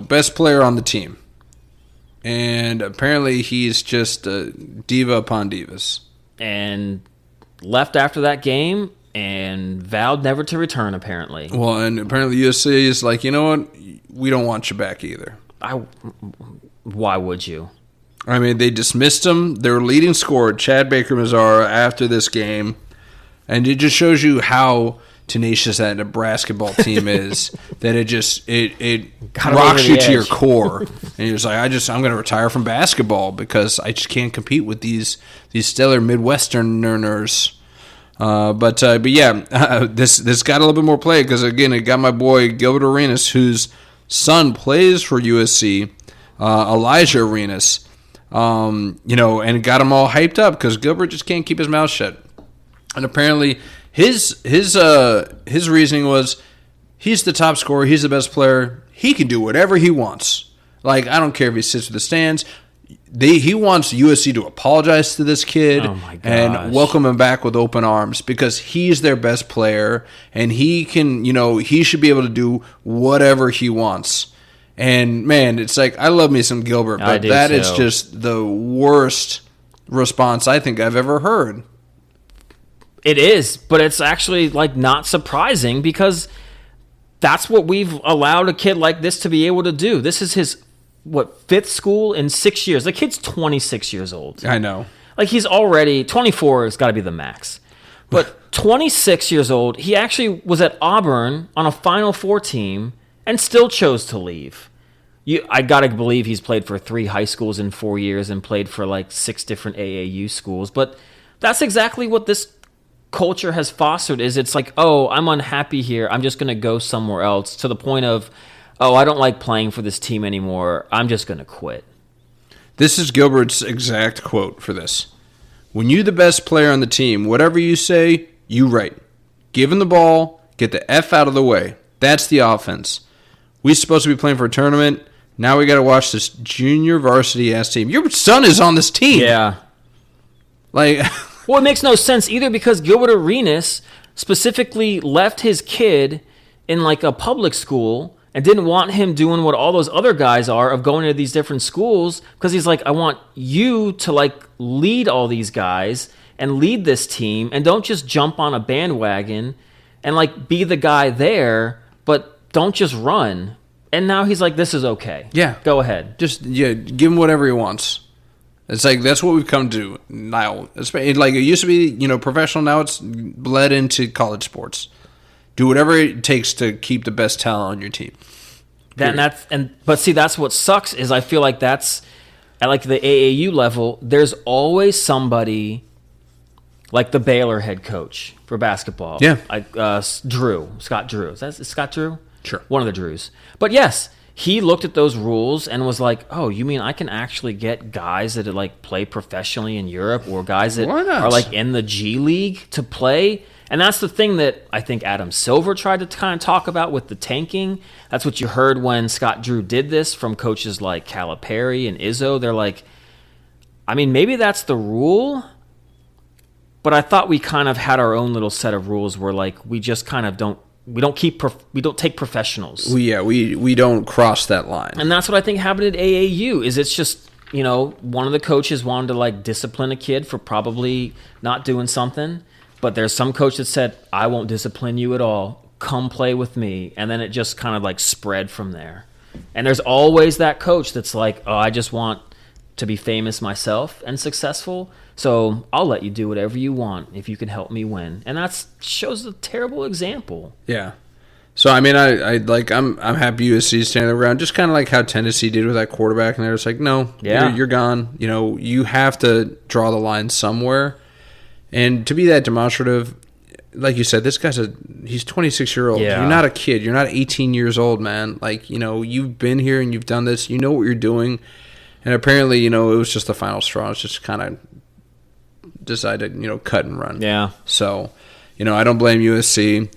Best player on the team. And apparently he's just a diva upon divas. And left after that game and vowed never to return, apparently. Well, and apparently USC is like, you know what? We don't want you back either. Why would you? I mean, they dismissed him. Their leading scorer, Chad Baker Mazzara, after this game. And it just shows you how tenacious that Nebraska ball team is. That it rocks you to your core. And you're just like, I'm going to retire from basketball because I just can't compete with these stellar Midwesterners. But yeah, this got a little bit more play because, again, it got my boy Gilbert Arenas, whose son plays for USC, Elijah Arenas. And it got him all hyped up because Gilbert just can't keep his mouth shut. And apparently his reasoning was he's the top scorer, he's the best player, he can do whatever he wants. Like, I don't care if he sits with the stands. He wants USC to apologize to this kid and welcome him back with open arms because he's their best player and he can, he should be able to do whatever he wants. And, man, it's like, I love me some Gilbert, but that is just the worst response I think I've ever heard. It is, but it's actually, not surprising because that's what we've allowed a kid like this to be able to do. This is his, fifth school in 6 years. The kid's 26 years old. I know. He's already, 24 has got to be the max. But 26 years old, he actually was at Auburn on a Final Four team and still chose to leave. I got to believe he's played for 3 high schools in 4 years and played for 6 different AAU schools. But that's exactly what this culture has fostered is it's like, oh, I'm unhappy here. I'm just going to go somewhere else to the point of, oh, I don't like playing for this team anymore. I'm just going to quit. This is Gilbert's exact quote for this. When you're the best player on the team, whatever you say, you right. Give him the ball, get the F out of the way. That's the offense. We're supposed to be playing for a tournament. Now we got to watch this junior varsity ass team. Your son is on this team. Yeah. Well, it makes no sense either because Gilbert Arenas specifically left his kid in a public school and didn't want him doing what all those other guys are of going to these different schools because he's like, I want you to lead all these guys and lead this team and don't just jump on a bandwagon and be the guy there, but don't just run. And now he's like, this is okay. Yeah. Go ahead. Just, give him whatever he wants. It's that's what we've come to now. It used to be, professional. Now it's bled into college sports. Do whatever it takes to keep the best talent on your team. But see, that's what sucks is I feel like that's at the AAU level. There's always somebody like the Baylor head coach for basketball. Yeah. Scott Drew. Is that Scott Drew? Sure. One of the Drews. But yes, he looked at those rules and was like, oh, you mean I can actually get guys that play professionally in Europe or guys that are in the G League to play? And that's the thing that I think Adam Silver tried to kind of talk about with the tanking. That's what you heard when Scott Drew did this from coaches like Calipari and Izzo. They're like, I mean, maybe that's the rule, but I thought we kind of had our own little set of rules where we just kind of don't take professionals. We don't cross that line. And that's what I think happened at AAU is it's just, one of the coaches wanted to discipline a kid for probably not doing something. But there's some coach that said, I won't discipline you at all. Come play with me. And then it just kind of like spread from there. And there's always that coach that's like, oh, I just want to be famous myself and successful. So I'll let you do whatever you want if you can help me win. And that shows a terrible example. Yeah. So I mean, I'm happy USC is standing their ground, just kind of like how Tennessee did with that quarterback, and they're just like, no, you're gone. You know, you have to draw the line somewhere, and to be that demonstrative, like you said, this guy's he's 26-year-old. Yeah. You're not a kid. You're not 18 years old, man. Like, you know, you've been here and you've done this. You know what you're doing, and apparently, you know, it was just the final straw. It's just kind of decided, you know, cut and run. Yeah. So, you know, I don't blame USC.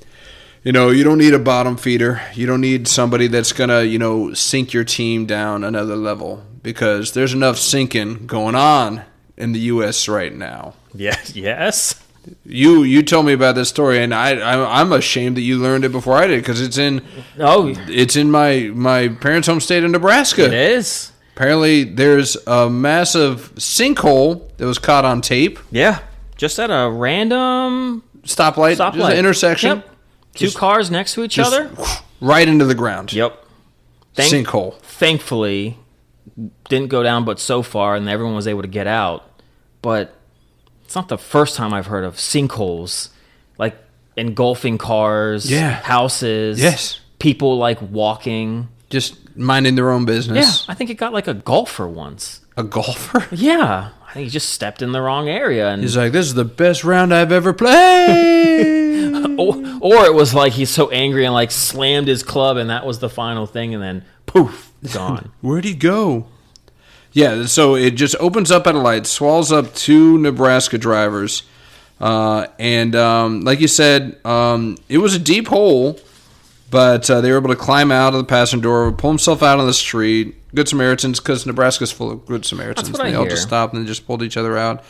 You know, you don't need a bottom feeder. You don't need somebody that's going to, you know, sink your team down another level, because there's enough sinking going on in the U.S. right now. Yes. You told me about this story, and I'm ashamed that you learned it before I did, because it's in my parents' home state of Nebraska. It is. Apparently, there's a massive sinkhole that was caught on tape. Yeah. Just at a random Stoplight. Just an intersection. Yep. Two cars next to each other. Right into the ground. Yep. Sinkhole. Thankfully, didn't go down but so far, and everyone was able to get out. But it's not the first time I've heard of sinkholes, like engulfing cars, houses, people like walking. Just minding their own business. Yeah, I think it got like a golfer once. A golfer? Yeah. I think he just stepped in the wrong area. And he's like, this is the best round I've ever played. or it was like he's so angry and like slammed his club, and that was the final thing, and then poof, gone. Where'd he go? Yeah, so it just opens up at a light, swallows up two Nebraska drivers. And like you said, it was a deep hole, but they were able to climb out of the passenger door, pull himself out on the street. Good Samaritans, because Nebraska's full of good Samaritans. That's what they I all hear. just stopped and just pulled each other out.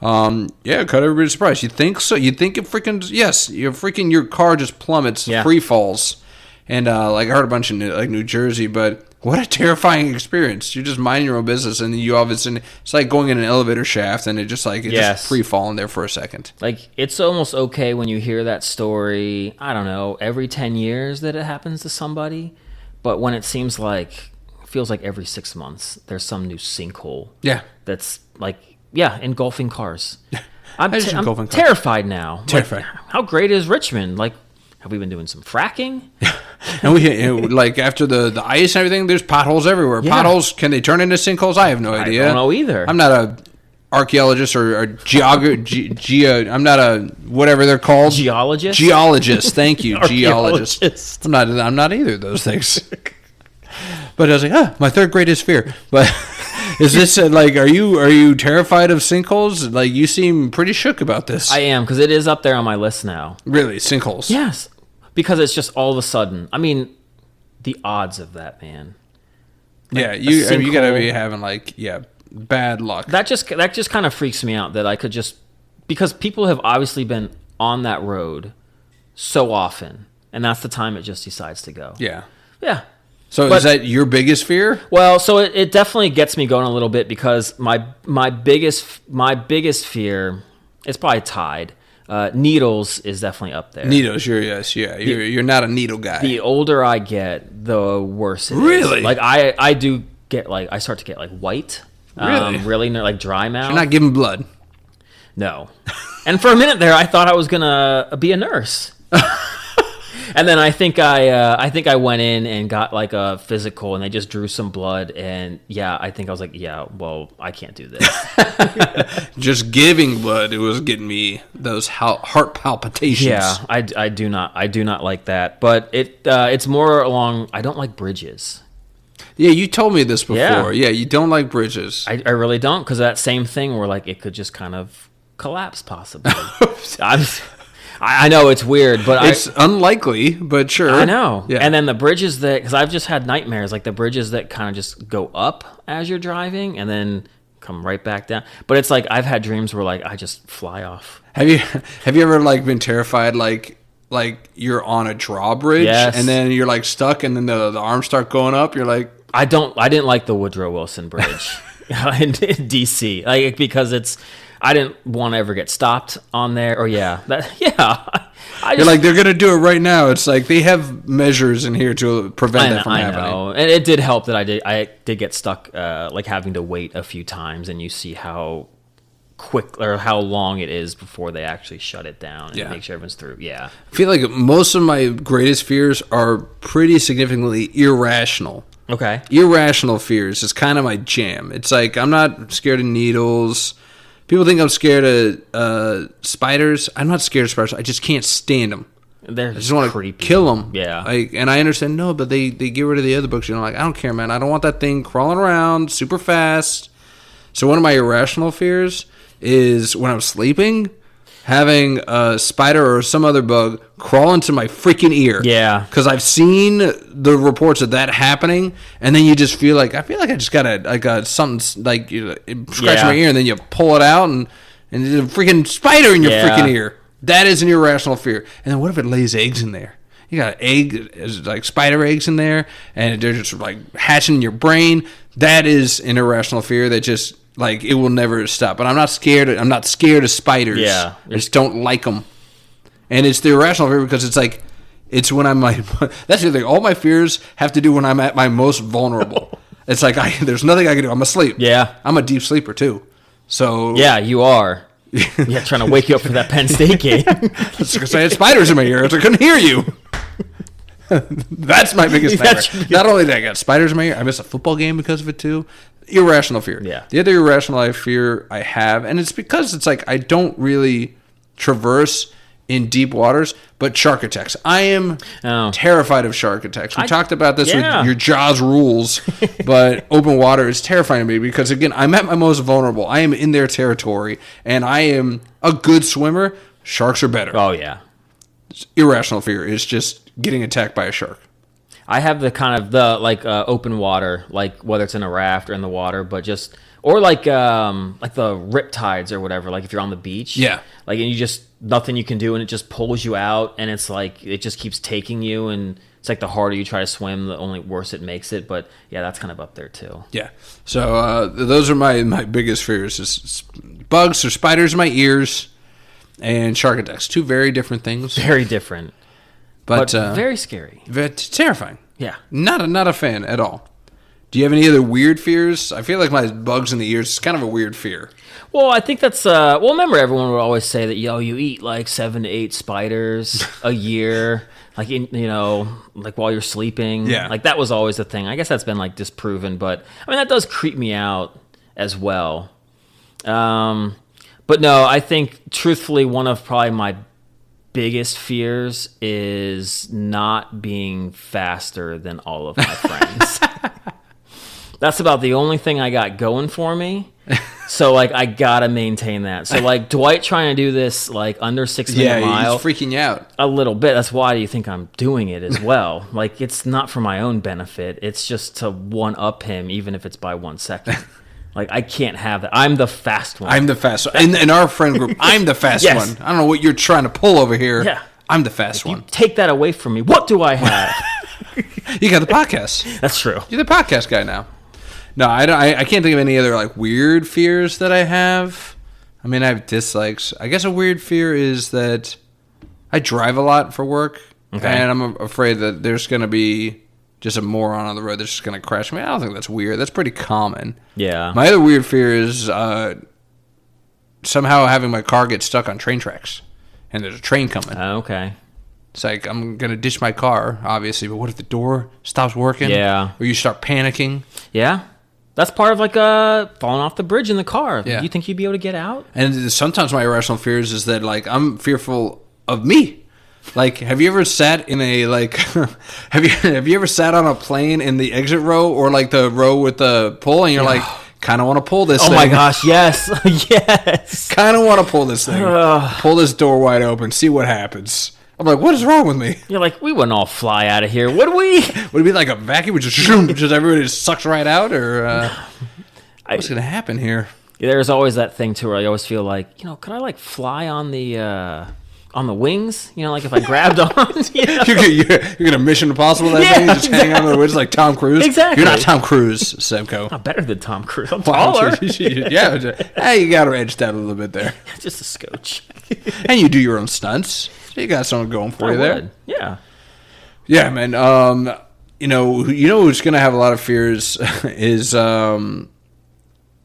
Yeah, caught everybody's surprise. You think so? You think it freaking, yes, your car just plummets, free falls. And like I heard a bunch in like New Jersey, but what a terrifying experience. You're just minding your own business, and you obviously, it's like going in an elevator shaft, and it just just free falling there for a second. Like, it's almost okay when you hear that story, I don't know, every 10 years that it happens to somebody, but when it feels like every 6 months there's some new sinkhole. Yeah. That's like, engulfing cars. I'm terrified now. Terrified. Like, how great is Richmond? Like, have we been doing some fracking? And we like after the ice and everything, there's potholes everywhere. Yeah. Potholes, can they turn into sinkholes? I have no idea. I don't know either. I'm not a archaeologist or I'm not a whatever they're called. Geologist. Thank you. Geologist. I'm not either of those things. But I was like, my third greatest fear. But is this like, are you terrified of sinkholes? Like, you seem pretty shook about this. I am, because it is up there on my list now. Really, sinkholes? Yes, because it's just all of a sudden. I mean, the odds of that, man. Like, you gotta be having bad luck. That just kind of freaks me out that I could just, because people have obviously been on that road so often, and that's the time it just decides to go. Yeah. So is that your biggest fear? Well, so it definitely gets me going a little bit, because my biggest fear, it's probably tied. Needles is definitely up there. Needles, you're not a needle guy. The older I get, the worse it is. Really? Like I do get I start to get like white. Really like dry mouth. So you're not giving blood. No. And for a minute there, I thought I was gonna be a nurse. And then I think I went in and got like a physical, and they just drew some blood, and I think I was like, well, I can't do this. Just giving blood, it was getting me those heart palpitations. Yeah, I do not like that. But it's more along, I don't like bridges. Yeah, you told me this before. Yeah, you don't like bridges. I really don't, because that same thing where like it could just kind of collapse possibly. I know it's weird, but it's unlikely, but sure. I know. Yeah. And then the bridges because I've just had nightmares, like the bridges that kind of just go up as you're driving and then come right back down. But it's like I've had dreams where like I just fly off. Have you ever like been terrified like you're on a drawbridge and then you're like stuck and then the arms start going up? You're like, I didn't like the Woodrow Wilson Bridge in DC, like, because I didn't want to ever get stopped on there. Or yeah. You're like, they're going to do it right now. It's like they have measures in here to prevent that from happening. I know. And it did help that I did get stuck, like having to wait a few times, and you see how quick or how long it is before they actually shut it down and make sure everyone's through. Yeah. I feel like most of my greatest fears are pretty significantly irrational. Okay. Irrational fears is kind of my jam. It's like I'm not scared of needles. People think I'm scared of spiders. I'm not scared of spiders. I just can't stand them. They're I just want to kill them. Yeah. And I understand, no, but they get rid of the other books. Like, I don't care, man. I don't want that thing crawling around super fast. So one of my irrational fears is when I'm sleeping, having a spider or some other bug crawl into my freaking ear. Yeah. Because I've seen the reports of that happening, and then you just feel like, I just got something, like, scratch my ear, and then you pull it out, and there's a freaking spider in your freaking ear. That is an irrational fear. And then what if it lays eggs in there? You got like spider eggs in there, and they're just like hatching in your brain. That is an irrational fear that just, like, it will never stop. But I'm not scared of spiders. Yeah. I just don't like them. And it's the irrational fear because it's like, it's when I'm like, that's the thing. All my fears have to do when I'm at my most vulnerable. It's like, there's nothing I can do. I'm asleep. Yeah. I'm a deep sleeper too. So. Yeah, you are. Yeah, trying to wake you up for that Penn State game. That's because I had spiders in my ears. I couldn't hear you. That's my biggest nightmare. Not only that, I got spiders in my ear, I missed a football game because of it too. Irrational fear. Yeah. The other irrational fear I have, and it's because it's like I don't really traverse in deep waters, but shark attacks. I am terrified of shark attacks. We talked about this with your Jaws rules, but open water is terrifying to me because, again, I'm at my most vulnerable. I am in their territory, and I am a good swimmer. Sharks are better. Oh, yeah. Irrational fear is just getting attacked by a shark. I have the kind of the open water, like whether it's in a raft or in the water, but just or like the rip tides or whatever. Like if you're on the beach, like and you just nothing you can do and it just pulls you out and it's like it just keeps taking you and it's like the harder you try to swim, the only worse it makes it. But yeah, that's kind of up there too. Yeah. So those are my biggest fears: is bugs or spiders in my ears, and shark attacks. Two very different things. Very different. But very scary. Terrifying. Yeah. Not a fan at all. Do you have any other weird fears? I feel like my bugs in the ears is kind of a weird fear. Well, I think that's... remember everyone would always say that, you eat like 7 to 8 spiders a year, like, like while you're sleeping. Yeah. Like that was always the thing. I guess that's been like disproven, but I mean, that does creep me out as well. But no, I think truthfully, one of probably my biggest fears is not being faster than all of my friends. That's about the only thing I got going for me. So, like, I gotta maintain that. So, like, Dwight trying to do this, like, under 6 minute mile. Yeah, he's freaking you out. A little bit. That's why you think I'm doing it as well. Like, it's not for my own benefit. It's just to one-up him, even if it's by 1 second. Like, I can't have that. I'm the fast one. I'm the fast one. In our friend group, I'm the fast one. I don't know what you're trying to pull over here. Yeah. I'm the fast one. You take that away from me. What do I have? You got the podcast. That's true. You're the podcast guy now. No, I can't think of any other, like, weird fears that I have. I mean, I have dislikes. I guess a weird fear is that I drive a lot for work. Okay. And I'm afraid that there's going to be just a moron on the road that's just going to crash me. I don't think that's weird. That's pretty common. Yeah. My other weird fear is somehow having my car get stuck on train tracks. And there's a train coming. Okay. It's like, I'm going to ditch my car, obviously, but what if the door stops working? Yeah. Or you start panicking? Yeah. That's part of, like, falling off the bridge in the car. Yeah. You think you'd be able to get out? And sometimes my irrational fears is that, like, I'm fearful of me. Like, have you ever sat in a, like, have you ever sat on a plane in the exit row or, like, the row with the pull and you're like, kind of want to pull this thing. Oh, my gosh, yes. Yes. Kind of want to pull this thing. Pull this door wide open, see what happens. I'm like, what is wrong with me? You're like, we wouldn't all fly out of here, would we? Would it be like a vacuum, which just everybody just sucks right out, or what's going to happen here? There's always that thing too, where I always feel like, could I like fly on on the wings. You know, like if I grabbed on. You know? You're gonna Mission Impossible that thing, just hang on the wings like Tom Cruise. Exactly. You're not Tom Cruise, Semco. I'm better than Tom Cruise. I'm taller. Yeah, hey, you got to edge that a little bit there. Just a scotch. And you do your own stunts. So you got something going for you there. Yeah. Yeah, man. You know who's gonna have a lot of fears is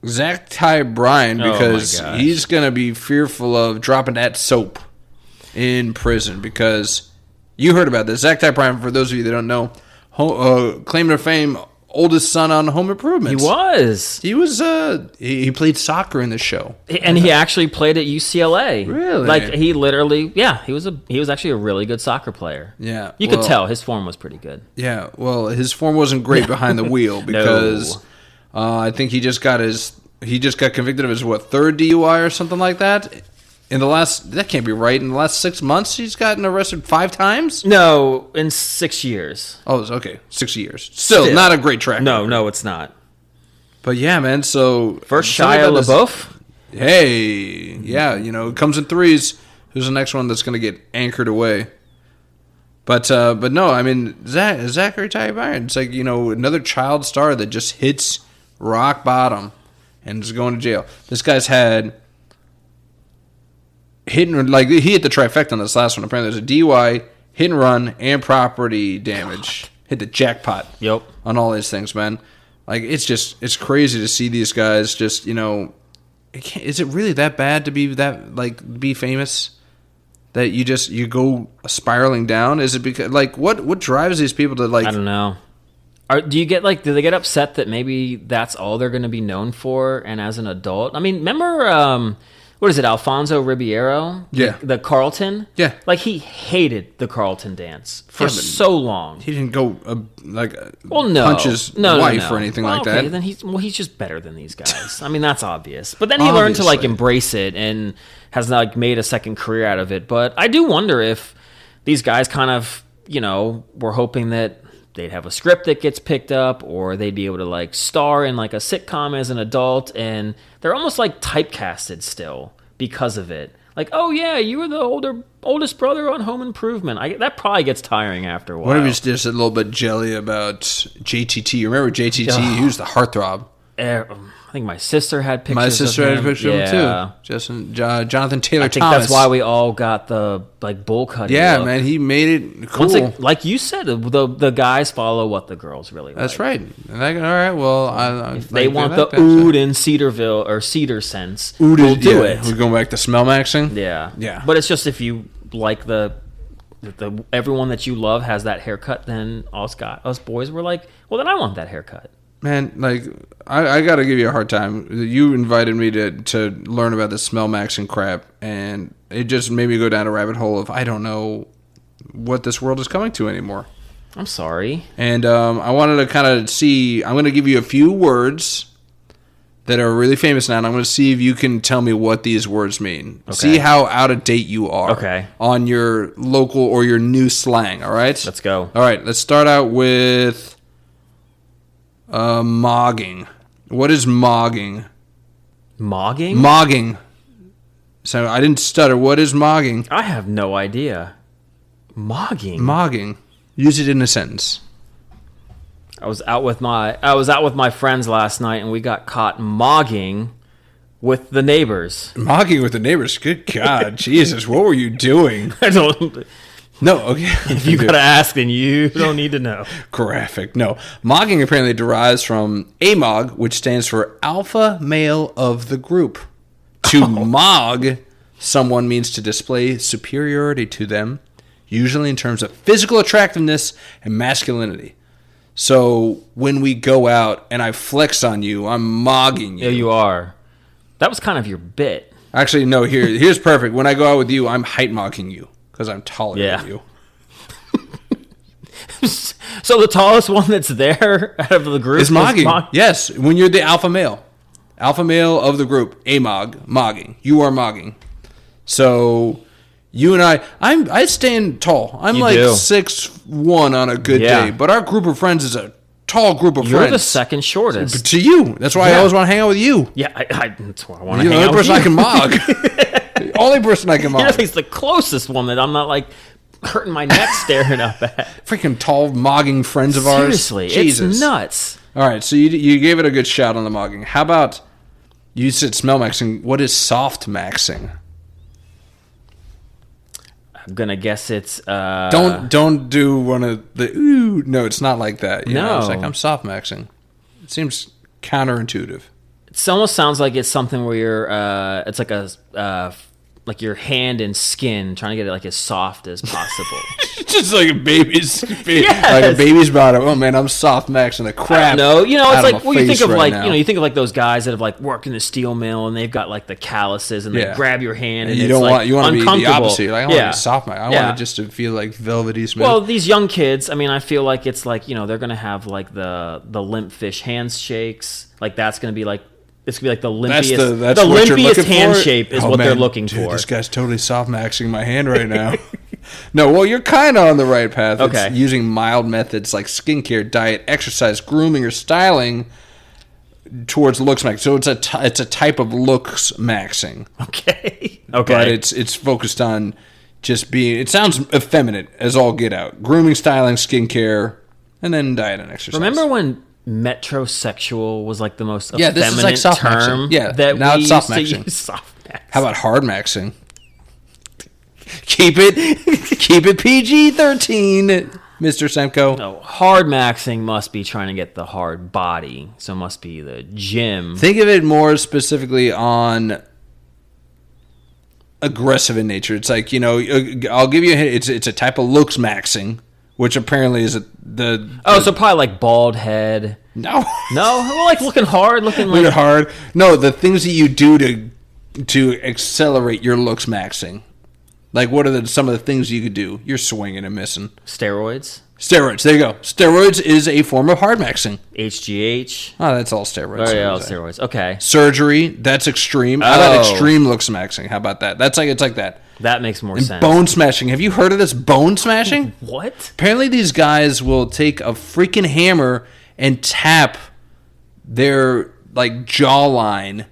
Zach Ty Bryan, because he's gonna be fearful of dropping that soap in prison, because you heard about this. Zach Ty Bryan, for those of you that don't know, claim to fame, oldest son on Home Improvement. He was. He played soccer in the show, and he actually played at UCLA. Really? Like he literally, yeah. He was actually a really good soccer player. Yeah, you could tell his form was pretty good. Yeah, well, his form wasn't great behind the wheel because I think he just got convicted of his third DUI or something like that. That can't be right. In the last 6 months, he's gotten arrested 5 times? No, in 6 years. Oh, okay. 6 years. Still not a great track. No, it's not. But yeah, man, so... First Shia LaBeouf? Hey, yeah, it comes in threes. Who's the next one that's going to get anchored away? But no, I mean, Zachary Ty Bryan, it's like, another child star that just hits rock bottom and is going to jail. This guy's had... he hit the trifecta on this last one. Apparently, there's a DUI, hit and run, and property damage. Hit the jackpot. Yep. On all these things, man. Like, it's crazy to see these guys just, is it really that bad to be famous? That you go spiraling down? Is it because, what drives these people to, I don't know. Do they get upset that maybe that's all they're going to be known for, and as an adult? I mean, remember, what is it, Alfonso Ribeiro? Yeah. The Carlton? Yeah. Like, he hated the Carlton dance for so long. He didn't go, punch his wife or anything like that. Then he's just better than these guys. I mean, that's obvious. But then he learned to, embrace it and has, made a second career out of it. But I do wonder if these guys kind of, were hoping that they'd have a script that gets picked up, or they'd be able to star in a sitcom as an adult, and they're almost typecasted still because of it. Oh yeah, you were the oldest brother on Home Improvement. That probably gets tiring after a while. What if he's just a little bit jelly about JTT? You remember JTT? He was the heartthrob. I think my sister had pictures. My sister had a picture of him too. Jonathan Taylor Thomas. I think that's why we all got the bowl cutting. Yeah, look. man, he made it cool. Like you said, the guys follow what the girls really like. That's right. All right, well, if they want the oud in Cedarville or Cedar sense, we'll do it. We're going back to smell maxing. Yeah. But it's just if you like the everyone that you love has that haircut, then us boys were like, well, then I want that haircut. Man, I got to give you a hard time. You invited me to learn about this smell maxing crap, and it just made me go down a rabbit hole of I don't know what this world is coming to anymore. I'm sorry. And I wanted to kind of see. I'm going to give you a few words that are really famous now, and I'm going to see if you can tell me what these words mean. Okay. See how out of date you are on your local or your new slang, all right? Let's go. All right, let's start out with... mogging. What is mogging? Mogging? Mogging. So I didn't stutter. What is mogging? I have no idea. Mogging. Mogging. Use it in a sentence. I was out with my friends last night, and we got caught mogging with the neighbors. Mogging with the neighbors? Good God, Jesus! What were you doing? I don't. No, okay. If you gotta ask, then you don't need to know. Graphic. No. Mogging apparently derives from AMOG, which stands for alpha male of the group. To mog someone means to display superiority to them, usually in terms of physical attractiveness and masculinity. So when we go out and I flex on you, I'm mogging you. Yeah, you are. That was kind of your bit. Actually, no, here's perfect. When I go out with you, I'm height mogging you. Because I'm taller than you. So the tallest one that's there out of the group is mogging. Yes, when you're the alpha male. Alpha male of the group. Mogging. You are mogging. So you and I stand tall. I'm you 6'1" on a good day. But our group of friends is a tall group of friends. You're the second shortest. To you. That's why I always want to hang out with you. Yeah, that's why I want to hang out with you. You're the only person I can mog. only person I can mog. He's the closest one that I'm not like hurting my neck staring up at. Freaking tall mogging friends of Seriously, ours. Jesus. it's nuts. All right, so you gave it a good shot on the mogging. How about you said smell maxing? What is soft maxing? I'm gonna guess it's Don't do one of the ooh. No, it's not like that. You know, it's No. like I'm soft maxing. It seems counterintuitive. it almost sounds like it's something where you're it's like your hand and skin trying to get it like as soft as possible. Just like a baby's Yes. like a baby's bottom. Oh man, I'm soft maxing the crap. No, you know, it's out like my well, you think face of right like now. you know, you think of like those guys that have like worked in the steel mill and they've got like the calluses and they Yeah. grab your hand and you it's don't like want you want to be the uncomfortable. opposite. Like, I want to be soft max. I want it just to feel like velvety smooth. Well, these young kids, I mean, I feel like it's like, you know, they're gonna have like the limp fish handshakes. Like that's gonna be like it's gonna be like the limpiest, that's the what you're limpiest looking hand for? shape is Oh, what they're man, looking dude, for. This guy's totally soft maxing my hand right now. No, well, you're kind of on the right path. Okay. It's using mild methods like skincare, diet, exercise, grooming, or styling towards looks maxing. So it's a type of looks maxing. Okay. But it's focused on just being. It sounds effeminate as all get out. Grooming, styling, skincare, and then diet and exercise. Remember when metrosexual was like the most Yeah, effeminate this is like soft term? maxing. Yeah, that now we it's soft used to maxing. use soft maxing. How about hard maxing? Keep it PG-13, Mr. Semko. No, hard maxing must be trying to get the hard body, so it must be the gym. Think of it more specifically on aggressive in nature. It's like, you know, I'll give you a hint. It's a type of looks maxing, which apparently is So probably like bald head. no, Well, like looking hard, looking like really hard. No, the things that you do to accelerate your looks maxing. Like, what are some of the things you could do? You're swinging and missing. steroids, Steroids. There you go. Steroids is a form of hard maxing. HGH. Oh, that's all steroids. Oh yeah, all steroids. Okay, Surgery. That's extreme. How about extreme looks maxing? How about that? It's like that. that makes more And sense. bone smashing. Have you heard of this bone smashing? What? Apparently, these guys will take a freaking hammer and tap their like jawline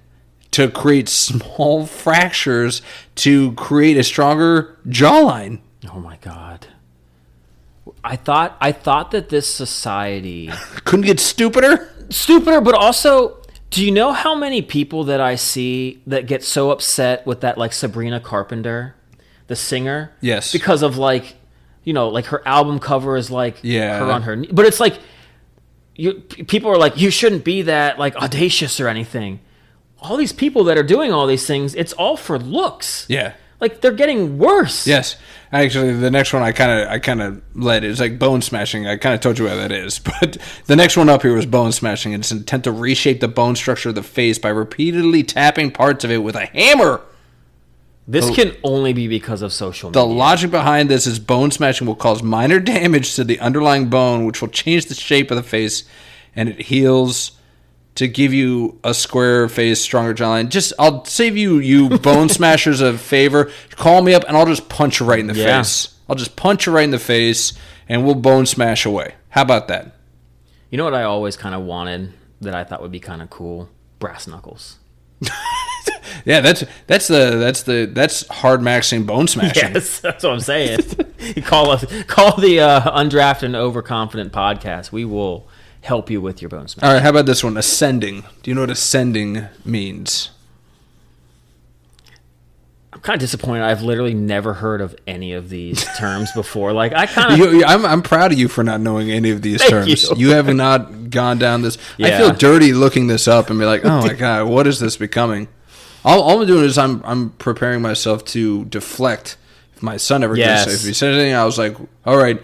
to create small fractures to create a stronger jawline. Oh my god. I thought that this society Couldn't get stupider. but also, do you know how many people that I see that get so upset with that like Sabrina Carpenter, the singer? Yes. Because of like, you know, like her album cover is like her on her knee. But it's like people are like, you shouldn't be that like audacious or anything. All these people that are doing all these things, it's all for looks. Yeah. Like they're getting worse. Yes. Actually, the next one I kind of led. It's like bone smashing. I kind of told you what that is. But the next one up here was bone smashing. It's an attempt to reshape the bone structure of the face by repeatedly tapping parts of it with a hammer. This can only be because of social The media. logic behind this is bone smashing will cause minor damage to the underlying bone, which will change the shape of the face, and it heals to give you a square face, stronger jawline. I'll save you bone smashers a favor. Call me up, and I'll just punch you right in the face. I'll just punch you right in the face, and we'll bone smash away. How about that? You know what I always kind of wanted that I thought would be kind of cool? Brass knuckles. Yeah, that's hard maxing bone smashing. Yes, that's what I'm saying. You call the Undrafted and Overconfident podcast. We will help you with your bone smash. All right, how about this one? Ascending. Do you know what ascending means? I'm kind of disappointed. I've literally never heard of any of these terms before. Like I kind of, I'm proud of you for not knowing any of these Thank terms. you. You have not gone down this. I Yeah. feel dirty looking this up and be like, oh my god, what is this becoming? All I'm doing is I'm preparing myself to deflect. If my son ever Yes. gets, if he says anything, I was like, all right.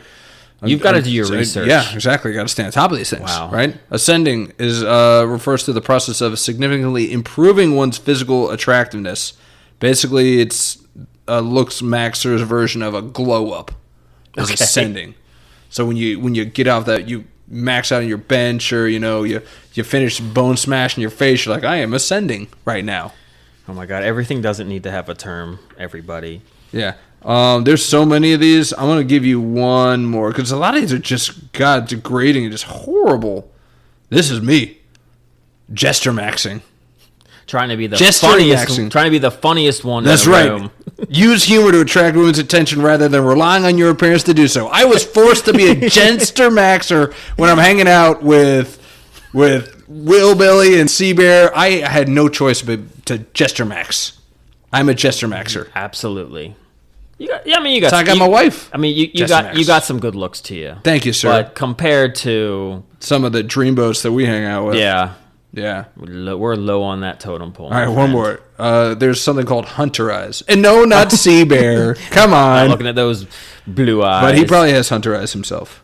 You've got to do your research. Yeah, exactly. Got to stay on top of these things. Wow. Right? Ascending is refers to the process of significantly improving one's physical attractiveness. Basically, it's a looks maxer's version of a glow up. Is Okay. ascending. So when you get off that, you max out on your bench, or you finish bone smashing your face. You're like, I am ascending right now. Oh my god, everything doesn't need to have a term. Everybody. Yeah. There's so many of these. I'm going to give you one more because a lot of these are just, God, degrading and just horrible. This is me. Gesture maxing. Trying to be the Gesturing funniest. maxing. Trying to be the funniest one. That's in the right. room. Use humor to attract women's attention rather than relying on your appearance to do so. I was forced to be a Genster Maxer when I'm hanging out with Willbilly and Seabear. I had no choice but to Jester Max. I'm a Jester Maxer. Absolutely. You got. So I got my wife. I mean, you Jester got Max. some good looks to you. Thank you, sir. But compared to Some of the dreamboats that we hang out with. yeah, We're low on that totem pole. All right, one more. There's something called Hunter Eyes. And no, not Sea Bear. Come I'm on. looking at those blue eyes. But he probably has Hunter Eyes himself.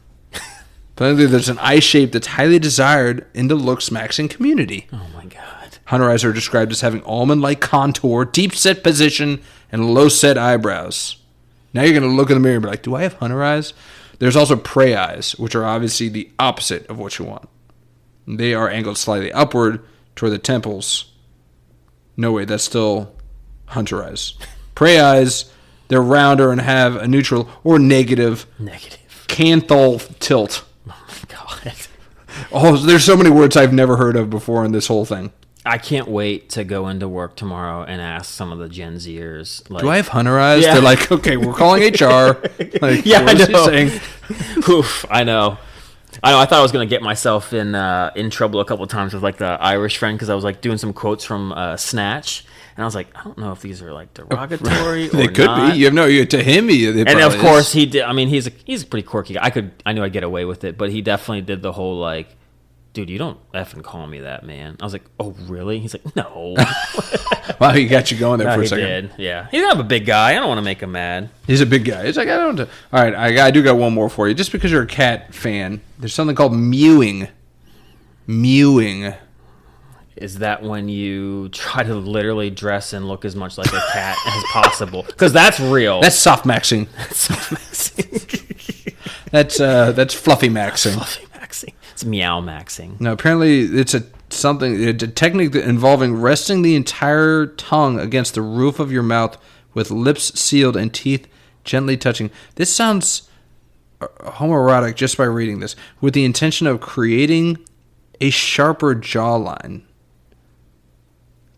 Apparently, there's an eye shape that's highly desired in the looks maxing community. Oh my god. Hunter Eyes are described as having almond-like contour, deep-set position, and low-set eyebrows. Now you're going to look in the mirror and be like, do I have Hunter Eyes? There's also Prey Eyes, which are obviously the opposite of what you want. They are angled slightly upward toward the temples. No, wait, that's still Hunter Eyes. Prey Eyes, they're rounder and have a neutral or negative canthal tilt. Oh my god. Oh, there's so many words I've never heard of before in this whole thing. I can't wait to go into work tomorrow and ask some of the Gen Zers. Like, do I have Hunter Eyes? Yeah. They're like, okay, we're calling HR. Like, yeah, what I is he know. saying? Oof, I know. I thought I was gonna get myself in trouble a couple of times with like the Irish friend because I was like doing some quotes from Snatch, and I was like, I don't know if these are like derogatory or They could not. be. You have no. To him, And of course he did. I mean, he's a pretty quirky guy. I knew I'd get away with it, but he definitely did the whole like, dude, you don't effing call me that, man. I was like, oh really? He's like, no. Wow, he got you going there No, for a he second. did. Yeah, he's kind of a big guy. I don't want to make him mad. He's a big guy. He's like, I don't. All right, I do got one more for you. Just because you're a cat fan, there's something called mewing. Mewing. Is that when you try to literally dress and look as much like a cat as possible? Because that's real. That's soft maxing. That's fluffy maxing. Fluffy maxing. It's meow maxing. No, apparently it's a technique involving resting the entire tongue against the roof of your mouth with lips sealed and teeth gently touching. This sounds homoerotic just by reading this, with the intention of creating a sharper jawline.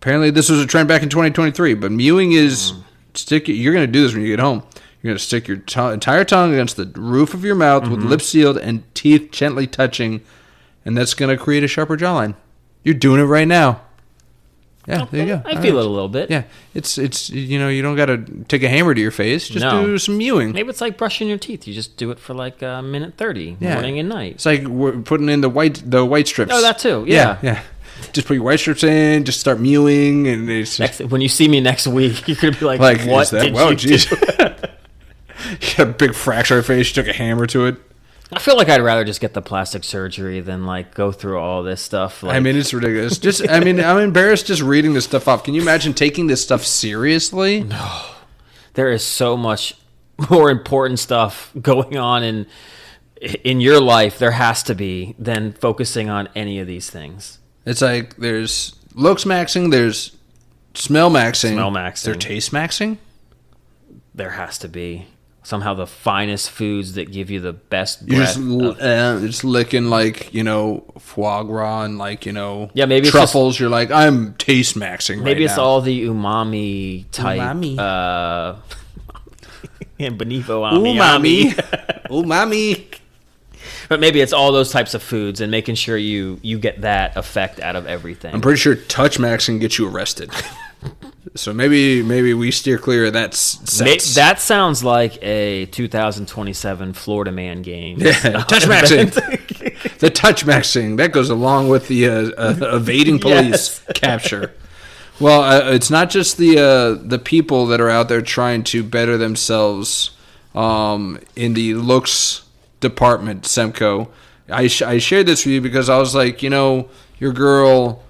Apparently this was a trend back in 2023, but mewing is you're going to do this when you get home. You're going to stick your entire tongue against the roof of your mouth with lips sealed and teeth gently touching, and that's going to create a sharper jawline. You're doing it right now. Yeah, there you go. I feel it a little bit. Yeah, it's you don't got to take a hammer to your face. Just do some mewing. Maybe it's like brushing your teeth. You just do it for like a minute 30, morning and night. It's like we're putting in the white strips. Oh, that too. Yeah. Yeah. Just put your white strips in. Just start mewing, and it's When you see me next week, you're gonna be like, "What is that? did Whoa, you geez. do?" You got a big fracture on your face. You took a hammer to it. I feel like I'd rather just get the plastic surgery than like go through all this stuff. Like, I mean, it's ridiculous. I'm embarrassed just reading this stuff off. Can you imagine taking this stuff seriously? no, there is so much more important stuff going on in your life. There has to be than focusing on any of these things. It's like there's looks maxing, there's smell maxing, There's taste maxing. There has to be somehow the finest foods that give you the best You're breath. just licking like foie gras and like maybe truffles. You're like, I'm taste maxing. Maybe right it's now. all the umami type. Umami. And Benito umami, umami. But maybe it's all those types of foods and making sure you get that effect out of everything. I'm pretty sure touch maxing gets you arrested. So maybe we steer clear of that sense. That sounds like a 2027 Florida Man game. Yeah, touch maxing. The touch maxing that goes along with the evading police capture. Well, it's not just the people that are out there trying to better themselves in the looks department, Semco. I shared this with you because I was like, your girl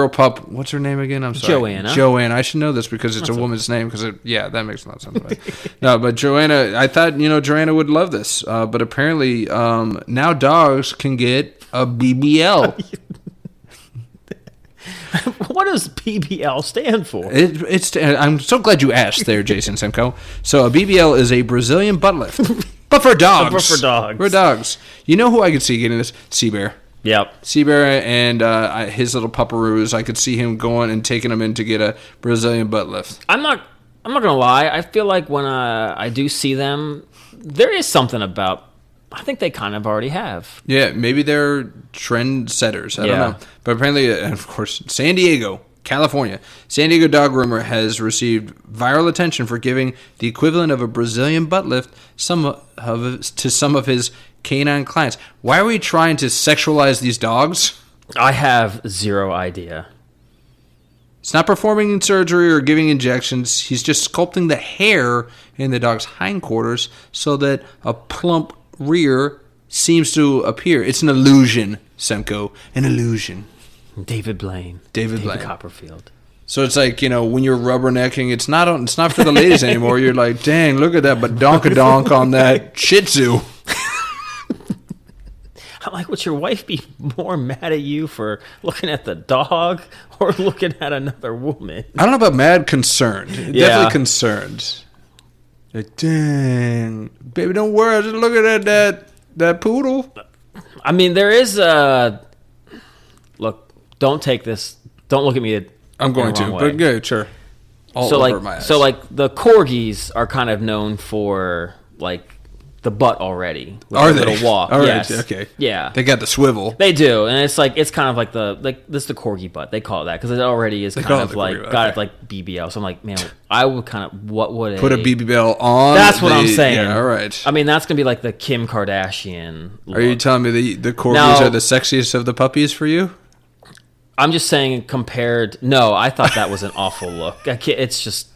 pup, what's her name again? I'm sorry. Joanna. I should know this because it's a woman's name because that makes a lot of sense. No, but Joanna, I thought, Joanna would love this. But apparently now dogs can get a BBL. What does BBL stand for? I'm so glad you asked there, Jason Semco. So a BBL is a Brazilian butt lift, but for dogs. For dogs. For dogs. You know who I could see getting this? Sea Bear. Yep. Sea Bear and his little pupperoos, I could see him going and taking them in to get a Brazilian butt lift. I'm not gonna lie. I feel like when I do see them, there is something about. I think they kind of already have. Yeah, maybe they're trend setters. I don't know. But apparently, and of course, San Diego, California. San Diego dog groomer has received viral attention for giving the equivalent of a Brazilian butt lift to some of his canine clients. Why are we trying to sexualize these dogs? I have zero idea. He's not performing surgery or giving injections. He's just sculpting the hair in the dog's hindquarters so that a plump rear seems to appear. It's an illusion, Semco. An illusion. David Blaine. David Blaine. Copperfield. So it's like, when you're rubbernecking, it's not for the ladies anymore. You're like, dang, look at that badonkadonk on that Shih Tzu. I'm like, would your wife be more mad at you for looking at the dog or looking at another woman? I don't know about mad, concerned. Yeah. Definitely concerned. Like, dang, baby, don't worry. I was just looking at that poodle. I mean, there is look. Don't take this. Don't look at me. I'm going to, but good, sure. All over my ass. So the corgis are kind of known for like the butt already. With Are a they? Little walk. All right, yes. okay. Yeah. They got the swivel. They do, and it's kind of like this is the corgi butt. They call it that because it already is kind of like got it like BBL. So I'm like, man, I would kind of put a BBL on. That's what I'm saying. Yeah, all right. I mean, that's gonna be like the Kim Kardashian look. Are you telling me the corgis are the sexiest of the puppies for you? I'm just saying compared. No, I thought that was an awful look. It's just.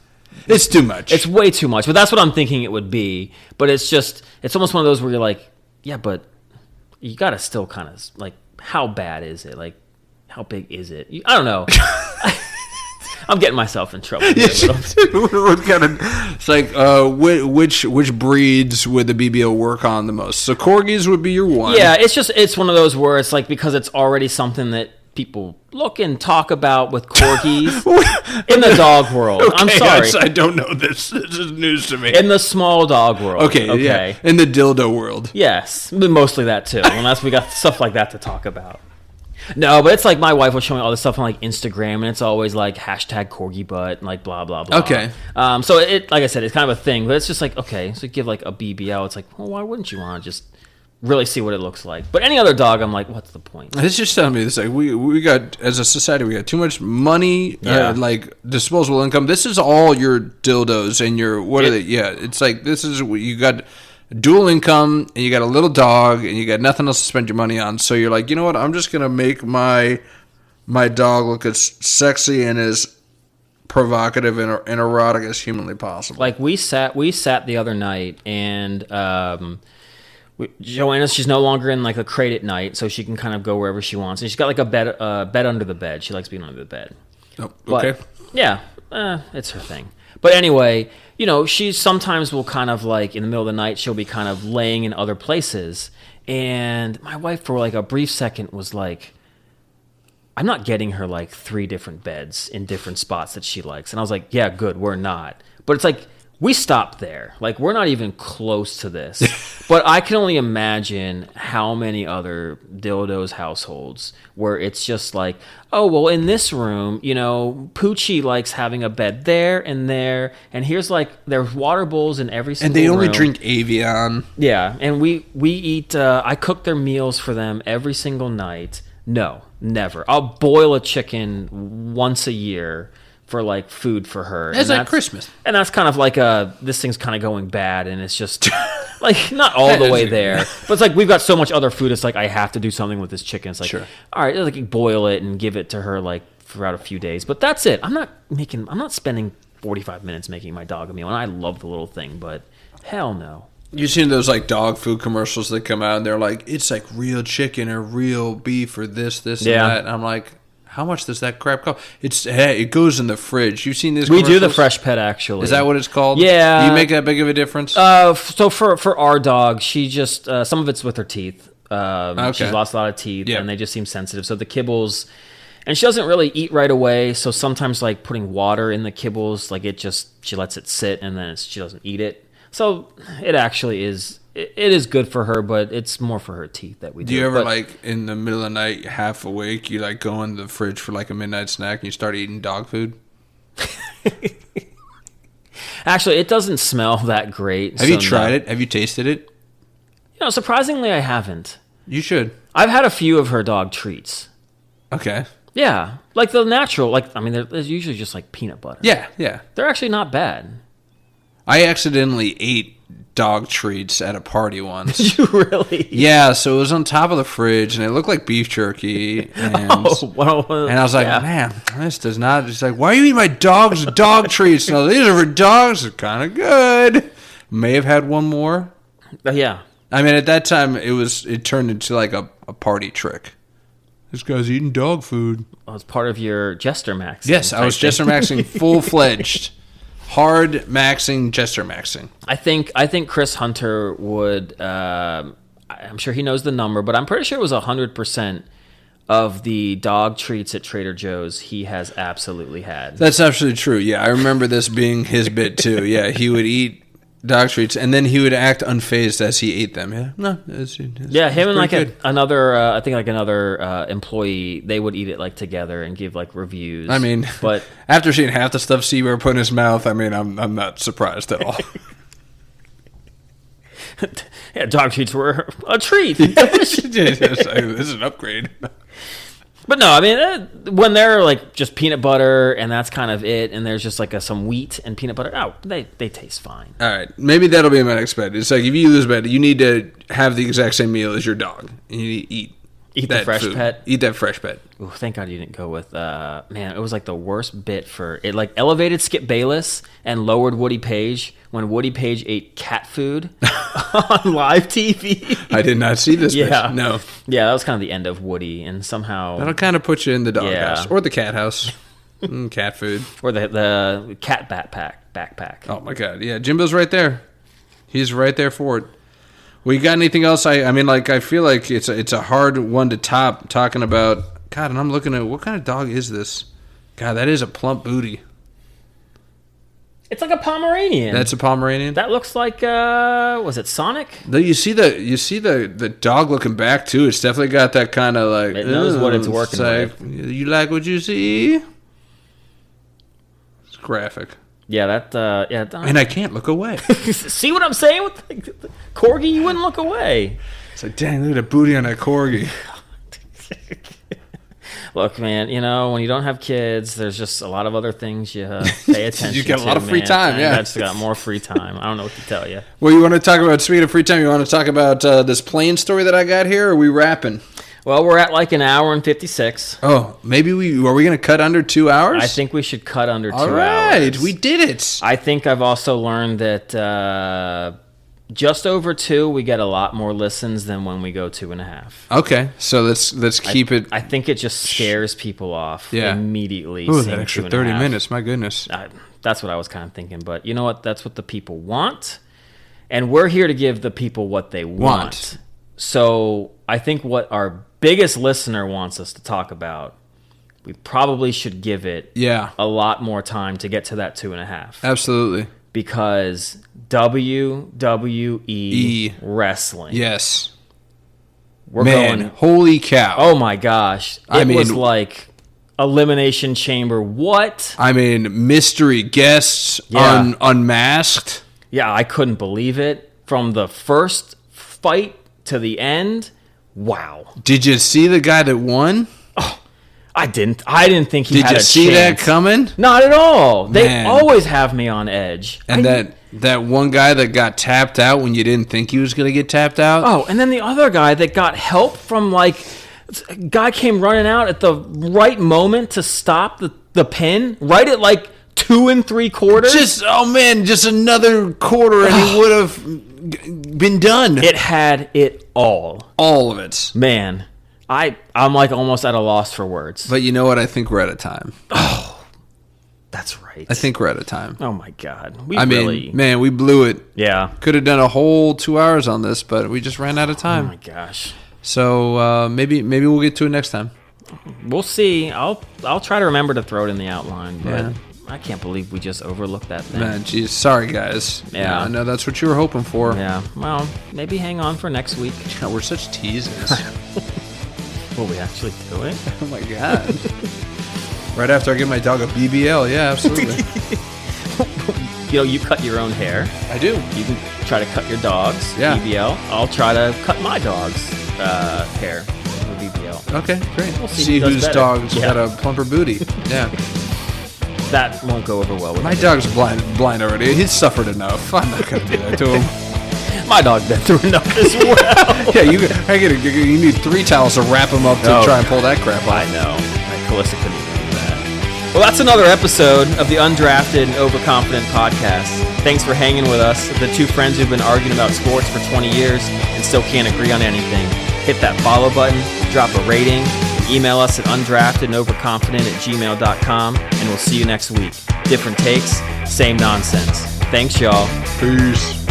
It's too much. It's way too much. But that's what I'm thinking it would be. But it's almost one of those where you're like, yeah, but you got to still kind of, like, how bad is it? Like, how big is it? I don't know. I'm getting myself in trouble. It's like, which breeds would the BBL work on the most? So corgis would be your one. Yeah, it's one of those where it's like, because it's already something that people look and talk about with corgis in the dog world. Okay, I'm sorry. I don't know this. This is news to me. In the small dog world. Okay. Yeah. In the dildo world. Yes, mostly that too. Unless we got stuff like that to talk about. No, but it's like my wife was showing all this stuff on like Instagram, and it's always like hashtag corgi butt and like blah blah blah. Okay. So it, like I said, it's kind of a thing, but it's just like, okay, so give like a BBL. It's like, well, why wouldn't you want to just really see what it looks like? But any other dog, I'm like, what's the point? It's just telling me this, like, we got, as a society, we got too much money, like disposable income. This is all your dildos and your are they? Yeah, it's like, this is, you got dual income and you got a little dog and you got nothing else to spend your money on. So you're like, you know what? I'm just gonna make my dog look as sexy and as provocative and erotic as humanly possible. Like we sat the other night and Joanna, she's no longer in like a crate at night, so she can kind of go wherever she wants. And she's got like a bed under the bed. She likes being under the bed. Oh, okay. But, yeah, it's her thing. But anyway, she sometimes will kind of like in the middle of the night, she'll be kind of laying in other places. And my wife, for like a brief second, was like, I'm not getting her like 3 different beds in different spots that she likes. And I was like, yeah, good, we're not. But it's like, we stopped there. Like, we're not even close to this. But I can only imagine how many other dildos households where it's just like, oh, well, in this room, Poochie likes having a bed there, and here's like, there's water bowls in every single room. And they only drink Evian. Yeah, and we eat, I cook their meals for them every single night. No, never. I'll boil a chicken once a year for like food for her. It's like Christmas. And that's kind of like this thing's kind of going bad, and it's just like not all the way there. But it's like we've got so much other food, it's like I have to do something with this chicken. It's like, sure. All right, like boil it and give it to her like throughout a few days. But that's it. I'm not spending 45 minutes making my dog a meal, and I love the little thing, but hell no. You've seen those like dog food commercials that come out and they're like, it's like real chicken or real beef or this, and that. And I'm like, how much does that crap cost? It goes in the fridge. You've seen this? We do the Fresh Pet, actually. Is that what it's called? Yeah. Do you make that big of a difference? So for our dog, she just some of it's with her teeth. Okay. She's lost a lot of teeth, and they just seem sensitive. So the kibbles, and she doesn't really eat right away. So sometimes like putting water in the kibbles, like she lets it sit, and then she doesn't eat it. So it actually is it is good for her, but it's more for her teeth that we do. Do you ever, But like, in the middle of the night, half awake, you, like, go in the fridge for, like, a midnight snack and you start eating dog food? actually, it doesn't smell that great. Have you tried it? Have you tasted it? Surprisingly, I haven't. You should. I've had a few of her dog treats. Okay. Yeah, like the natural, there's usually just like peanut butter. Yeah, yeah. They're actually not bad. I accidentally ate dog treats at a party once. Did you really? Yeah, so it was on top of the fridge, and it looked like beef jerky. And, and I was like, man, this does not. It's like, why are you eating my dog's dog treats? No, these are for dogs. They're kind of good. May have had one more. Yeah. I mean, at that time, it turned into like a party trick. This guy's eating dog food. Well, it's part of your Jester Max. Yes, I was Jester Maxing full-fledged. Hard maxing, Jester maxing. I think Chris Hunter would. I'm sure he knows the number, but I'm pretty sure it was 100% of the dog treats at Trader Joe's he has absolutely had. That's absolutely true. Yeah, I remember this being his bit too. Yeah, he would eat dog treats, and then he would act unfazed as he ate them. Yeah, no, it's him and like another, I think like another employee, they would eat it like together and give like reviews. I mean, but after seeing half the stuff Seabear put in his mouth, I mean, I'm not surprised at all. Yeah, dog treats were a treat. This is an upgrade. But no, I mean, when they're like just peanut butter and that's kind of it, and there's just like some wheat and peanut butter, they taste fine. All right, maybe that'll be my next bet. It's like if you lose bet, you need to have the exact same meal as your dog. You need to eat the fresh food. pet. Eat that fresh pet. Ooh, thank God you didn't go with man. It was like the worst bit for it. Like elevated Skip Bayless and lowered Woody Page when Woody Page ate cat food on live TV. I did not see this. Yeah, no. Yeah, that was kind of the end of Woody, and somehow that'll kind of put you in the doghouse or the cat house. Cat food or the cat backpack. Oh my God! Yeah, Jimbo's right there. He's right there for it. We got anything else? I mean, like, I feel like it's a hard one to top talking about. God, and I'm looking at what kind of dog is this? God, that is a plump booty. It's like a Pomeranian. That's a Pomeranian. That looks like was it Sonic? You see the dog looking back too. It's definitely got that kind of like. It knows what it's working with. You like what you see? It's graphic. Yeah, and I can't look away. See what I'm saying with the corgi? You wouldn't look away. It's like, dang, look at the booty on that corgi. Look, man, when you don't have kids, there's just a lot of other things you pay attention to. You get a lot of free time, yeah. I just got more free time. I don't know what to tell you. Well, you want to talk about, speaking of free time, you want to talk about this plane story that I got here, or are we wrapping? Well, we're at like an hour and 56. Oh, maybe are we going to cut under 2 hours? I think we should cut under 2 hours. All right, we did it. I think I've also learned that just over 2, we get a lot more listens than when we go 2.5. Okay, so let's keep it. I think it just scares people off immediately. Ooh, that extra 30 minutes, my goodness. That's what I was kind of thinking, but you know what? That's what the people want, and we're here to give the people what they want. So I think what our biggest listener wants us to talk about, we probably should give it a lot more time to get to that 2.5. Absolutely. Because WWE wrestling. Yes. We're going. Holy cow. Oh my gosh. It was like Elimination Chamber. What? I mean, mystery guests unmasked. Yeah, I couldn't believe it. From the first fight to the end. Wow. Did you see the guy that won? Oh, I didn't think he had a chance. Did you see that coming? Not at all. They always have me on edge. And that one guy that got tapped out when you didn't think he was going to get tapped out? Oh, and then the other guy that got help from a guy came running out at the right moment to stop the pin, right at 2 3/4. Just another quarter and he would have been done. It had it all. All of it. Man, I'm almost at a loss for words. But you know what? I think we're out of time. Oh, that's right. I think we're out of time. Oh my God. I mean, man, we blew it. Yeah. Could have done a whole 2 hours on this, but we just ran out of time. Oh my gosh. So maybe we'll get to it next time. We'll see. I'll try to remember to throw it in the outline, but I can't believe we just overlooked that thing. Man, geez, sorry guys. Yeah. I know that's what you were hoping for. Yeah, well, maybe hang on for next week. Yeah, we're such teasers. Will we actually do it? Oh my god. Right after I give my dog a BBL, yeah, absolutely. You cut your own hair. I do. You can try to cut your dog's BBL. I'll try to cut my dog's hair with BBL. Okay, great. We'll see who does whose better. dog's got a plumper booty. Yeah. That won't go over well with My me. dog's blind already. He's suffered enough. I'm not gonna do that to him. My dog's been through enough as well. Yeah, you need 3 towels to wrap him up to try and pull that crap I off. know. My Calista couldn't even do that. Well, that's another episode of the Undrafted and Overconfident podcast. Thanks for hanging with us, the two friends who've been arguing about sports for 20 years and still can't agree on anything. Hit that follow button, drop a rating, and email us at undraftedandoverconfident@gmail.com, and we'll see you next week. Different takes, same nonsense. Thanks, y'all. Peace.